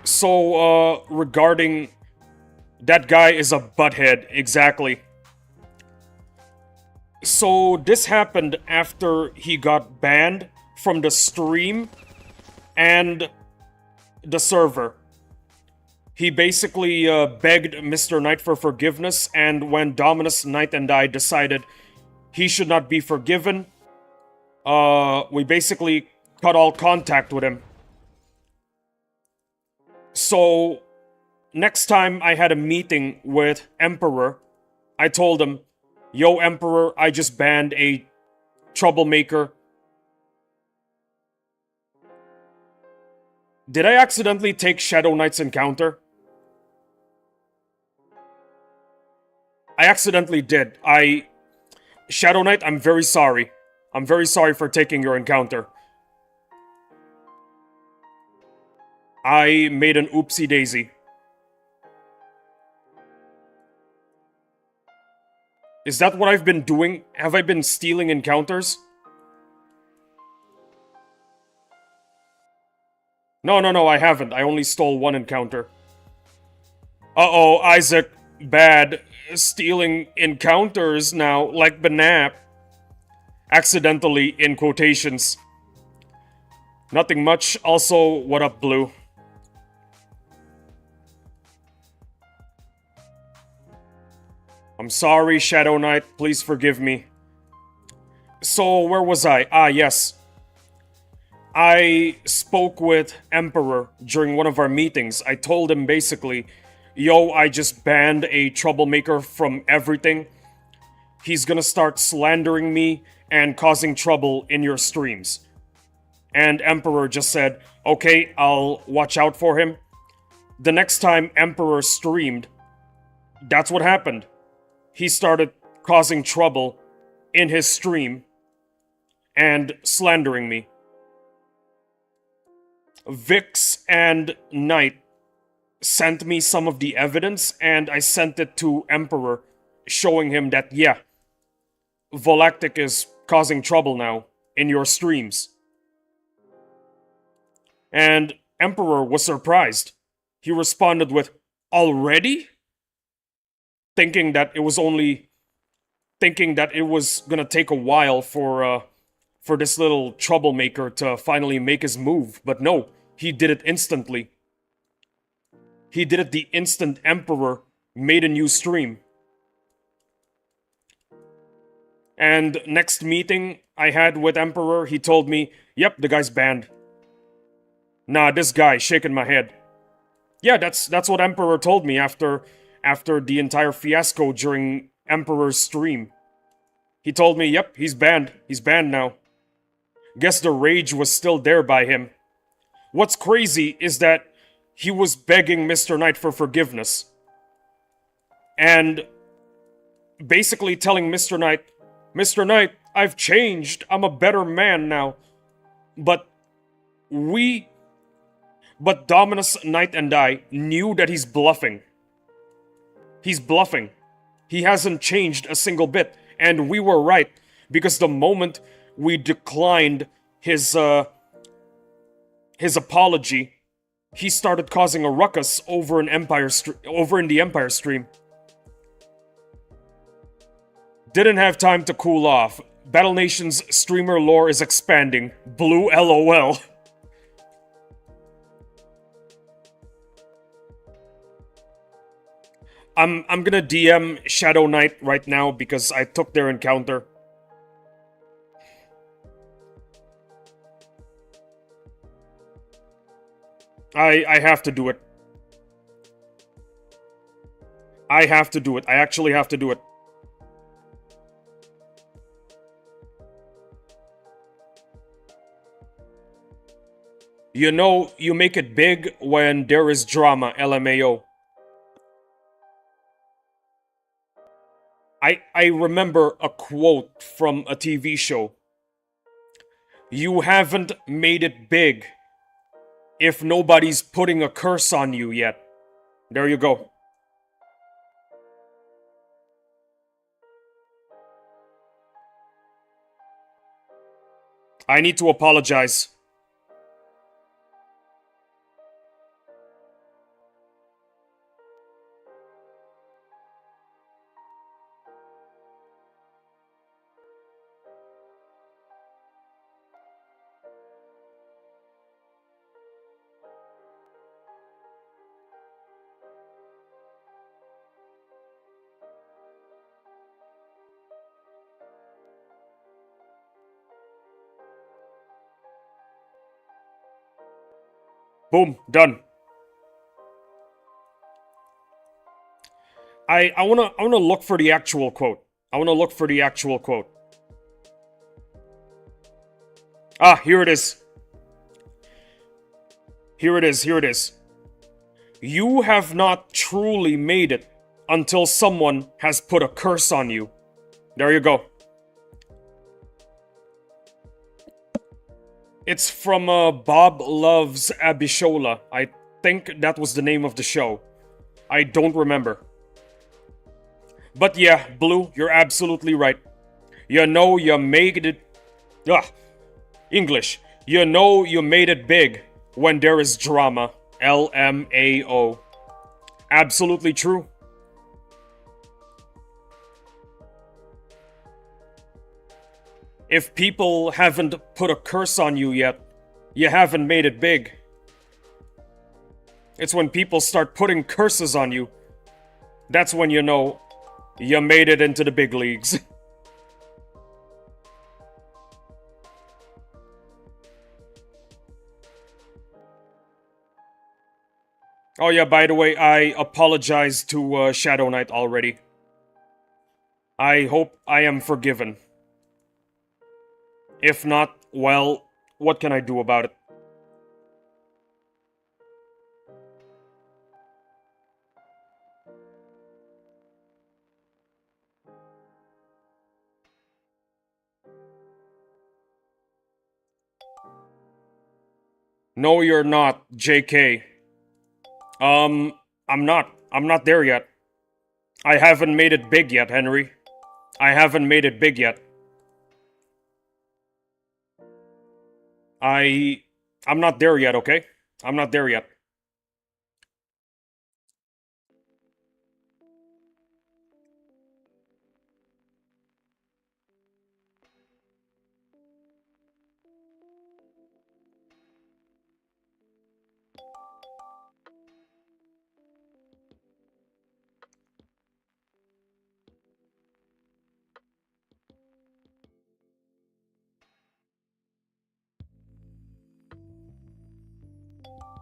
So, regarding... That guy is a butthead, exactly. So, this happened after he got banned from the stream and the server. He basically begged Mr. Knight for forgiveness, and when Dominus Knight and I decided he should not be forgiven, we basically cut all contact with him. So, next time I had a meeting with Emperor, I told him, yo, Emperor, I just banned a troublemaker. Did I accidentally take Shadow Knight's encounter? I accidentally did. Shadow Knight, I'm very sorry. I'm very sorry for taking your encounter. I made an oopsie daisy. Is that what I've been doing? Have I been stealing encounters? No, I haven't. I only stole one encounter. Uh-oh, Isaac. Bad. Stealing encounters now, like Banap. Accidentally, in quotations. Nothing much. Also, what up, Blue? I'm sorry, Shadow Knight. Please forgive me. So, where was I? Ah, yes. I spoke with Emperor during one of our meetings. I told him basically, yo, I just banned a troublemaker from everything. He's gonna start slandering me and causing trouble in your streams. And Emperor just said, okay, I'll watch out for him. The next time Emperor streamed, that's what happened. He started causing trouble in his stream and slandering me. Vix and Knight sent me some of the evidence, and I sent it to Emperor, showing him that, yeah, Volactic is causing trouble now in your streams. And Emperor was surprised. He responded with, "Already?" Thinking that it was only thinking that it was gonna take a while for this little troublemaker to finally make his move, but no, he did it instantly. He did it the instant Emperor made a new stream. And next meeting I had with Emperor, he told me, "Yep, the guy's banned." Nah, this guy, shaking my head. Yeah, that's what Emperor told me after the entire fiasco during Emperor's stream. He told me, "Yep, he's banned. He's banned now." Guess the rage was still there by him. What's crazy is that he was begging Mr. Knight for forgiveness. And basically telling Mr. Knight, "Mr. Knight, I've changed. I'm a better man now." But we but Dominus, Knight, and I knew that he's bluffing. He's bluffing. He hasn't changed a single bit. And we were right, because the moment we declined his apology, he started causing a ruckus over in the Empire stream. Didn't have time to cool off. Battle Nation's streamer lore is expanding. Blue LOL. I'm gonna DM Shadow Knight right now because I took their encounter. I have to do it. I have to do it. I actually have to do it. You know, you make it big when there is drama, LMAO. I remember a quote from a TV show. "You haven't made it big if nobody's putting a curse on you yet." There you go. I need to apologize. Boom, done. I wanna look for the actual quote. I wanna look for the actual quote. Ah, here it is. Here it is, here it is. "You have not truly made it until someone has put a curse on you." There you go. It's from Bob Loves Abishola. I think that was the name of the show. I don't remember. But yeah, Blue, you're absolutely right. You know you made it... Ugh. English. You know you made it big when there is drama. LMAO. Absolutely true. If people haven't put a curse on you yet, you haven't made it big. It's when people start putting curses on you, that's when you know you made it into the big leagues. Oh yeah, by the way, I apologized to Shadow Knight already. I hope I am forgiven. If not, well, what can I do about it? No, you're not, JK. I'm not. I'm not there yet. I haven't made it big yet, Henry. I haven't made it big yet. I'm not there yet, okay? I'm not there yet.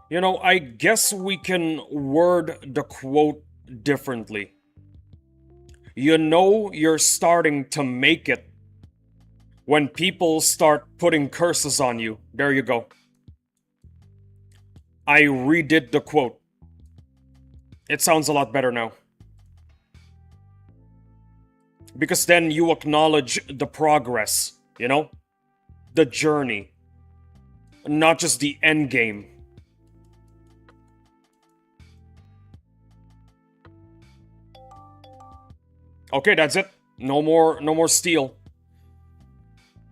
You know, I guess we can word the quote differently. You know you're starting to make it when people start putting curses on you. There you go. I redid the quote. It sounds a lot better now. Because then you acknowledge the progress, you know? The journey. Not just the end game. Okay, that's it. No more steel.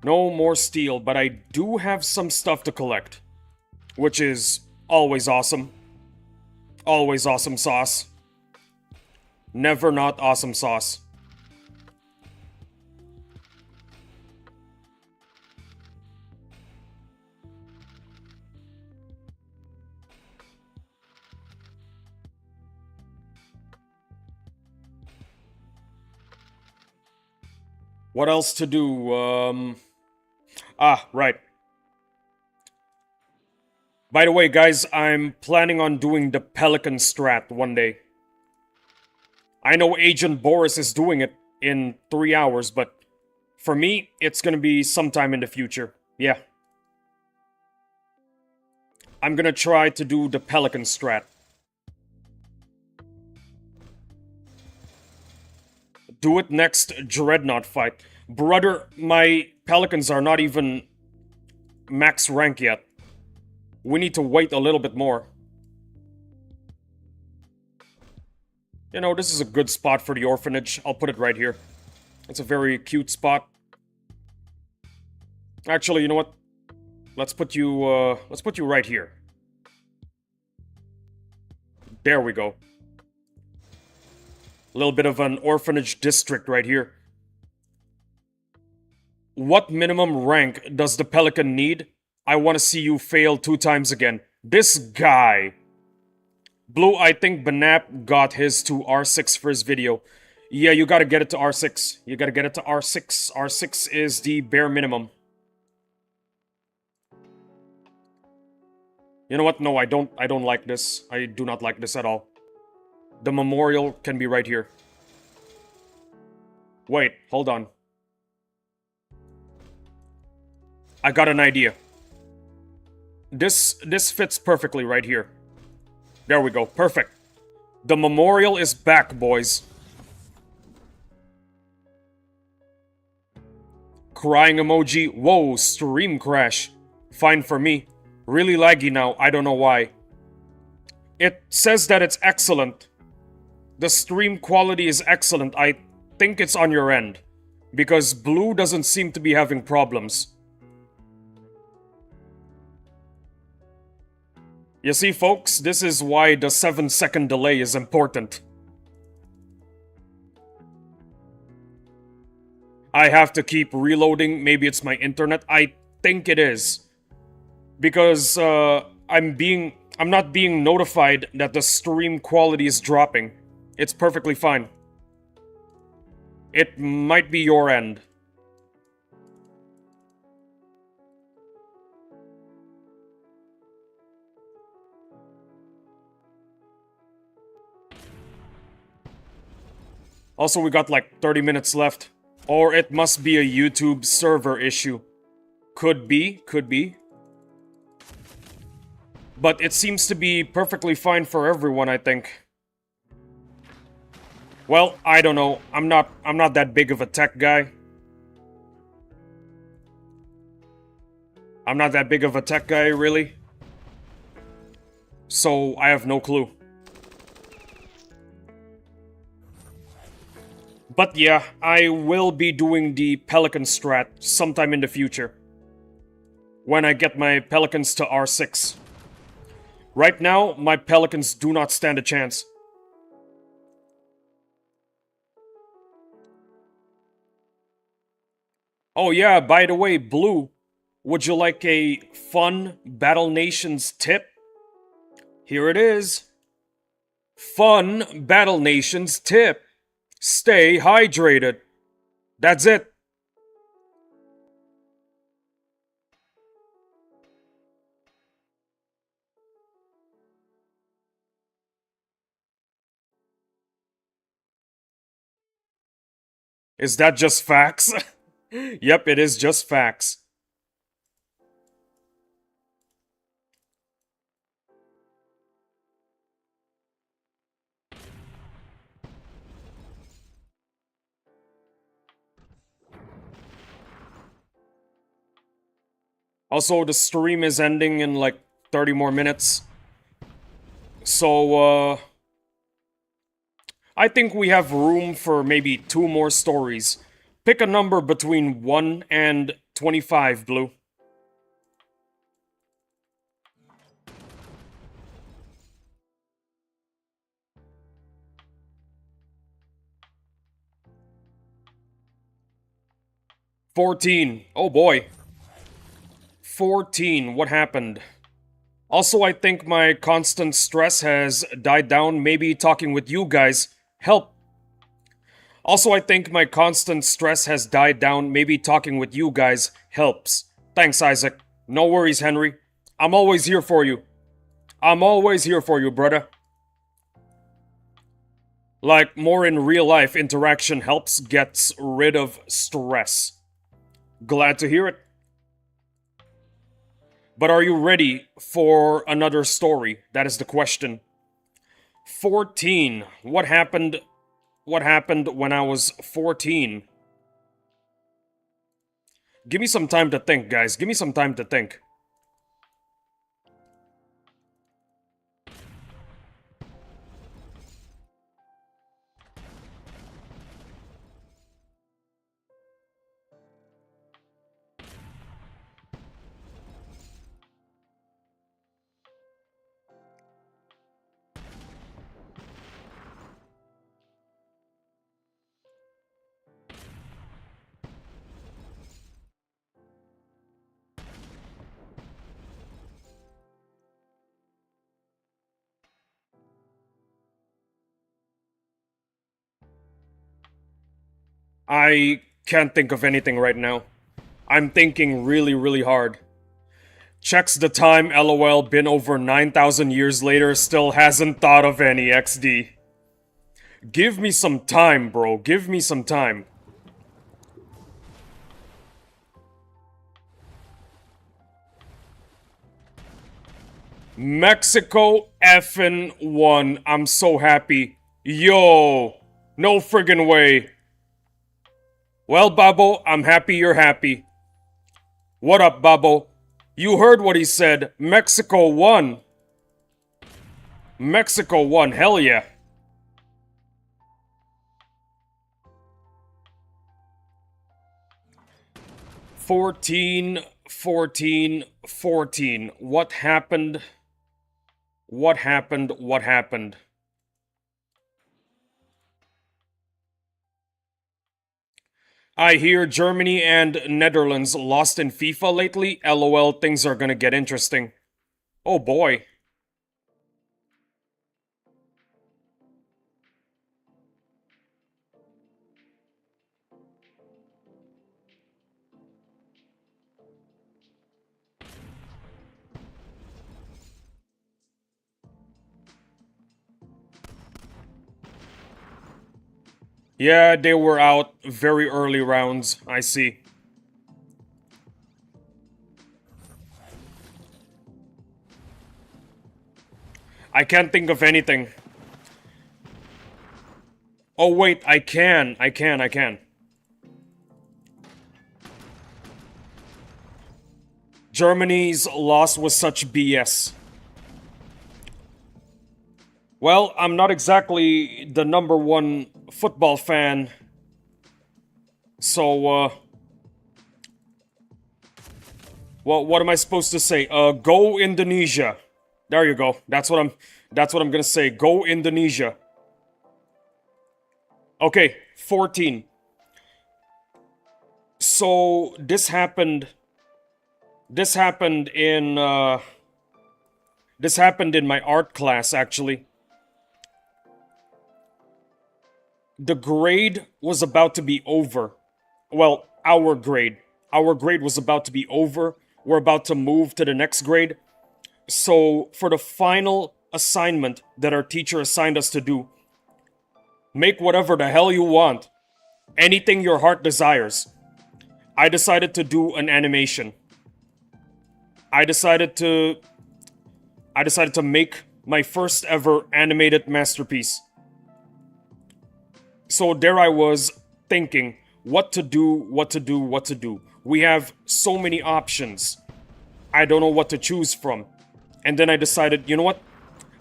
No more steel, but I do have some stuff to collect. Which is always awesome. Always awesome sauce. Never not awesome sauce. What else to do? Right. By the way, guys, I'm planning on doing the Pelican strat one day. I know Agent Boris is doing it in 3 hours, but for me, it's gonna be sometime in the future. Yeah. I'm gonna try to do the Pelican strat. Do it next Dreadnought fight. Brother, my Pelicans are not even max rank yet. We need to wait a little bit more. You know, this is a good spot for the orphanage. I'll put it right here. It's a very cute spot. Actually, you know what? Let's put you right here. There we go. A little bit of an orphanage district right here. What minimum rank does the Pelican need? I want to see you fail 2 times again. This guy. Blue, I think Banap got his to R6 for his video. Yeah, you gotta get it to R6. You gotta get it to R6. R6 is the bare minimum. You know what? No, I don't like this. I do not like this at all. The memorial can be right here. Wait, hold on. I got an idea. This fits perfectly right here. There we go, perfect. The memorial is back, boys. Crying emoji. Whoa, stream crash. Fine for me. Really laggy now, I don't know why. It says that it's excellent. The stream quality is excellent. I think it's on your end. Because Blue doesn't seem to be having problems. You see, folks, this is why the 7-second delay is important. I have to keep reloading. Maybe it's my internet. I think it is. Because I'm not being notified that the stream quality is dropping. It's perfectly fine. It might be your end. Also, we got like 30 minutes left. Or it must be a YouTube server issue. Could be, could be. But it seems to be perfectly fine for everyone, I think. Well, I don't know. I'm not that big of a tech guy. I'm not that big of a tech guy, really. so I have no clue. But yeah, I will be doing the Pelican strat sometime in the future. When I get my Pelicans to R6. Right now, my Pelicans do not stand a chance. Oh yeah, by the way, Blue, would you like a fun Battle Nations tip? Here it is. Fun Battle Nations tip. Stay hydrated. That's it. Is that just facts? Yep, it is just facts. Also, the stream is ending in like 30 more minutes. So, I think we have room for maybe 2 more stories. Pick a number between 1 and 25, Blue. $14. Oh boy. 14. What happened? Also, I think my constant stress has died down. Maybe talking with you guys help. Also, I think my constant stress has died down. Maybe talking with you guys helps. Thanks, Isaac. No worries, Henry. I'm always here for you. I'm always here for you, brother. Like, more in real life interaction helps, gets rid of stress. Glad to hear it. But are you ready for another story? That is the question. 14. What happened? What happened when I was 14? Give me some time to think, guys. Give me some time to think. I can't think of anything right now. I'm thinking really, really hard. Checks the time, lol, been over 9,000 years later, still hasn't thought of any XD. Give me some time, bro. Give me some time. Mexico effing won. I'm so happy. Yo, no friggin' way. Well, Babo, I'm happy you're happy. What up, Babo? You heard what he said. Mexico won. Mexico won. Hell yeah. $14, $14. What happened? What happened? What happened? I hear Germany and Netherlands lost in FIFA lately. LOL, things are gonna get interesting. Oh boy. Yeah, they were out very early rounds. I see. I can't think of anything. Oh wait, I can. Germany's loss was such BS. Well, I'm not exactly the number one football fan, so well, what am I supposed to say? Go Indonesia. There you go. That's what I'm gonna say. Go Indonesia. Okay, 14. So this happened in this happened in my art class actually. The grade was about to be over. Well, our grade. Our grade was about to be over. We're about to move to the next grade. So, for the final assignment that our teacher assigned us to do, make whatever the hell you want. Anything your heart desires. I decided to do an animation. I decided to make my first ever animated masterpiece. So there I was thinking what to do, what to do, what to do. We have so many options. I don't know what to choose from. And then I decided, you know what?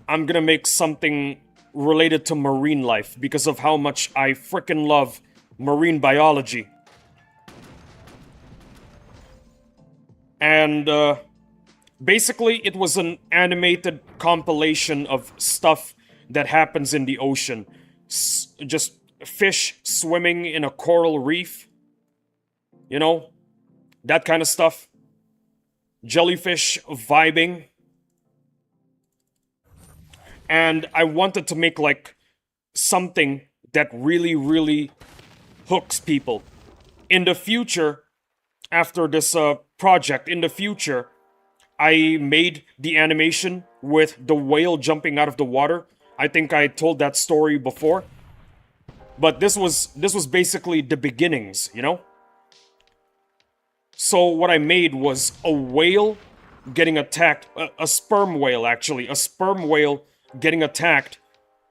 I'm gonna make something related to marine life because of how much I frickin' love marine biology. And basically, it was an animated compilation of stuff that happens in the ocean. Just fish swimming in a coral reef. You know, that kind of stuff. Jellyfish vibing. And I wanted to make like something that really, really hooks people. In the future, after this project, in the future, I made the animation with the whale jumping out of the water. I think I told that story before. But this was basically the beginnings, you know? So what I made was a whale getting attacked, a sperm whale actually, a sperm whale getting attacked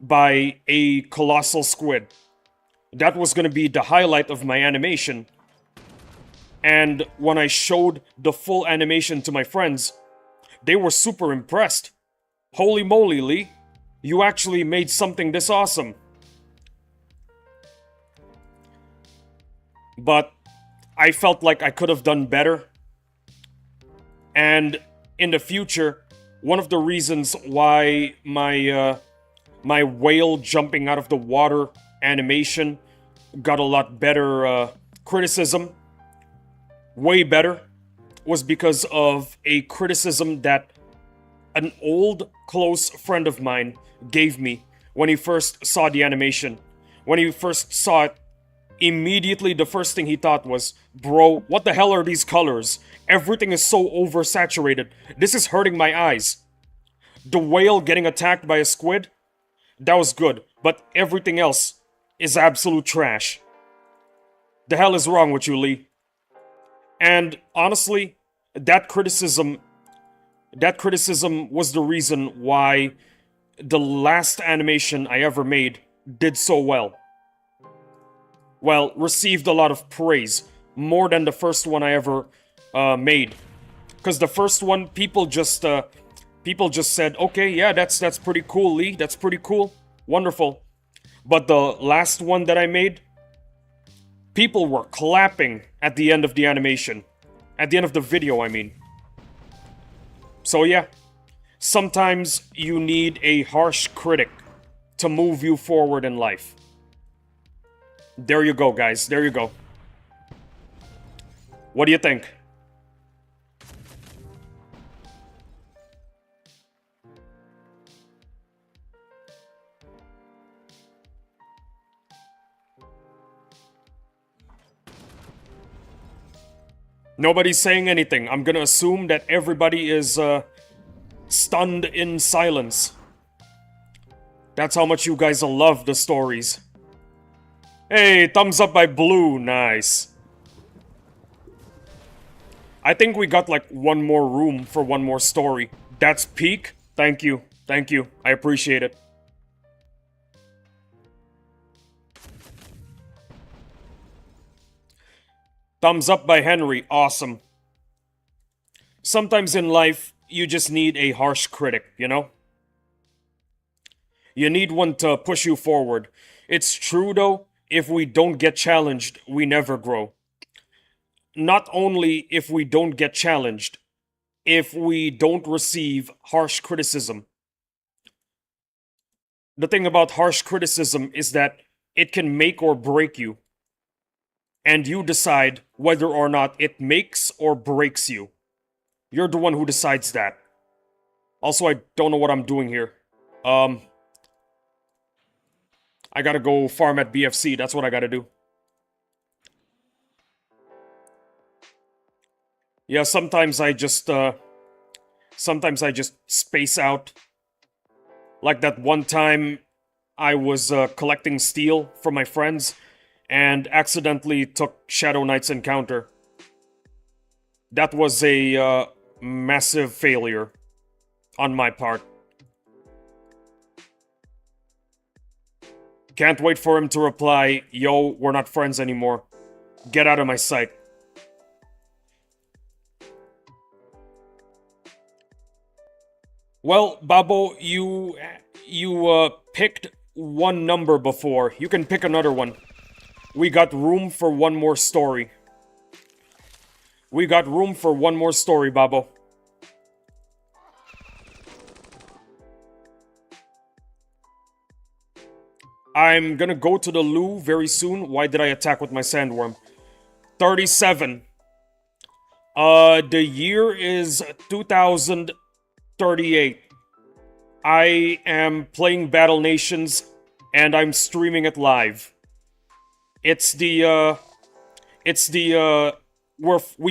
by a colossal squid. That was going to be the highlight of my animation. And when I showed the full animation to my friends, they were super impressed. Holy moly, Lee. You actually made something this awesome. But I felt like I could have done better. And in the future, one of the reasons why my whale jumping out of the water animation got a lot better criticism, way better, was because of a criticism that an old close friend of mine gave me when he first saw the animation. When he first saw it, immediately the first thing he thought was, bro, what the hell are these colors? Everything is so oversaturated. This is hurting my eyes. The whale getting attacked by a squid, that was good, but everything else is absolute trash. The hell is wrong with you, Lee? And honestly, that criticism was the reason why the last animation I ever made did so well. Well, received a lot of praise, more than the first one I ever made. Because the first one, people just said, okay, yeah, that's pretty cool, Lee, that's pretty cool, wonderful. But the last one that I made, people were clapping at the end of the animation. At the end of the video, I mean. So yeah, sometimes you need a harsh critic to move you forward in life. There you go, guys. There you go. What do you think? Nobody's saying anything. I'm gonna assume that everybody is stunned in silence. That's how much you guys love the stories. Hey, thumbs up by Blue. Nice. I think we got like one more room for one more story. That's peak. Thank you. Thank you. I appreciate it. Thumbs up by Henry. Awesome. Sometimes in life, you just need a harsh critic, you know? You need one to push you forward. It's true though, if we don't get challenged, we never grow. Not only if we don't get challenged, if we don't receive harsh criticism. The thing about harsh criticism is that it can make or break you. And you decide whether or not it makes or breaks you. You're the one who decides that. Also, I don't know what I'm doing here. I gotta go farm at BFC, that's what I gotta do. Yeah, sometimes I just space out. Like that one time I was collecting steel from my friends and accidentally took Shadow Knight's encounter. That was a massive failure on my part. Can't wait for him to reply, "Yo, we're not friends anymore. Get out of my sight." Well, Babo, you picked one number before. You can pick another one. We got room for one more story. We got room for one more story, Babo. I'm gonna go to the loo very soon. Why did I attack with my sandworm? 37. The year is 2038. I am playing Battle Nations, and I'm streaming it live. We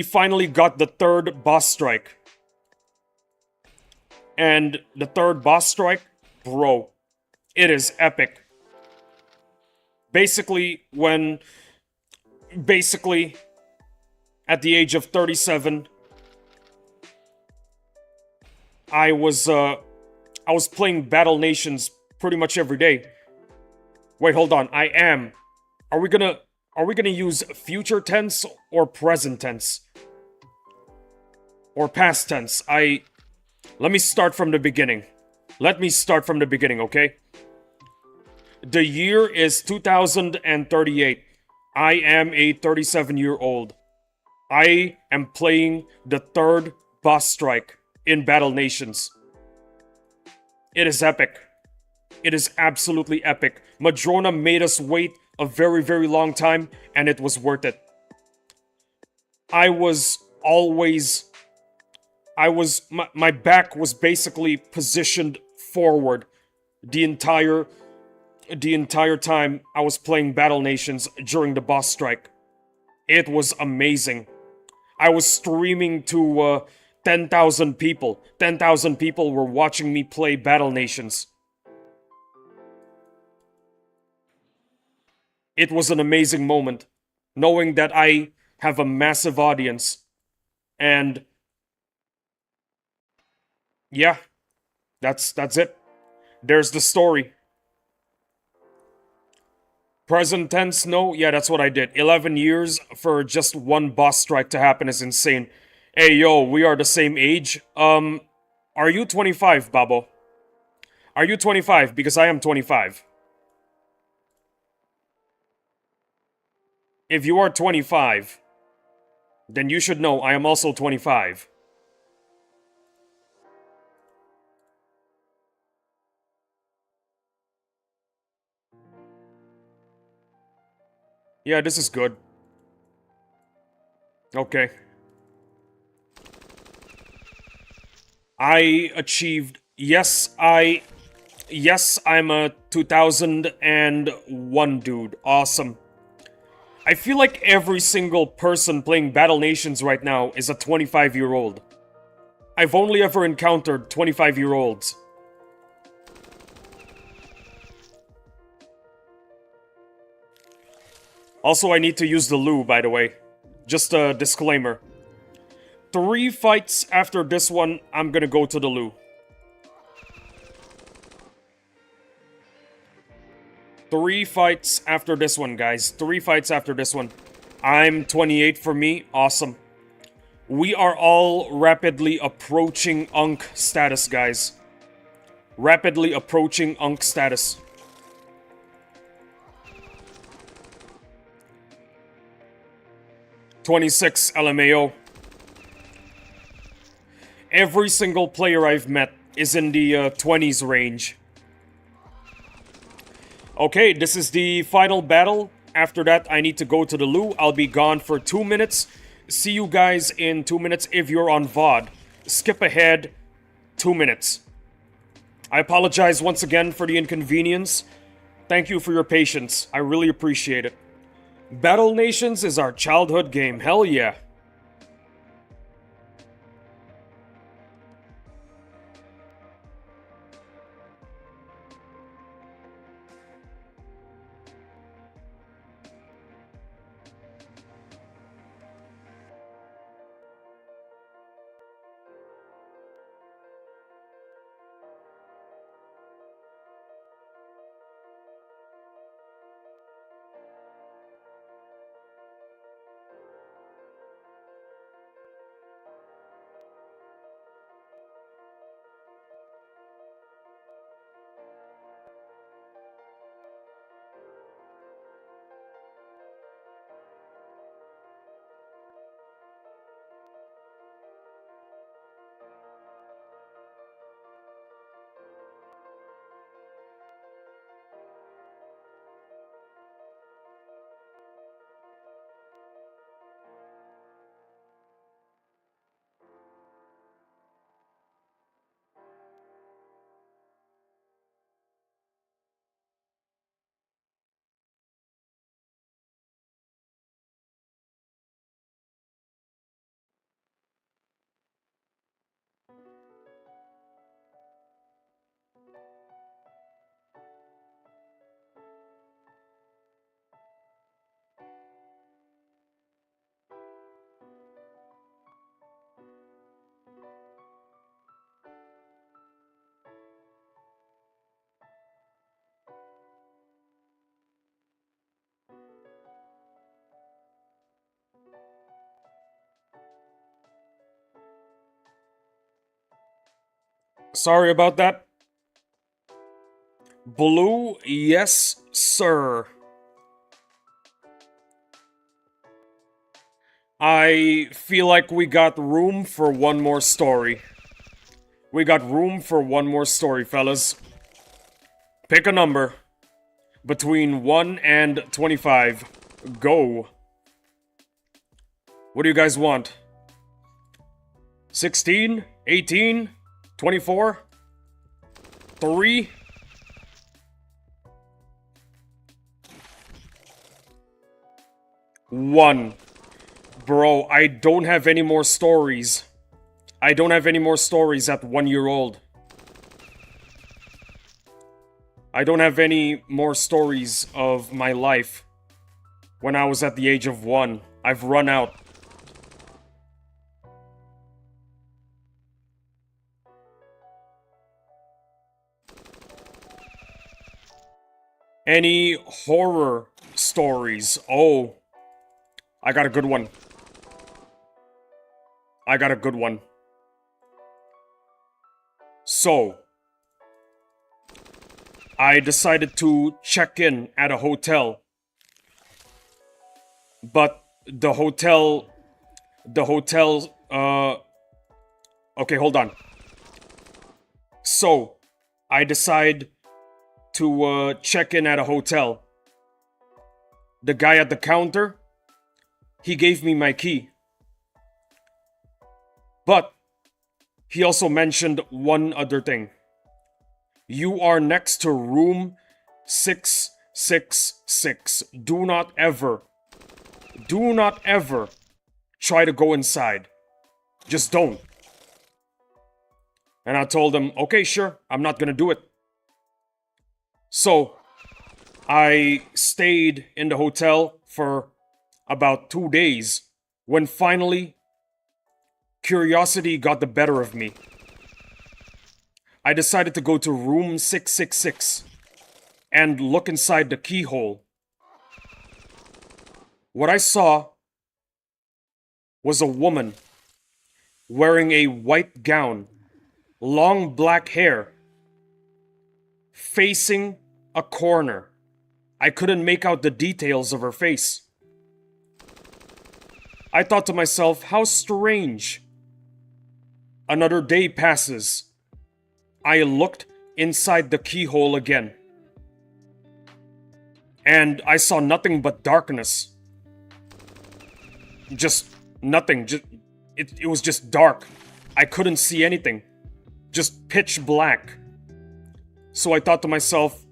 finally got the third boss strike. And the third boss strike, bro, it is epic. Basically, at the age of 37, I was playing Battle Nations pretty much every day. Wait, hold on. I am. Are we gonna use future tense or present tense? Or past tense? Let me start from the beginning. Let me start from the beginning, okay? The year is 2038. I am a 37-year-old. I am playing the third boss strike in Battle Nations. It is epic. It is absolutely epic. Madrona made us wait a very, very long time, and it was worth it. My back was basically positioned forward the entire time I was playing Battle Nations during the boss strike. It was amazing. I was streaming to 10,000 people. 10,000 people were watching me play Battle Nations. It was an amazing moment, knowing that I have a massive audience. And yeah, that's it. There's the story. Present tense, no? Yeah, that's what I did. 11 years for just one boss strike to happen is insane. Hey, yo, we are the same age. Are you 25, Babo? Are you 25? Because I am 25. If you are 25, then you should know I am also 25. Yeah, this is good. Okay. I achieved... Yes, I'm a 2001 dude. Awesome. I feel like every single person playing Battle Nations right now is a 25-year-old. I've only ever encountered 25-year-olds. Also, I need to use the loo, by the way. Just a disclaimer. 3 fights after this one, I'm gonna go to the loo. 3 fights after this one, guys. 3 fights after this one. I'm 28 for me. Awesome. We are all rapidly approaching Unk status, guys. Rapidly approaching Unk status. (26 LMAO). Every single player I've met is in the 20s range. Okay, this is the final battle. After that, I need to go to the loo. I'll be gone for 2 minutes. See you guys in 2 minutes if you're on VOD. Skip ahead 2 minutes. I apologize once again for the inconvenience. Thank you for your patience. I really appreciate it. Battle Nations is our childhood game. Hell yeah. Sorry about that. Blue, yes, sir. I feel like we got room for one more story. We got room for one more story, fellas. Pick a number. Between 1 and 25. Go. What do you guys want? 16? 18? 24? 3? 1. Bro, I don't have any more stories. I don't have any more stories at 1 year old. I don't have any more stories of my life when I was at the age of 1. I've run out. Any horror stories? Oh, I got a good one. I got a good one. So, I decided to check in at a hotel. But the hotel, okay, hold on. So, I decide to check in at a hotel. The guy at the counter, he gave me my key. But he also mentioned one other thing. You are next to room 666. Do not ever try to go inside. Just don't. And I told him, okay, sure, I'm not gonna do it. So, I stayed in the hotel for about 2 days when finally curiosity got the better of me. I decided to go to room 666 and look inside the keyhole. What I saw was a woman wearing a white gown, long black hair, facing a corner. I couldn't make out the details of her face. I thought to myself, how strange. Another day passes. I looked inside the keyhole again. And I saw nothing but darkness. Just nothing. It was just dark. I couldn't see anything. Just pitch black. So I thought to myself,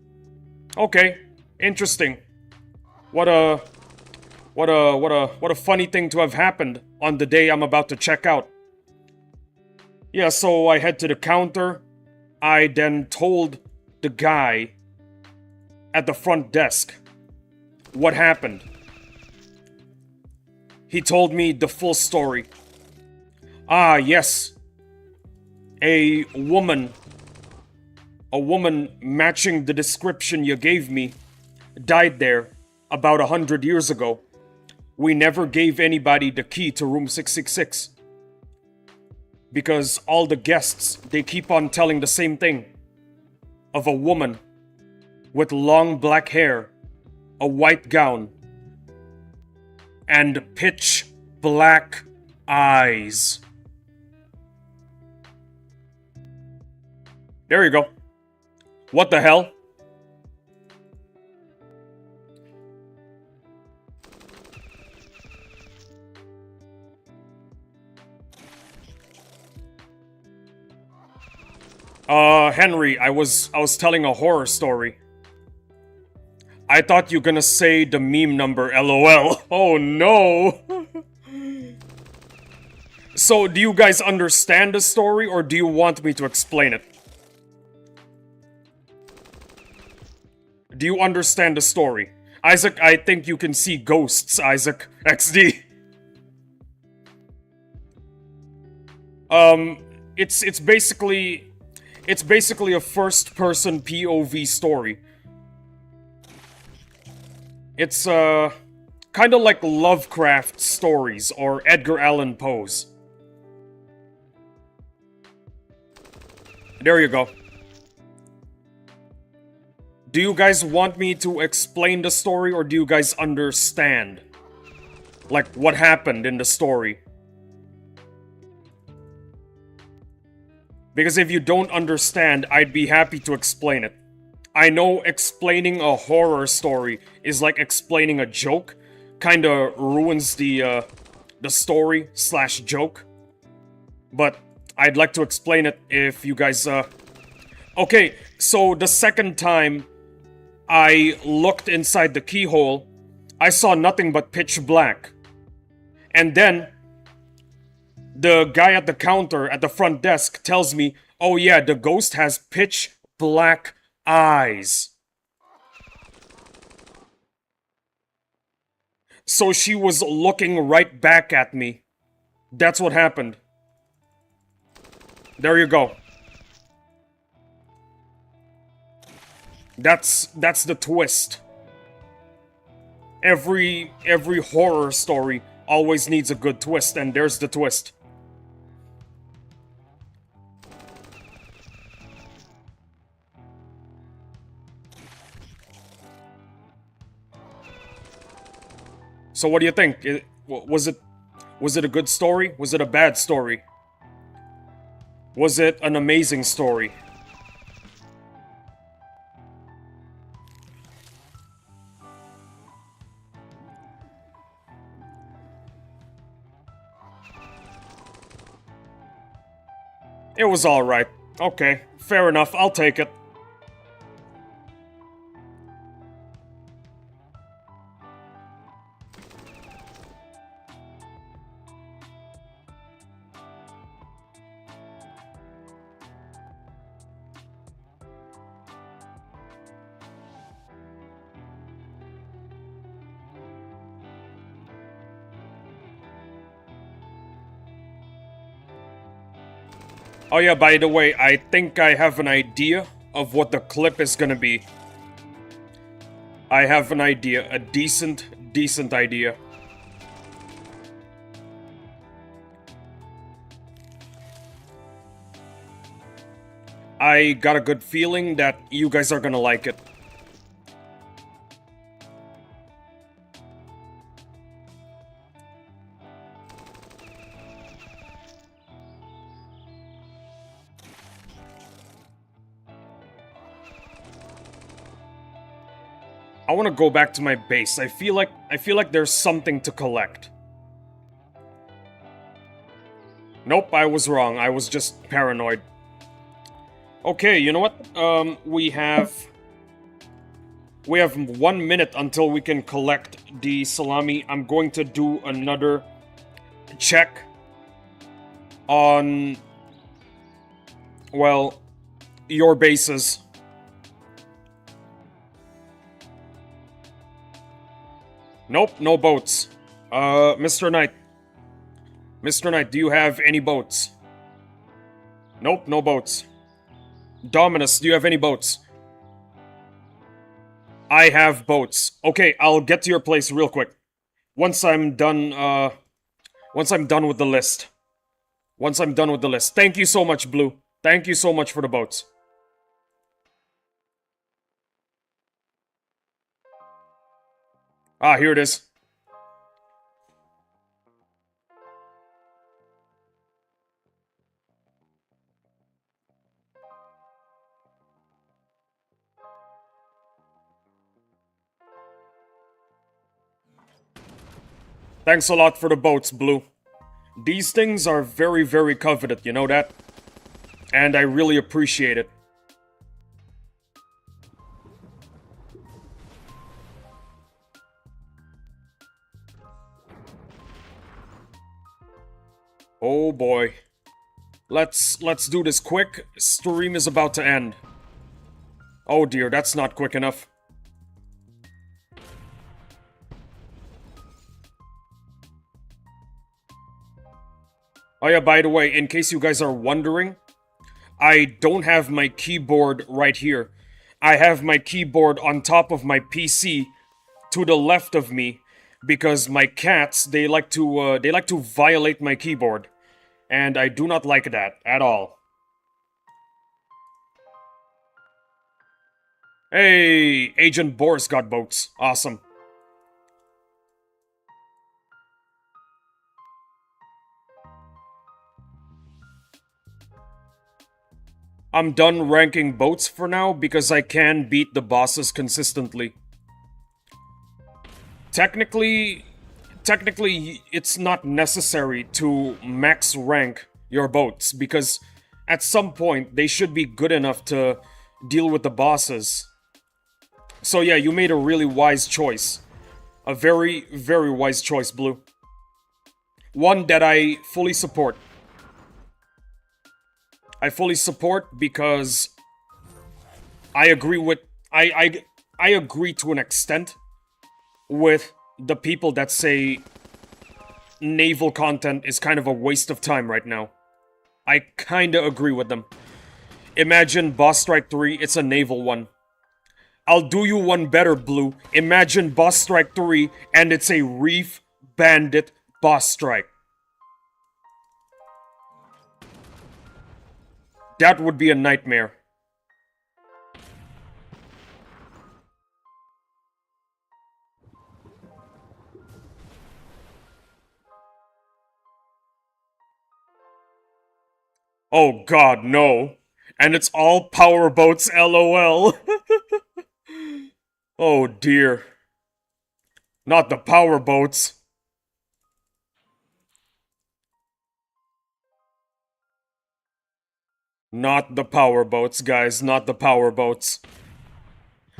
okay, interesting. What a funny thing to have happened on the day I'm about to check out. Yeah, so I head to the counter. I then told the guy at the front desk what happened. He told me the full story. Ah, yes. A woman matching the description you gave me died there about 100 years ago. We never gave anybody the key to room 666. Because all the guests, they keep on telling the same thing. Of a woman with long black hair, a white gown, and pitch black eyes. There you go. What the hell? Henry, I was telling a horror story. I thought you were gonna say the meme number, LOL. Oh no! So, do you guys understand the story, or do you want me to explain it? Do you understand the story? Isaac, I think you can see ghosts, Isaac. XD. It's basically a first-person POV story. It's, kind of like Lovecraft stories or Edgar Allan Poe's. There you go. Do you guys want me to explain the story, or do you guys understand? Like, what happened in the story? Because if you don't understand, I'd be happy to explain it. I know explaining a horror story is like explaining a joke. Kinda ruins the story / joke. But I'd like to explain it if you guys, Okay, so the second time I looked inside the keyhole, I saw nothing but pitch black. And then the guy at the counter at the front desk tells me, oh yeah, the ghost has pitch black eyes. So she was looking right back at me. That's what happened. There you go. That's the twist. Every horror story always needs a good twist, and there's the twist. So what do you think? Was it a good story? Was it a bad story? Was it an amazing story? It was alright. Okay, fair enough, I'll take it. Oh yeah, by the way, I think I have an idea of what the clip is gonna be. I have an idea, a decent idea. I got a good feeling that you guys are gonna like it. I want to go back to my base. I feel like there's something to collect. Nope, I was wrong. I was just paranoid. Okay, you know what? We have 1 minute until we can collect the salami. I'm going to do another check on, well, your bases. Nope, no boats. Mr. Knight. Mr. Knight, do you have any boats? Nope, no boats. Dominus, do you have any boats? I have boats. Okay, I'll get to your place real quick. Once I'm done with the list. Once I'm done with the list. Thank you so much, Blue. Thank you so much for the boats. Ah, here it is. Thanks a lot for the boats, Blue. These things are very, very coveted, you know that? And I really appreciate it. Oh boy. Let's do this quick. Stream is about to end. Oh dear, that's not quick enough. Oh yeah, by the way, in case you guys are wondering, I don't have my keyboard right here. I have my keyboard on top of my PC to the left of me because my cats, they like to violate my keyboard. And I do not like that at all. Hey, Agent Boris got boats. Awesome. I'm done ranking boats for now because I can beat the bosses consistently. Technically, it's not necessary to max rank your boats because at some point they should be good enough to deal with the bosses. So yeah, you made a really wise choice. A very, very wise choice, Blue. One that I fully support. I fully support because I agree with I agree to an extent with the people that say naval content is kind of a waste of time right now. I kinda agree with them. Imagine Boss Strike 3, it's a naval one. I'll do you one better, Blue. Imagine Boss Strike 3 and it's a Reef Bandit Boss Strike. That would be a nightmare. Oh god, no. And it's all power boats, lol. Oh dear. Not the power boats. Not the power boats, guys. Not the power boats.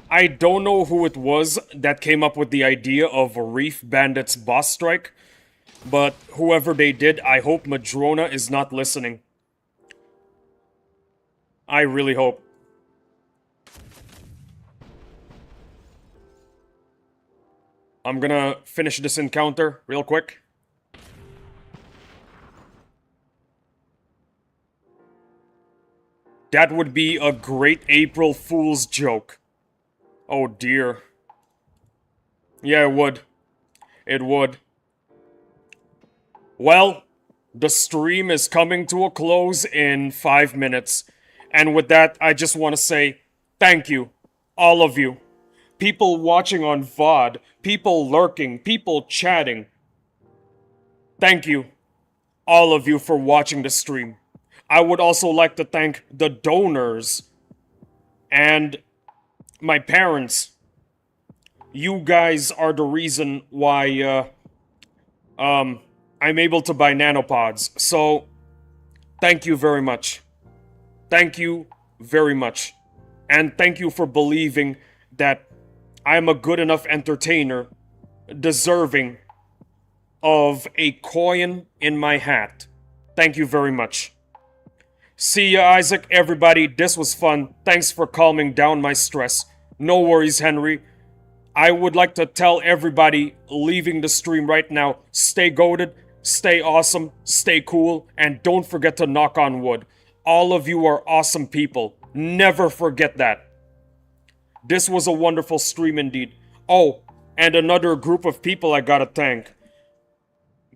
I don't know who it was that came up with the idea of Reef Bandit's boss strike, but whoever they did, I hope Madrona is not listening. I really hope. I'm gonna finish this encounter real quick. That would be a great April Fool's joke. Oh dear. Yeah, it would. It would. Well, the stream is coming to a close in 5 minutes. And with that, I just want to say thank you, all of you. People watching on VOD, people lurking, people chatting. Thank you, all of you, for watching the stream. I would also like to thank the donors and my parents. You guys are the reason why I'm able to buy nanopods. So, thank you very much. Thank you very much. And thank you for believing that I'm a good enough entertainer deserving of a coin in my hat. Thank you very much. See ya, Isaac, everybody. This was fun. Thanks for calming down my stress. No worries, Henry. I would like to tell everybody leaving the stream right now, stay goated, stay awesome, stay cool, and don't forget to knock on wood. All of you are awesome people. Never forget that. This was a wonderful stream indeed. Oh, and another group of people I gotta thank.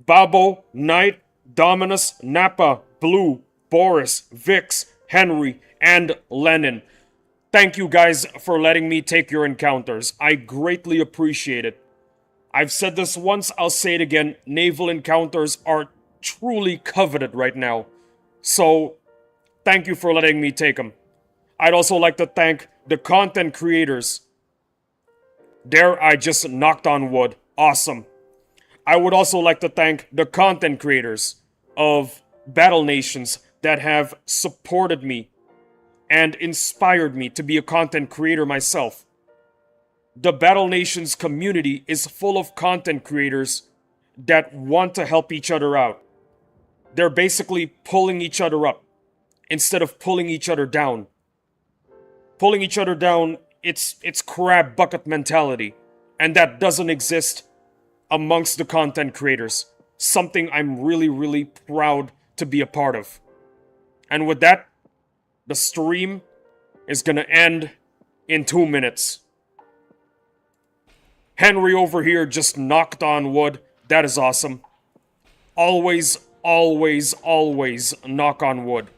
Babo, Knight, Dominus, Nappa, Blue, Boris, Vix, Henry, and Lennon. Thank you guys for letting me take your encounters. I greatly appreciate it. I've said this once, I'll say it again. Naval encounters are truly coveted right now. So, thank you for letting me take them. I'd also like to thank the content creators. There, I just knocked on wood. Awesome. I would also like to thank the content creators of Battle Nations that have supported me and inspired me to be a content creator myself. The Battle Nations community is full of content creators that want to help each other out. They're basically pulling each other up instead of pulling each other down. Pulling each other down, it's crab bucket mentality, and that doesn't exist amongst the content creators. Something I'm really, really proud to be a part of. And with that, the stream is gonna end in 2 minutes. Henry over here just knocked on wood. That is awesome. Always, always, always knock on wood.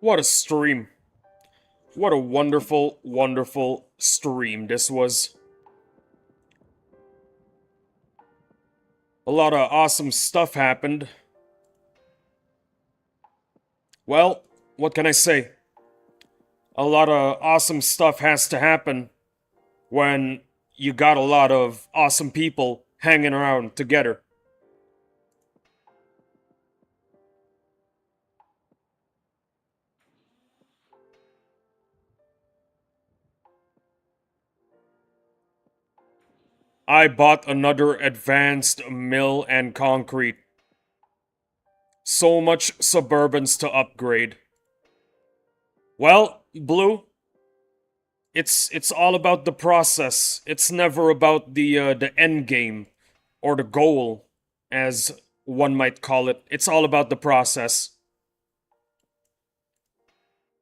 What a stream. What a wonderful, wonderful stream this was. A lot of awesome stuff happened. Well, what can I say? A lot of awesome stuff has to happen when you got a lot of awesome people hanging around together. I bought another advanced mill and concrete. So much Suburbans to upgrade. Well, Blue, it's all about the process. It's never about the end game or the goal, as one might call it. It's all about the process.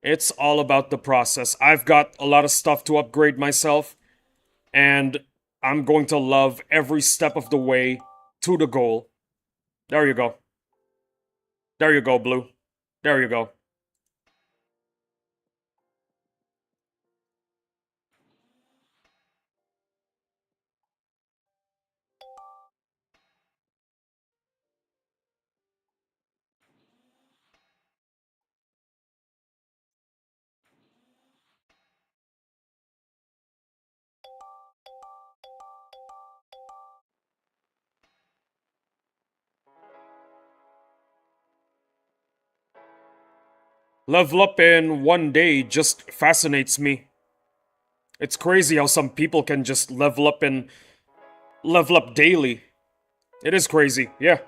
It's all about the process. I've got a lot of stuff to upgrade myself, and I'm going to love every step of the way to the goal. There you go. There you go, Blue. There you go. Level up in 1 day just fascinates me. It's crazy how some people can just level up daily. It is crazy, yeah.